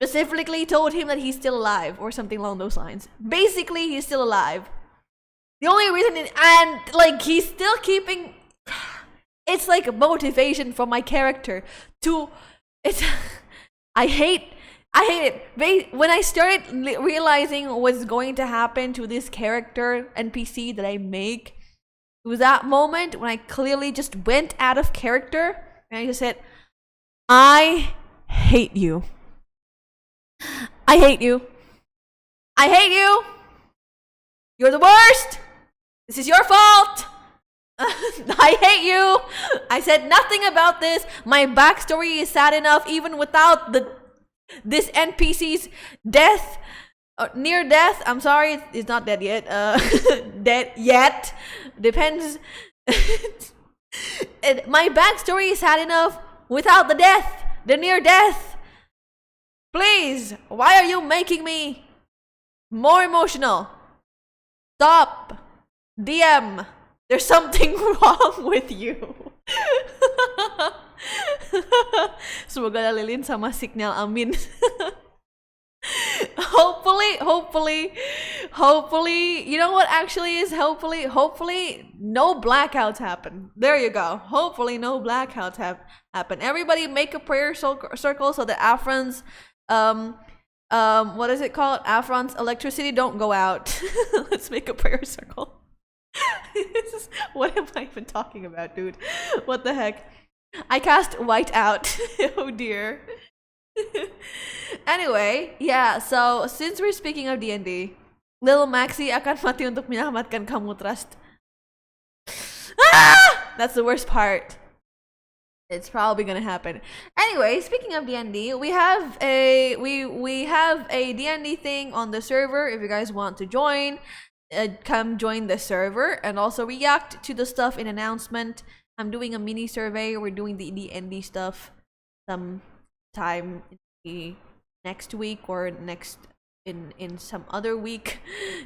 specifically told him that he's still alive or something along those lines. Basically, he's still alive. The only reason and like he's still keeping, it's like a motivation for my character to, I hate it. When I started realizing what's going to happen to this character NPC that I make, it was that moment when I clearly just went out of character and I just said, I hate you. I hate you. I hate you. You're the worst. This is your fault. I hate you. I said nothing about this. My backstory is sad enough even without this NPC's death, near death. I'm sorry, it's not dead yet. Dead yet. Depends. My backstory is sad enough without the death, the near death. Please, why are you making me more emotional? Stop. DM. There's something wrong with you. Semoga Lilin sama signal, amin. Hopefully, you know what actually is hopefully no blackouts happen. There you go. Hopefully no blackouts happen. Everybody make a prayer circle so that Afron's what is it called? Afron's electricity don't go out. Let's make a prayer circle. What am I even talking about, dude? What the heck? I cast white out. Oh dear. Anyway, yeah, so since we're speaking of D&D, Little Maxi akan mati untuk menyelamatkan kamu, trust. That's the worst part. It's probably gonna happen. Anyway, speaking of D&D, we have a D&D thing on the server. If you guys want to join, come join the server and also react to the stuff in announcement. I'm doing a mini survey. We're doing the D&D stuff sometime next week or next in some other week.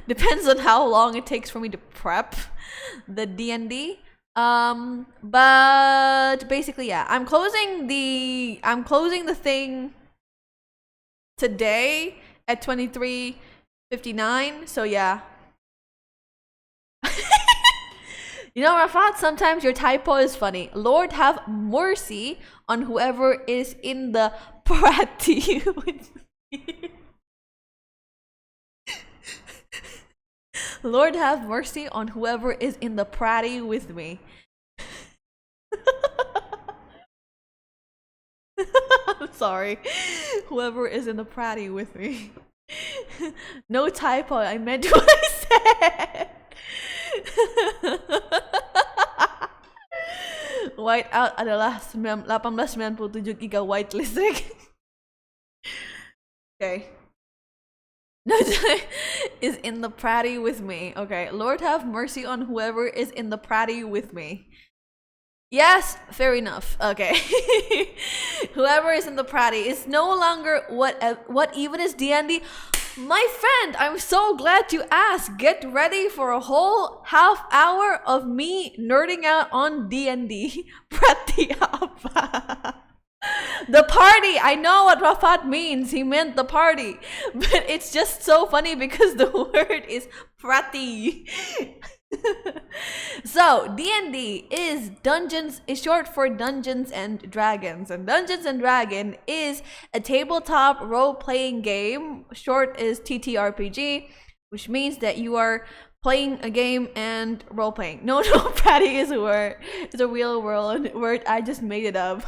Depends on how long it takes for me to prep the D&D. But basically, yeah, I'm closing the thing today at 23:59. So yeah. You know, Rafat, sometimes your typo is funny. Lord have mercy on whoever is in the party with me. Lord have mercy on whoever is in the pratty with me. I'm sorry. Whoever is in the pratty with me. No typo, I meant what I said. Whiteout adalah 1897 giga white listrik. Okay. No, is in the pratty with me. Okay. Lord have mercy on whoever is in the pratty with me. Yes, fair enough. Okay. Whoever is in the pratty is no longer what even is D&D. My friend, I'm so glad you asked. Get ready for a whole half hour of me nerding out on D&D. Pratty up. The party. I know what Rafat means. He meant the party. But it's just so funny because the word is pratty. So D&D is short for Dungeons and Dragons, and Dungeons and Dragon is a tabletop role-playing game. Short is TTRPG, which means that you are playing a game and role-playing. No, pratty is a word. It's a real word. I just made it up.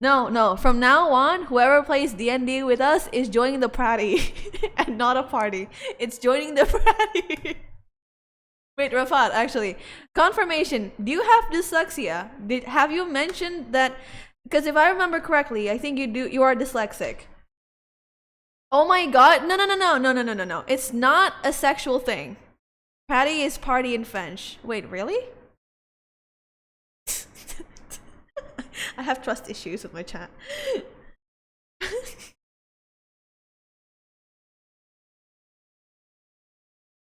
No. From now on, whoever plays D&D with us is joining the pratty and not a party. It's joining the pratty. Wait, Rafat, actually, confirmation. Do you have dyslexia? Have you mentioned that? Because if I remember correctly, I think you do. You are dyslexic. Oh my God! No. It's not a sexual thing. Patty is party in French. Wait, really? I have trust issues with my chat.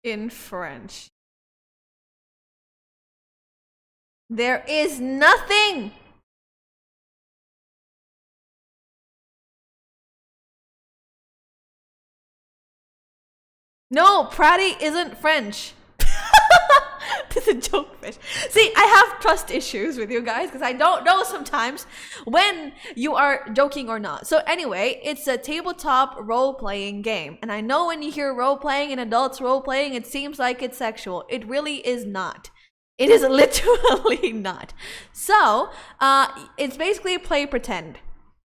In French. There is nothing. No, Pratty isn't French. It's a joke fish. See, I have trust issues with you guys because I don't know sometimes when you are joking or not. So anyway, it's a tabletop role-playing game. And I know when you hear role-playing and adults role-playing, it seems like it's sexual. It really is not. It is literally not. So, it's basically play pretend.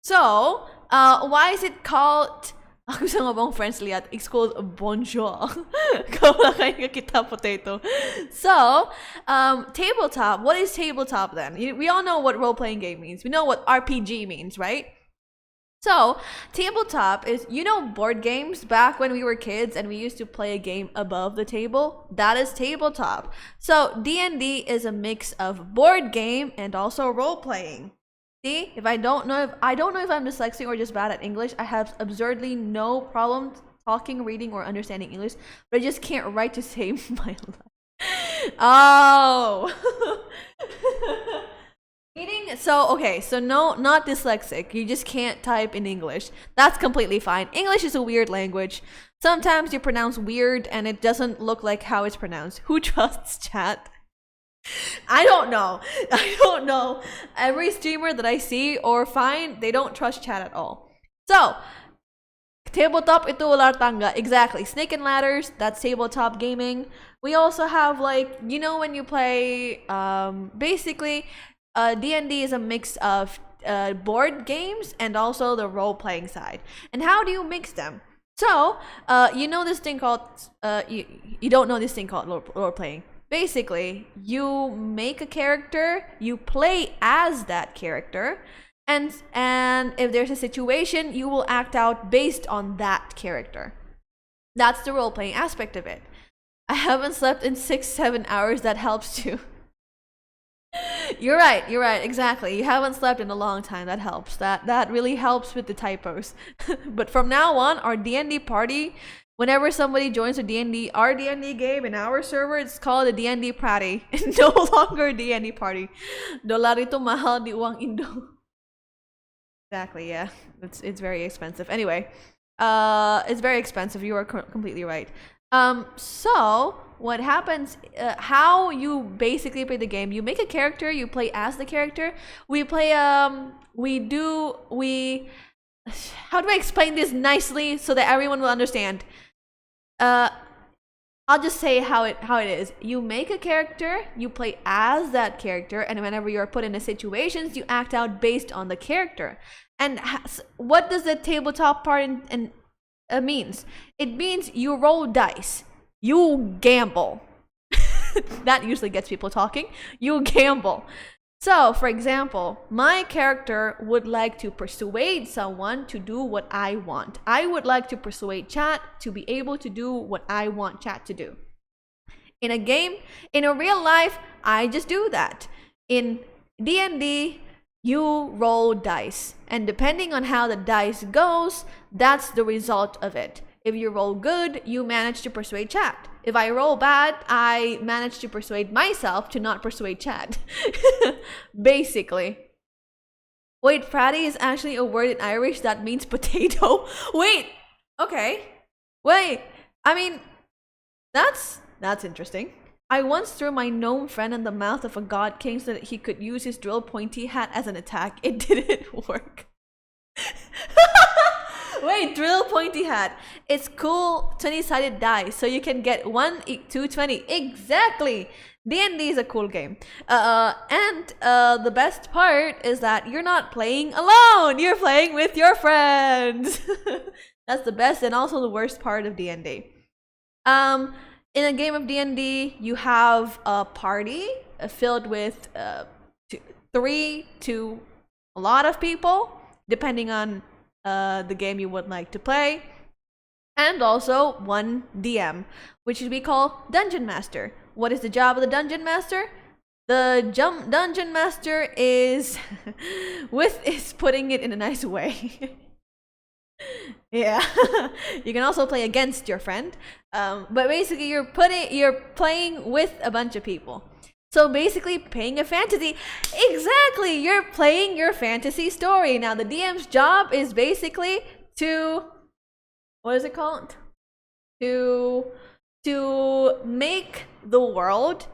So, why is it called... Ako sa nga bang French liat? It's called bonjour. Kita potato. So, tabletop. What is tabletop then? We all know what role-playing game means. We know what RPG means, right? So, tabletop is, you know, board games back when we were kids and we used to play a game above the table? That is tabletop. So, D&D is a mix of board game and also role-playing. See, I don't know if I'm dyslexic or just bad at English. I have absurdly no problem talking, reading, or understanding English, but I just can't write to save my life. Oh. So no, not dyslexic. You just can't type in English. That's completely fine. English is a weird language. Sometimes you pronounce weird and it doesn't look like how it's pronounced. Who trusts chat? I don't know. Every streamer that I see or find, they don't trust chat at all. So, tabletop ito ular tangga. Exactly. Snake and ladders, that's tabletop gaming. We also have, like, you know, when you play, basically, D&D is a mix of board games and also the role-playing side. And how do you mix them? So, you know this thing called, you don't know this thing called role-playing. Basically, you make a character, you play as that character, and if there's a situation, you will act out based on that character. That's the role-playing aspect of it. I haven't slept in 6-7 hours, that helps too. You're right, exactly. You haven't slept in a long time, that helps. That really helps with the typos. But from now on, our D&D party Whenever somebody joins a D&D, our D&D game in our server, it's called a D&D party. No longer a D&D party. Dolar itu mahal di uang Indo. Exactly, yeah. It's very expensive. Anyway, it's very expensive. You are completely right. So what happens, how you basically play the game, you make a character, you play as the character. We play, how do I explain this nicely so that everyone will understand? I'll just say how it is. You make a character, you play as that character, and whenever you're put into situations, you act out based on the character. And what does the tabletop part means? It means you roll dice, you gamble. That usually gets people talking. You gamble. So, for example, my character would like to persuade someone to do what I want. I would like to persuade chat to be able to do what I want chat to do. In a game, in a real life, I just do that. In D&D, you roll dice. And depending on how the dice goes, that's the result of it. If you roll good, you manage to persuade chat. If I roll bad, I manage to persuade myself to not persuade chat. Basically. Wait, Fratty is actually a word in Irish that means potato. Wait, okay. Wait, I mean, that's interesting. I once threw my gnome friend in the mouth of a god king so that he could use his drill pointy hat as an attack. It didn't work. Wait, drill pointy hat. It's cool 20-sided die, so you can get 1, 2, 20. Exactly. D&D is a cool game. And the best part is that you're not playing alone. You're playing with your friends. That's the best and also the worst part of D&D. In a game of D&D, you have a party filled with 3 to a lot of people, depending on the game you would like to play, and also one DM, which we call Dungeon Master. What is the job of the Dungeon Master? The Dungeon Master is putting it in a nice way. Yeah. You can also play against your friend, but basically you're playing with a bunch of people. So basically playing a fantasy. Exactly, you're playing your fantasy story. Now the DM's job is basically to, what is it called? To make the world,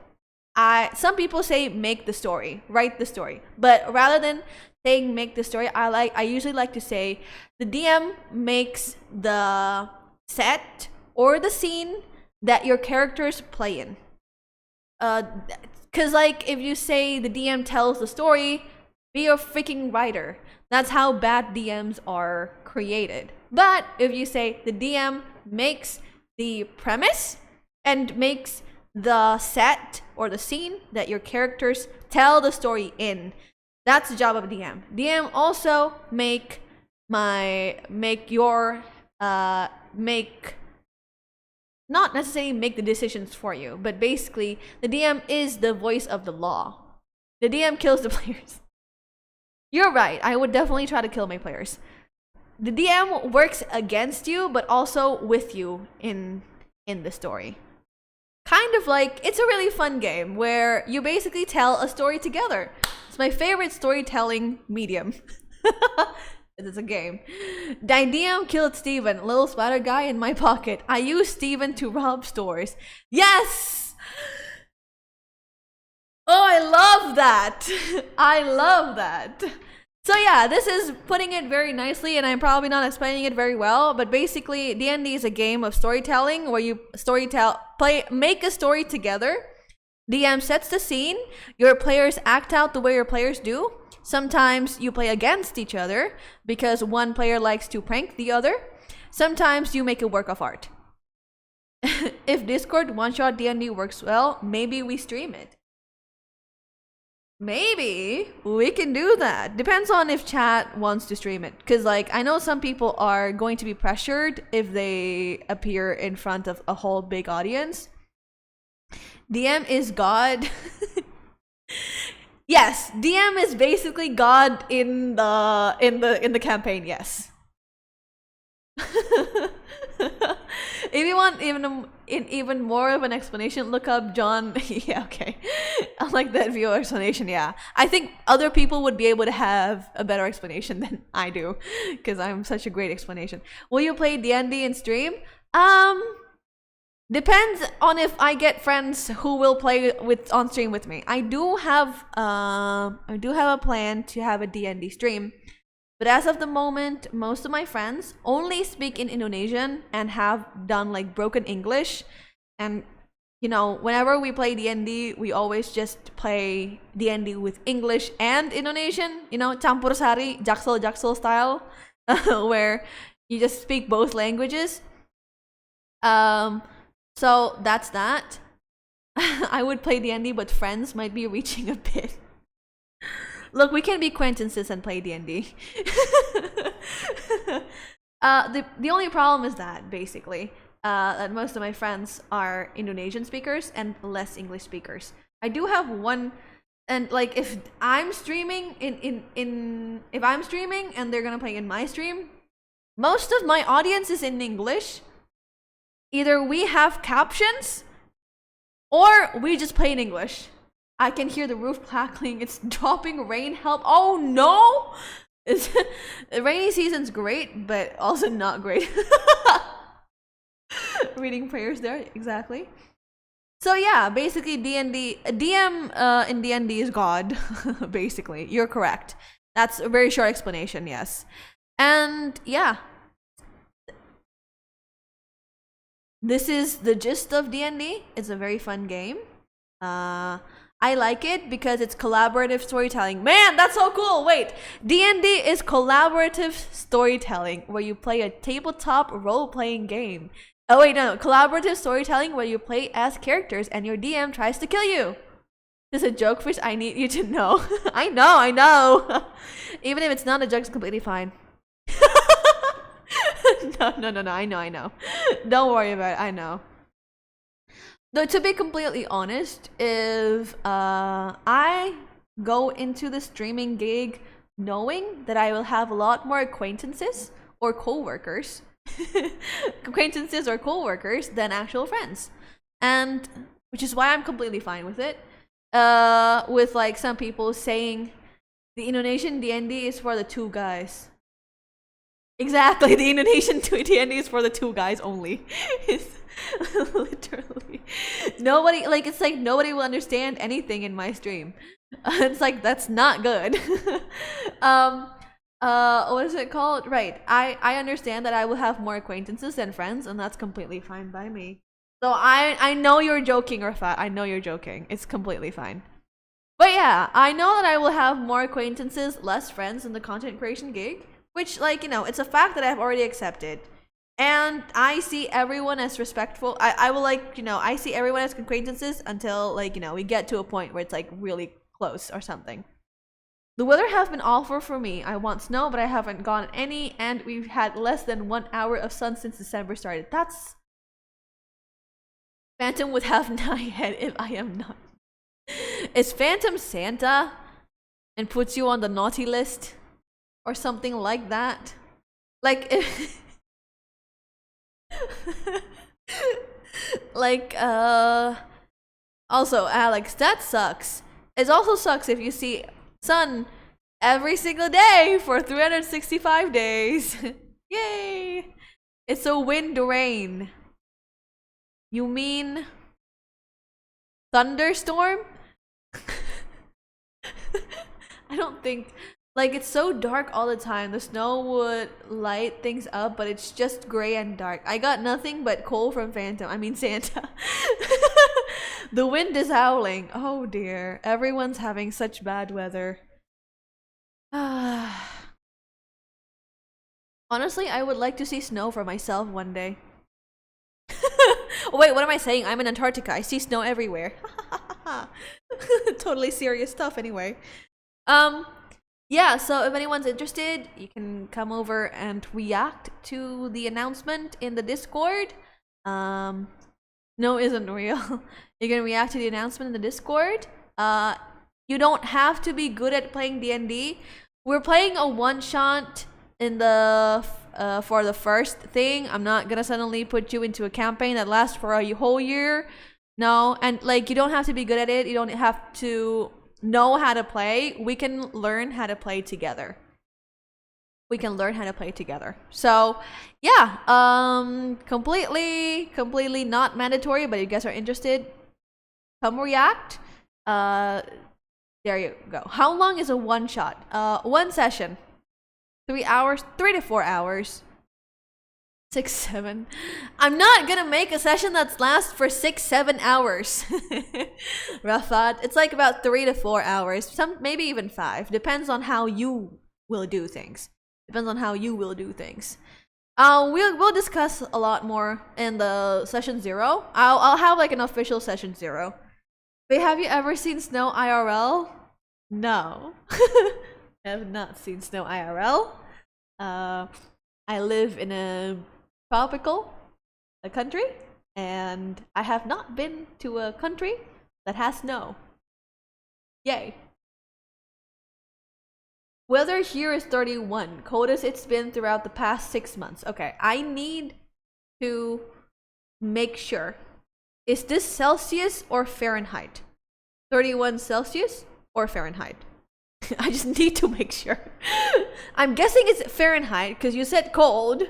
some people say make the story, write the story. But rather than saying make the story, I usually like to say the DM makes the set or the scene that your characters play in. Because, like, if you say the DM tells the story, be a freaking writer. That's how bad DMs are created. But if you say the DM makes the premise and makes the set or the scene that your characters tell the story in, that's the job of a DM. DM also make not necessarily make the decisions for you, but basically the DM is the voice of the law. The DM kills the players. You're right, I would definitely try to kill my players. The DM works against you, but also with you in the story. Kind of like, it's a really fun game where you basically tell a story together. It's my favorite storytelling medium. It's a game. DM killed Steven, little spider guy in my pocket. I used Steven to rob stores. Yes! Oh, I love that. I love that. So yeah, this is putting it very nicely, and I'm probably not explaining it very well, but basically D&D is a game of storytelling where you make a story together. DM sets the scene, your players act out the way your players do. Sometimes you play against each other because one player likes to prank the other. Sometimes you make a work of art. If Discord one-shot D&D works well, maybe we stream it. Maybe we can do that. Depends on if chat wants to stream it. Because, like, I know some people are going to be pressured if they appear in front of a whole big audience. DM is God. Yes, DM is basically God in the campaign. Yes. If you want even more of an explanation, look up John. Yeah, okay. I like that view explanation. Yeah, I think other people would be able to have a better explanation than I do, because I'm such a great explanation. Will you play D&D in stream? Depends on if I get friends who will play on stream with me. I do have a plan to have a D&D stream. But as of the moment, most of my friends only speak in Indonesian and have done like broken English. And, you know, whenever we play D&D, we always just play D&D with English and Indonesian. You know, campur sari, jaksel style, where you just speak both languages. So that's that. I would play D&D, but friends might be reaching a bit. Look, we can be acquaintances and play D&D. The only problem is that, basically, that most of my friends are Indonesian speakers and less English speakers. I do have one, and like if I'm streaming if I'm streaming and they're gonna play in my stream, most of my audience is in English. Either we have captions or we just play in English. I can hear the roof crackling. It's dropping rain. Help. Oh no! Rainy season's great, but also not great. Reading prayers there, exactly. So yeah, basically D&D, DM in D&D is God. Basically, you're correct. That's a very short explanation, yes. And yeah. This is the gist of D&D. It's a very fun game. I like it because it's collaborative storytelling. Man, that's so cool. Wait, D&D is collaborative storytelling where you play a tabletop role-playing game. Oh wait, no, collaborative storytelling where you play as characters and your DM tries to kill you. This is a joke, Fish. I need you to know. I know. Even if it's not a joke, it's completely fine. No, I know. Don't worry about it, I know. Though, to be completely honest, if I go into the streaming gig knowing that I will have a lot more acquaintances or co-workers than actual friends, and which is why I'm completely fine with it. With like some people saying the Indonesian D&D is for the two guys. Exactly, the Indonesian D&D is for the two guys only. It's literally nobody, like, it's like nobody will understand anything in my stream. It's like, that's not good. What is it called? Right, I understand that I will have more acquaintances than friends, and that's completely fine by me. So I know you're joking, Rafat. I know you're joking. It's completely fine. But yeah, I know that I will have more acquaintances, less friends in the content creation gig. Which, like, you know, it's a fact that I've already accepted. And I see everyone as respectful. I will, like, you know, I see everyone as acquaintances until, like, you know, we get to a point where it's, like, really close or something. The weather has been awful for me. I want snow, but I haven't gotten any. And we've had less than 1 hour of sun since December started. That's... Phantom would have my head if I am not. Is Phantom Santa and puts you on the naughty list? Or something like that. Like, if like, also, Alex, that sucks. It also sucks if you see sun every single day for 365 days. Yay! It's a wind rain. You mean thunderstorm? I don't think... Like, it's so dark all the time. The snow would light things up, but it's just gray and dark. I got nothing but coal from Phantom. I mean, Santa. The wind is howling. Oh dear. Everyone's having such bad weather. Honestly, I would like to see snow for myself one day. Oh, wait, what am I saying? I'm in Antarctica. I see snow everywhere. Totally serious stuff anyway. Yeah, so if anyone's interested, you can come over and react to the announcement in the Discord. No, isn't real. You can react to the announcement in the Discord. You don't have to be good at playing D&D. We're playing a one-shot in the for the first thing. I'm not gonna suddenly put you into a campaign that lasts for a whole year. No, and like you don't have to be good at it. You don't have to know how to play. We can learn how to play together. We can learn how to play together. So yeah, completely not mandatory, but if you guys are interested, come react. There you go. How long is a one shot? One session. 3 hours, 3 to 4 hours. 6, 7. I'm not gonna make a session that lasts for 6, 7 hours. Rafat, it's like about 3 to 4 hours. Some maybe even 5. Depends on how you will do things. Depends on how you will do things. We'll discuss a lot more in the session 0. I'll have like an official session 0. But have you ever seen snow IRL? No. I have not seen snow IRL. I live in a tropical country, and I have not been to a country that has snow. Yay. Weather here is 31. Coldest it's been throughout the past 6 months. Okay, I need to make sure. Is this Celsius or Fahrenheit? 31 Celsius or Fahrenheit? I just need to make sure. I'm guessing it's Fahrenheit because you said cold.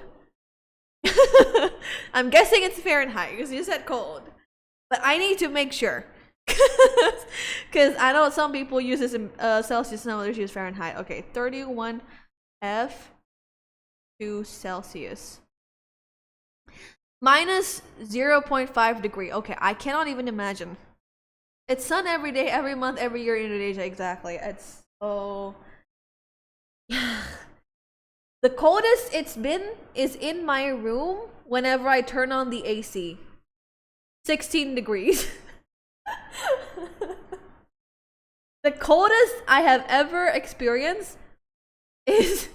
I'm guessing it's Fahrenheit because you said cold. But I need to make sure. Because I know some people use this in Celsius and others use Fahrenheit. Okay, 31 F to Celsius. Minus 0.5 degree. Okay, I cannot even imagine. It's sun every day, every month, every year in Indonesia. Exactly. It's so... The coldest it's been is in my room whenever I turn on the AC. 16 degrees. The coldest I have ever experienced is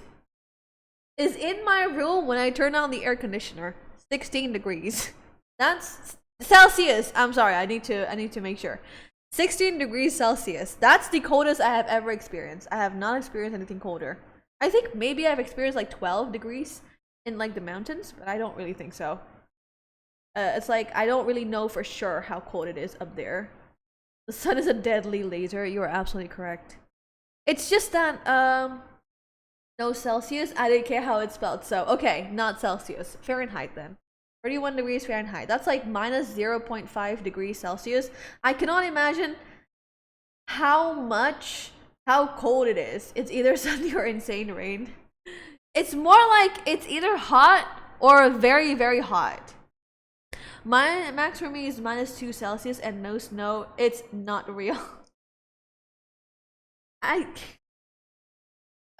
in my room when I turn on the air conditioner. 16 degrees. That's Celsius. I'm sorry. I need to make sure. 16 degrees Celsius. That's the coldest I have ever experienced. I have not experienced anything colder. I think maybe I've experienced like 12 degrees in like the mountains, but I don't really think so. It's like I don't really know for sure how cold it is up there. The sun is a deadly laser. You are absolutely correct. It's just that no Celsius. I didn't care how it's spelled. So okay, not Celsius. Fahrenheit then. 31 degrees Fahrenheit. That's like minus 0.5 degrees Celsius. I cannot imagine how cold it is. It's either sunny or insane rain. It's more like it's either hot or very, very hot. My max for me is minus 2 Celsius and no snow. It's not real. Oh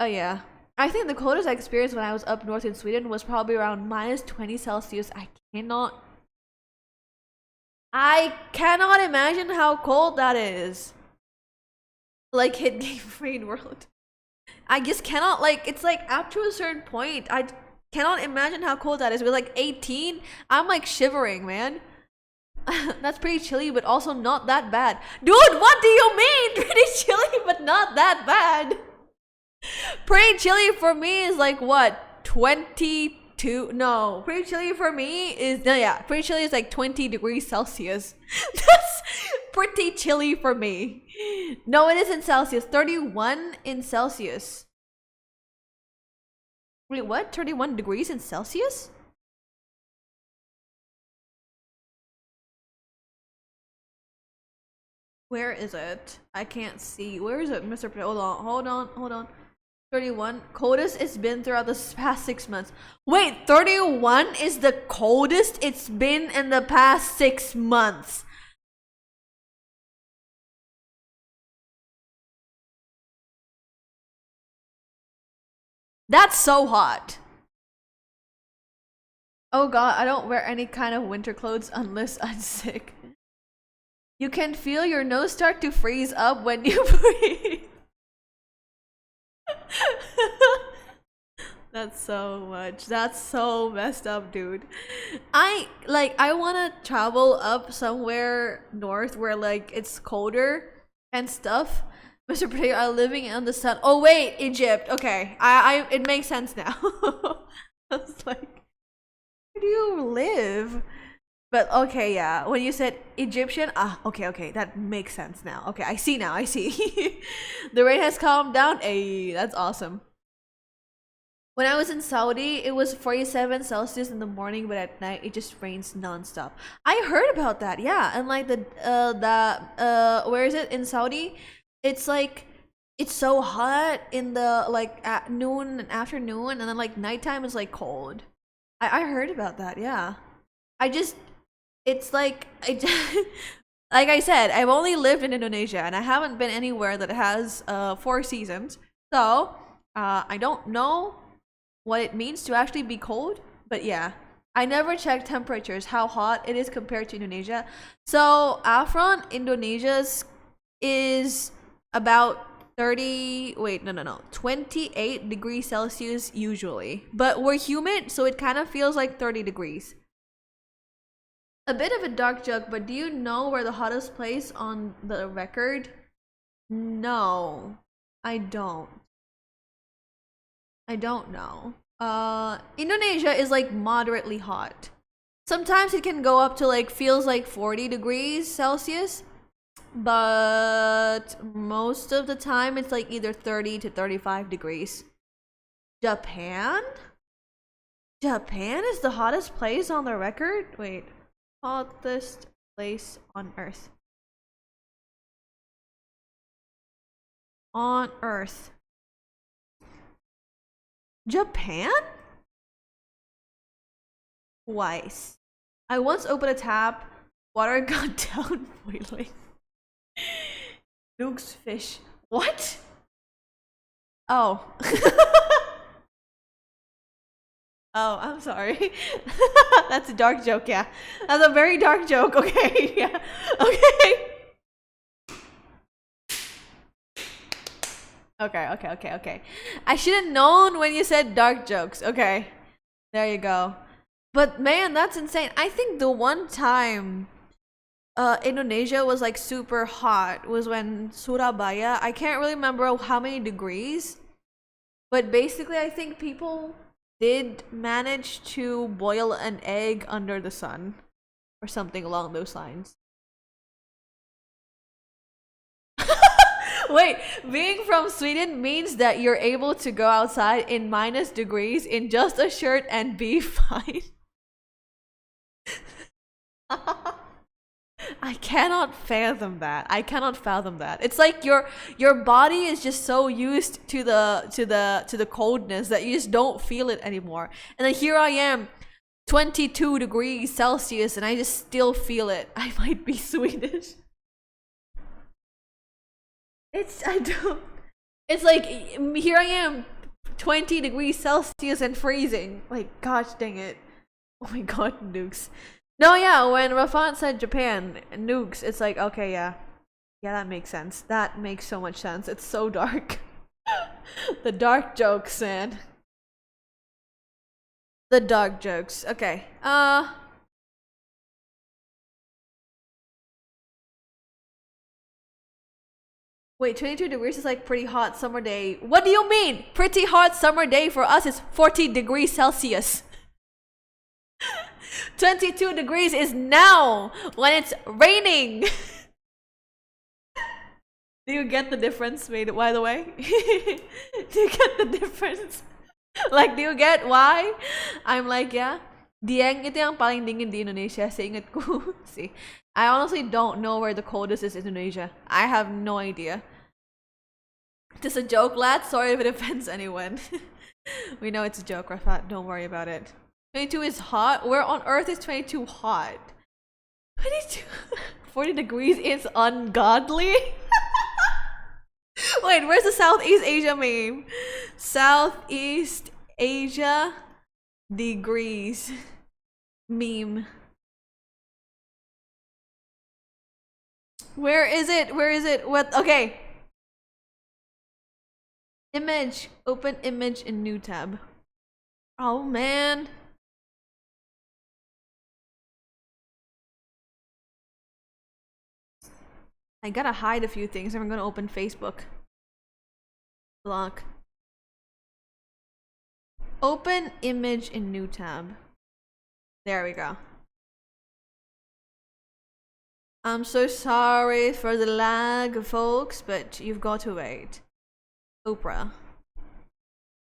yeah. I think the coldest I experienced when I was up north in Sweden was probably around minus 20 Celsius. I cannot imagine how cold that is. Like hit Game Rain World. I just cannot, like, it's like up to a certain point, I cannot imagine how cold that is. With like 18, I'm like shivering, man. That's pretty chilly, but also not that bad. Dude, what do you mean? Pretty chilly, but not that bad. Pretty chilly for me is like what? 22? No, pretty chilly for me is, no, yeah, pretty chilly is like 20 degrees Celsius. That's pretty chilly for me. No, it isn't Celsius. 31 in Celsius. Wait, what? 31 degrees in Celsius? Where is it? I can't see. Where is it, Mr. Hold on. 31. Coldest it's been throughout the past 6 months. Wait, 31 is the coldest it's been in the past 6 months. That's so hot. Oh god, I don't wear any kind of winter clothes unless I'm sick. You can feel your nose start to freeze up when you breathe. That's so much. That's so messed up, dude. I want to travel up somewhere north where like it's colder and stuff. Mr. Potato are living in the sun. Oh wait, Egypt. Okay, it makes sense now. live. But okay, yeah. When you said Egyptian, okay, that makes sense now. Okay, I see now. I see. The rain has calmed down. Hey, that's awesome. When I was in Saudi, it was 47 Celsius in the morning, but at night it just rains nonstop. I heard about that, yeah. And like where is it in Saudi? It's like it's so hot in the like at noon and afternoon, and then like nighttime is like cold. I heard about that, yeah. It's like like I said, I've only lived in Indonesia and I haven't been anywhere that has 4 seasons. So I don't know what it means to actually be cold, but yeah, I never checked temperatures, how hot it is compared to Indonesia. So Afron, Indonesia's is about 28 degrees Celsius usually, but we're humid, so it kind of feels like 30 degrees. A bit of a dark joke, but do you know where the hottest place on the record? No, I don't. I don't know. Indonesia is like moderately hot. Sometimes it can go up to like feels like 40 degrees Celsius, but most of the time it's like either 30 to 35 degrees. Japan? Japan is the hottest place on the record? Wait, hottest place on Earth. On Earth. Japan? Twice. I once opened a tap, water got down boiling. Luke's fish. What? Oh. Oh, I'm sorry. That's a dark joke, yeah. That's a very dark joke, okay, yeah. Okay. Okay. I should have known when you said dark jokes. Okay. There you go. But man, that's insane. I think the one time Indonesia was like super hot was when Surabaya, I can't really remember how many degrees, but basically I think people did manage to boil an egg under the sun or something along those lines. Wait, being from Sweden means that you're able to go outside in minus degrees in just a shirt and be fine. I cannot fathom that. It's like your body is just so used to the coldness that you just don't feel it anymore. And then here I am, 22 degrees Celsius, and I just still feel it. I might be Swedish. It's like here I am, 20 degrees Celsius and freezing. Like, gosh dang it. Oh my god, nukes. No, yeah, when Rafat said Japan, nukes, it's like, okay, yeah. Yeah, that makes sense. That makes so much sense. It's so dark. The dark jokes, man. The dark jokes. Okay. Wait, 22 degrees is like pretty hot summer day. What do you mean? Pretty hot summer day for us is 40 degrees Celsius. 22 degrees is now when it's raining. Do you get the difference, by the way? Do you get the difference? Like, do you get why? I'm like, yeah. Dieng itu yang paling dingin di Indonesia, seingatku. See, I honestly don't know where the coldest is in Indonesia. I have no idea. Just a joke, lad. Sorry if it offends anyone. We know it's a joke, Rafat. Don't worry about it. 22 is hot? Where on earth is 22 hot? 22... 40 degrees is ungodly? Wait, where's the Southeast Asia meme? Southeast Asia degrees meme. Where is it? What? Okay. Image. Open image in new tab. Oh man. I gotta hide a few things. I'm gonna open Facebook. Block. Open image in new tab. There we go. I'm so sorry for the lag, folks, but you've got to wait. Oprah.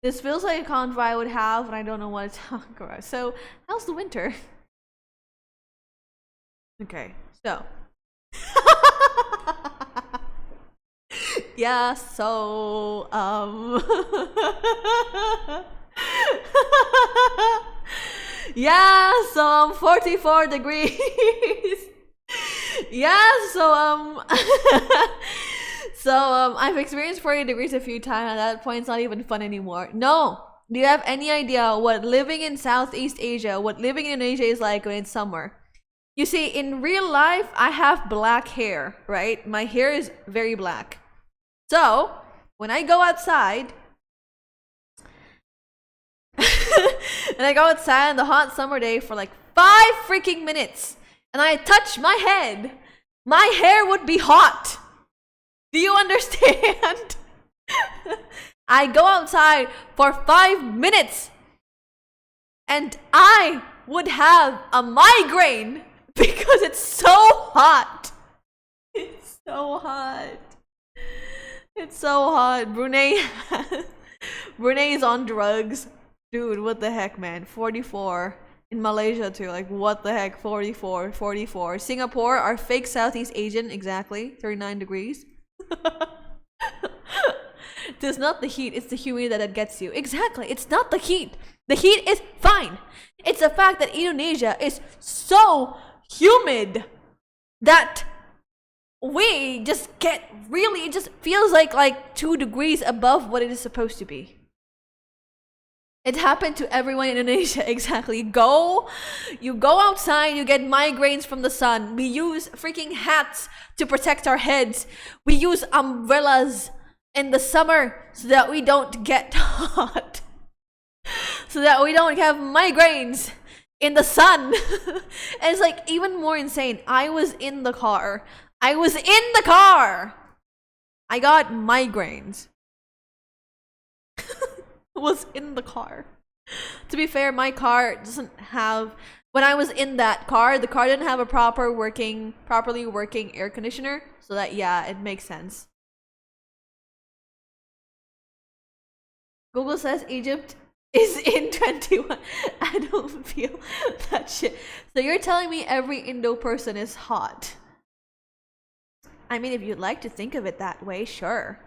This feels like a convo I would have, and I don't know what to talk about. So, how's the winter? Okay, so. Yeah, so, yeah, so 44 degrees. Yeah, so I've experienced 40 degrees a few times. At that point, it's not even fun anymore. No, do you have any idea what living in Southeast Asia, what living in Indonesia is like when it's summer? You see, in real life, I have black hair, right? My hair is very black. So when I go outside, and I go outside on the hot summer day for like 5 freaking minutes, and I touch my head, my hair would be hot. Do you understand? I go outside for 5 minutes and I would have a migraine because it's so hot. It's so hot. It's so hot. Brunei is on drugs. Dude, what the heck, man? 44. In Malaysia too, like what the heck, 44, 44. Singapore, our fake Southeast Asian, exactly, 39 degrees. It's not the heat, it's the humidity that gets you. Exactly, it's not the heat. The heat is fine. It's the fact that Indonesia is so humid that we just get really, it just feels like 2 degrees above what it is supposed to be. It happened to everyone in Indonesia, exactly. You go outside, you get migraines from the sun. We use freaking hats to protect our heads. We use umbrellas in the summer so that we don't get hot. So that we don't have migraines in the sun. And it's like even more insane. I was in the car. I got migraines. Was in the car. To be fair, my car doesn't have, when I was in that car, the car didn't have a properly working air conditioner, so that, yeah, it makes sense. Google says Egypt is in 21. I don't feel that shit. So you're telling me every Indo person is hot? I mean, if you'd like to think of it that way, sure.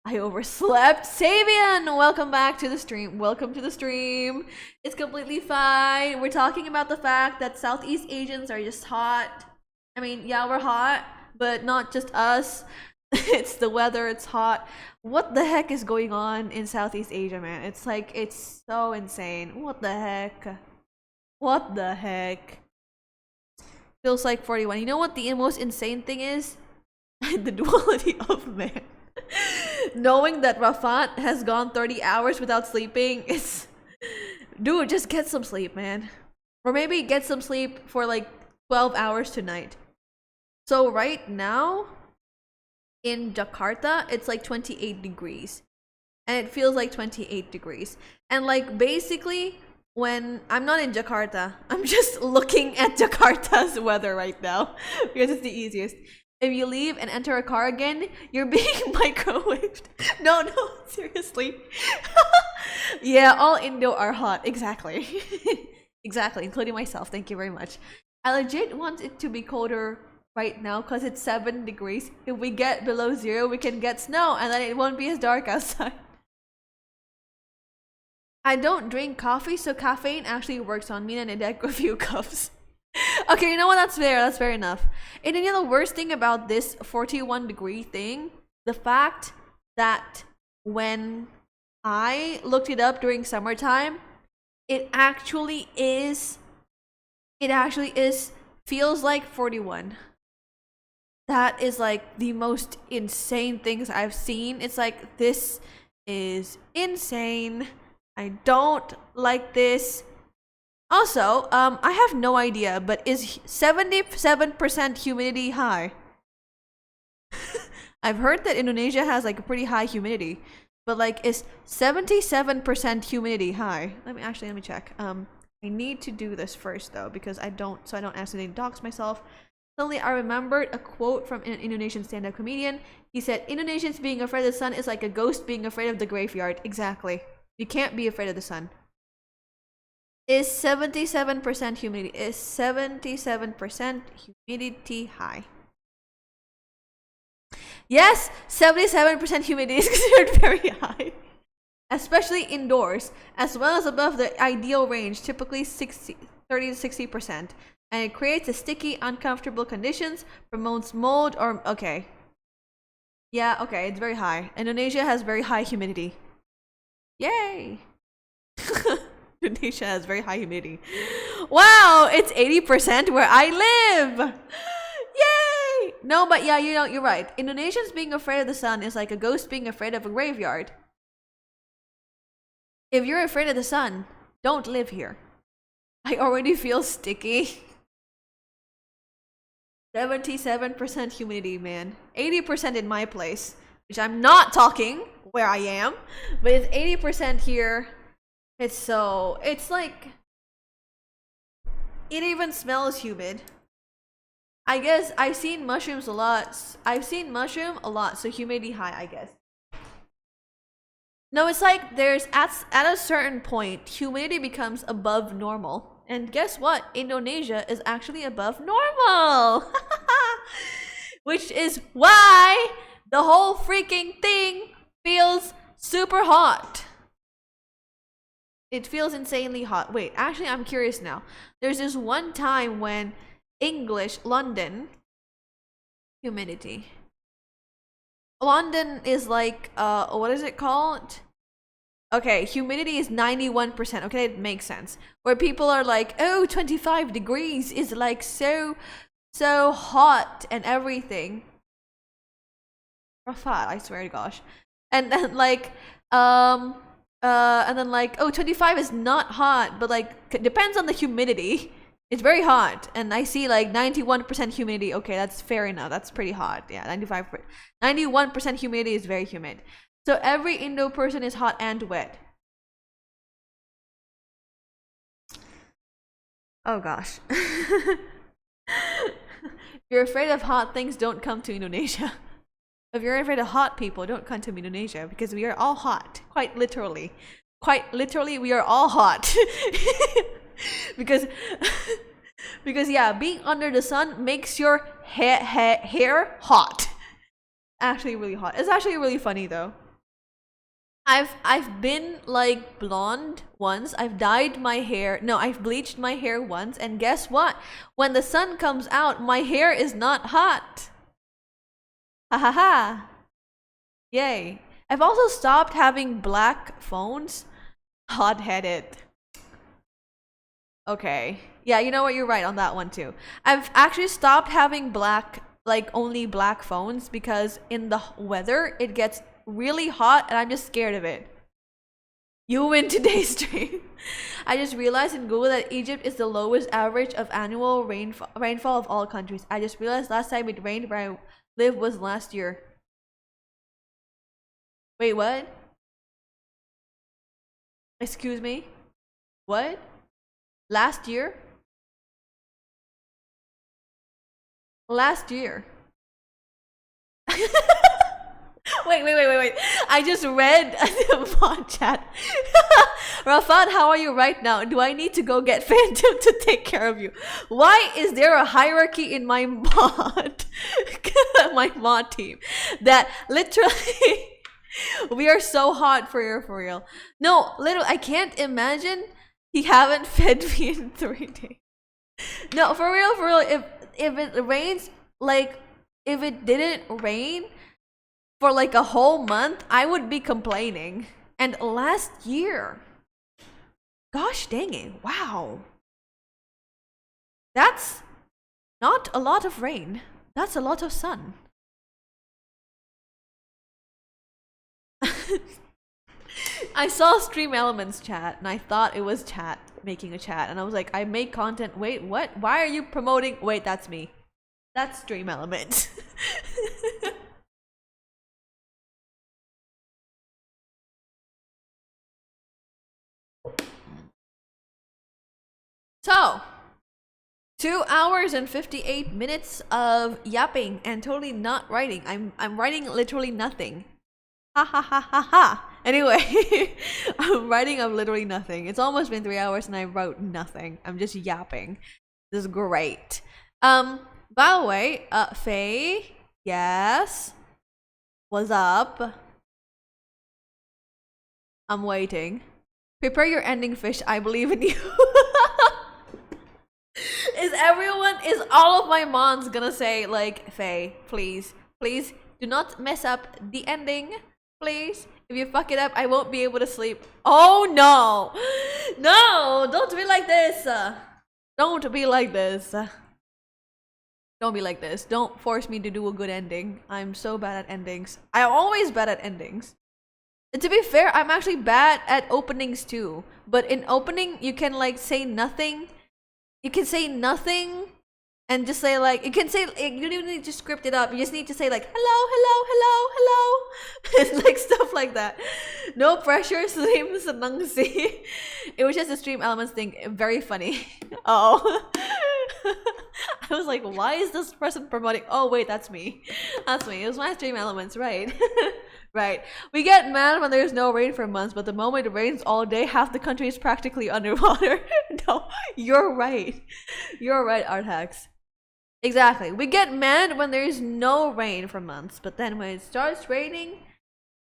I overslept. Sabian, welcome back to the stream. Welcome to the stream. It's completely fine. We're talking about the fact that Southeast Asians are just hot. I mean, yeah, we're hot, but not just us. It's the weather, it's hot. What the heck is going on in Southeast Asia, man? It's like, it's so insane. What the heck? What the heck? Feels like 41. You know what the most insane thing is? The duality of man. Knowing that Rafat has gone 30 hours without sleeping is... Dude, just get some sleep, man. Or maybe get some sleep for like 12 hours tonight. So right now, in Jakarta, it's like 28 degrees. And it feels like 28 degrees. And like basically, when I'm not in Jakarta, I'm just looking at Jakarta's weather right now. Because it's the easiest. If you leave and enter a car again, you're being microwaved. No, seriously. Yeah, all Indo are hot. Exactly. Exactly, including myself. Thank you very much. I legit want it to be colder right now because it's 7 degrees. If we get below 0, we can get snow and then it won't be as dark outside. I don't drink coffee, so caffeine actually works on me and I take a few cups. Okay, you know what? That's fair. That's fair enough. And you know the worst thing about this 41 degree thing? The fact that when I looked it up during summertime, it actually is feels like 41. That is like the most insane things I've seen. It's like, this is insane. I don't like this. Also, I have no idea, but is 77% humidity high? I've heard that Indonesia has like a pretty high humidity, but like, is 77% humidity high? Let me check. I need to do this first though, because I don't accidentally dox myself. Suddenly I remembered a quote from an Indonesian stand-up comedian. He said, Indonesians being afraid of the sun is like a ghost being afraid of the graveyard. Exactly. You can't be afraid of the sun. Is 77% humidity. Is 77% humidity high? Yes, 77% humidity is considered very high. Especially indoors, as well as above the ideal range, typically 30 to 60%. And it creates a sticky, uncomfortable conditions, promotes mold or... Okay. Yeah, okay, it's very high. Indonesia has very high humidity. Yay! Indonesia has very high humidity. Wow, it's 80% where I live! Yay! No, but yeah, you're right. Indonesians being afraid of the sun is like a ghost being afraid of a graveyard. If you're afraid of the sun, don't live here. I already feel sticky. 77% humidity, man. 80% in my place, which I'm not talking where I am, but it's 80% here. It's like, it even smells humid. I guess I've seen mushrooms a lot. So humidity high, I guess. No, it's like there's at a certain point, humidity becomes above normal. And guess what? Indonesia is actually above normal. Which is why the whole freaking thing feels super hot. It feels insanely hot. Wait, actually, I'm curious now. There's this one time when London, humidity. London is like, what is it called? Okay, humidity is 91%. Okay, it makes sense. Where people are like, oh, 25 degrees is like so hot and everything. Rafat, I swear to gosh. And then like, oh, 25 is not hot, but like, depends on the humidity. It's very hot, and I see like 91% humidity. Okay, that's fair enough. That's pretty hot. Yeah, 91% humidity is very humid. So every Indo person is hot and wet. Oh gosh. If you're afraid of hot things, don't come to Indonesia. If you're afraid of hot people, don't come to Indonesia, because we are all hot. Quite literally. We are all hot. because yeah, being under the sun makes your hair hot. Actually really hot. It's actually really funny though. I've been like blonde once. I've dyed my hair. No, I've bleached my hair once, and guess what? When the sun comes out, my hair is not hot. Ha ha ha. Yay. I've also stopped having black phones. Hot-headed. Okay. Yeah, you know what? You're right on that one too. I've actually stopped having only black phones, because in the weather it gets really hot and I'm just scared of it. You win today's stream. I just realized in Google that Egypt is the lowest average of annual rainfall of all countries. I just realized last time it rained where I live was last year. Wait, what? Excuse me? What? Last year? Last year. Wait. I just read the bot chat. Rafat, how are you right now? Do I need to go get Phantom to take care of you? Why is there a hierarchy in my mod? My mod team. That literally... We are so hot for real. No, literally, I can't imagine he haven't fed me in 3 days. No, for real, if it rains, like, if it didn't rain for like a whole month, I would be complaining. And last year, gosh dang it, wow. That's not a lot of rain. That's a lot of sun. I saw Stream Elements chat and I thought it was chat making a chat, and I was like, I make content. Wait, what? Why are you promoting? Wait, that's me. That's Stream Elements. So, 2 hours and 58 minutes of yapping and totally not writing. I'm writing literally nothing. Ha ha ha ha ha. Anyway, I'm writing of literally nothing. It's almost been 3 hours and I wrote nothing. I'm just yapping. This is great. By the way, Faye, yes. What's up? I'm waiting. Prepare your ending, fish. I believe in you. Is all of my mons gonna say, like, Faye, please do not mess up the ending, please. If you fuck it up, I won't be able to sleep. Oh no, no, don't be like this. Don't be like this. Don't be like this. Don't force me to do a good ending. I'm so bad at endings. I'm always bad at endings. And to be fair, I'm actually bad at openings too. But in opening, you can like say nothing. You can say nothing and just say like, you can say, you don't even need to script it up. You just need to say like, hello, hello, hello, hello. It's like stuff like that. No pressure, stream senang si. It was just a stream elements thing. Very funny. Oh. I was like, why is this person promoting? Oh wait, that's me. That's me. It was my stream elements, right? Right. We get mad when there's no rain for months, but the moment it rains all day, half the country is practically underwater. No, you're right. You're right, Art Hacks. Exactly. We get mad when there's no rain for months, but then when it starts raining,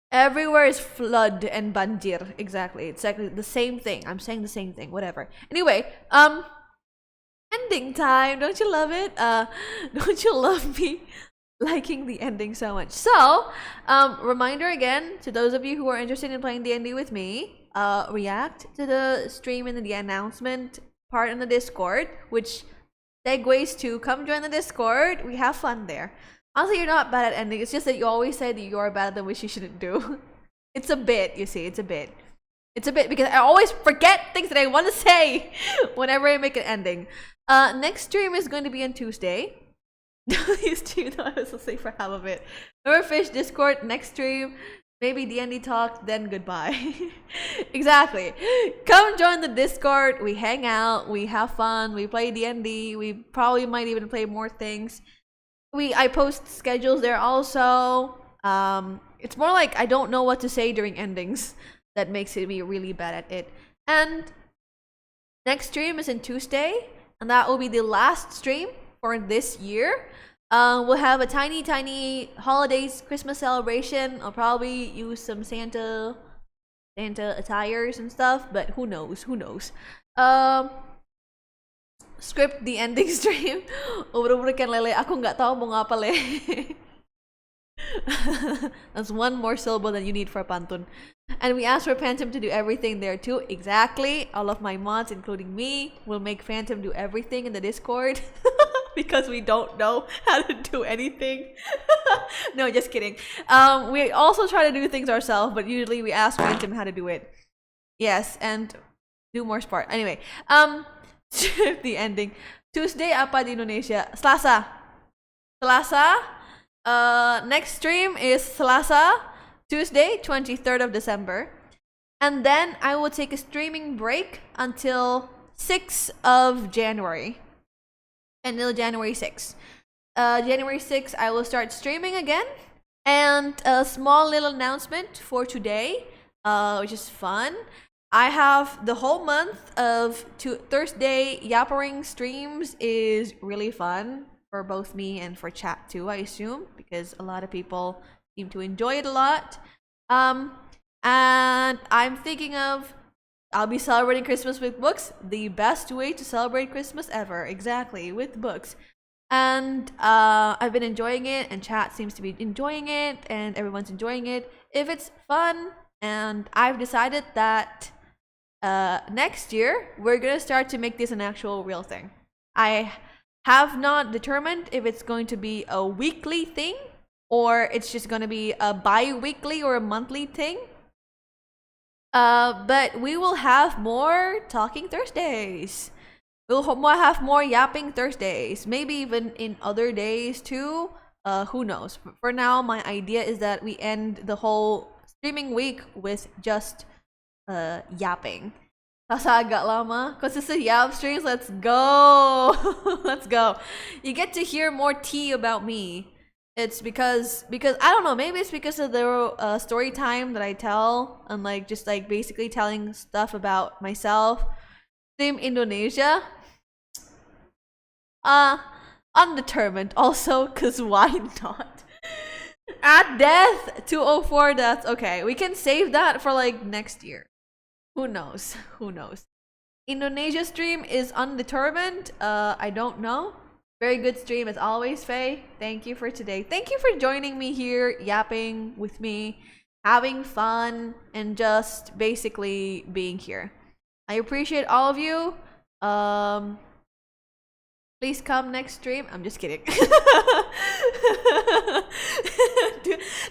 everywhere is flood and banjir. Exactly. It's exactly the same thing. I'm saying the same thing. Whatever. Anyway, ending time. Don't you love it? Don't you love me liking the ending so much? So, reminder again to those of you who are interested in playing D&D with me, react to the stream and the announcement part in the Discord, which segues to come join the Discord. We have fun there. Honestly, you're not bad at ending. It's just that you always say that you are bad at them, which you shouldn't do. It's a bit, you see. It's a bit. It's a bit because I always forget things that I want to say whenever I make an ending. Next stream is going to be on Tuesday. Used to, I was say for half of it. Remember Fish Discord next stream, maybe D&D talk, then goodbye. Exactly. Come join the Discord. We hang out, we have fun, we play D&D. We probably might even play more things. I post schedules there also. It's more like I don't know what to say during endings. That makes me really bad at it. And next stream is on Tuesday, and that will be the last stream for this year. We'll have a tiny holidays Christmas celebration. I'll probably use some Santa attires and stuff, but who knows? Script the ending stream. Ubur-ubur kan lele. Aku nggak tahu mau ngapa le. That's one more syllable than you need for pantun. And we asked for Phantom to do everything there too. Exactly. All of my mods, including me, will make Phantom do everything in the Discord. Because we don't know how to do anything. No, just kidding. We also try to do things ourselves, but usually we ask Phantom how to do it. Yes, and do more sport. Anyway, the ending. Tuesday apa di Indonesia? Selasa. Next stream is Selasa, Tuesday, 23rd of December. And then I will take a streaming break until 6th of January. Until January 6th. January 6th, I will start streaming again. And a small little announcement for today, which is fun. I have the whole month of Thursday yappering streams is really fun for both me and for chat too, I assume, because a lot of people seem to enjoy it a lot. And I'm thinking of I'll be celebrating Christmas with books. The best way to celebrate Christmas ever. Exactly, with books. And I've been enjoying it, and chat seems to be enjoying it, and everyone's enjoying it. If it's fun, and I've decided that next year, we're going to start to make this an actual real thing. I have not determined if it's going to be a weekly thing, or it's just going to be a bi-weekly or a monthly thing. But we will have more Talking Thursdays. We'll have more Yapping Thursdays. Maybe even in other days too. Who knows? For now, my idea is that we end the whole streaming week with just yapping. Asa agak lama. Consistent Yap streams. Let's go. Let's go. You get to hear more tea about me. It's because I don't know. Maybe it's because of the story time that I tell, and like just like basically telling stuff about myself. Stream Indonesia. Undetermined. Also, cause why not? At death 204 deaths. Okay, we can save that for like next year. Who knows? Who knows? Indonesia stream is undetermined. I don't know. Very good stream as always, Faye. Thank you for today. Thank you for joining me here, yapping with me, having fun, and just basically being here. I appreciate all of you. Please come next stream. I'm just kidding.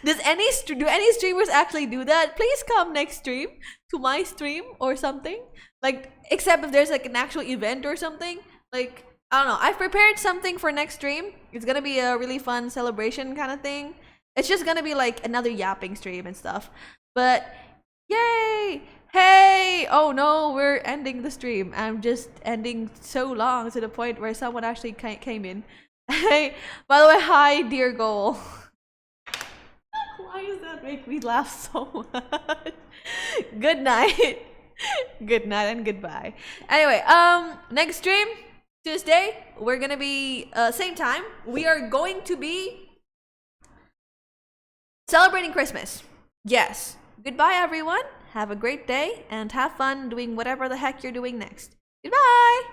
do any streamers actually do that? Please come next stream to my stream or something. Like, except if there's like an actual event or something. Like, I don't know. I've prepared something for next stream. It's gonna be a really fun celebration kind of thing. It's just gonna be like another yapping stream and stuff. But yay! Hey! Oh no, we're ending the stream. I'm just ending so long to the point where someone actually came in. Hey, by the way, hi, dear goal. Why does that make me laugh so much? Good night. Good night and goodbye. Anyway, next stream, Tuesday, we're gonna be same time. We are going to be celebrating Christmas. Yes. Goodbye, everyone. Have a great day and have fun doing whatever the heck you're doing next. Goodbye!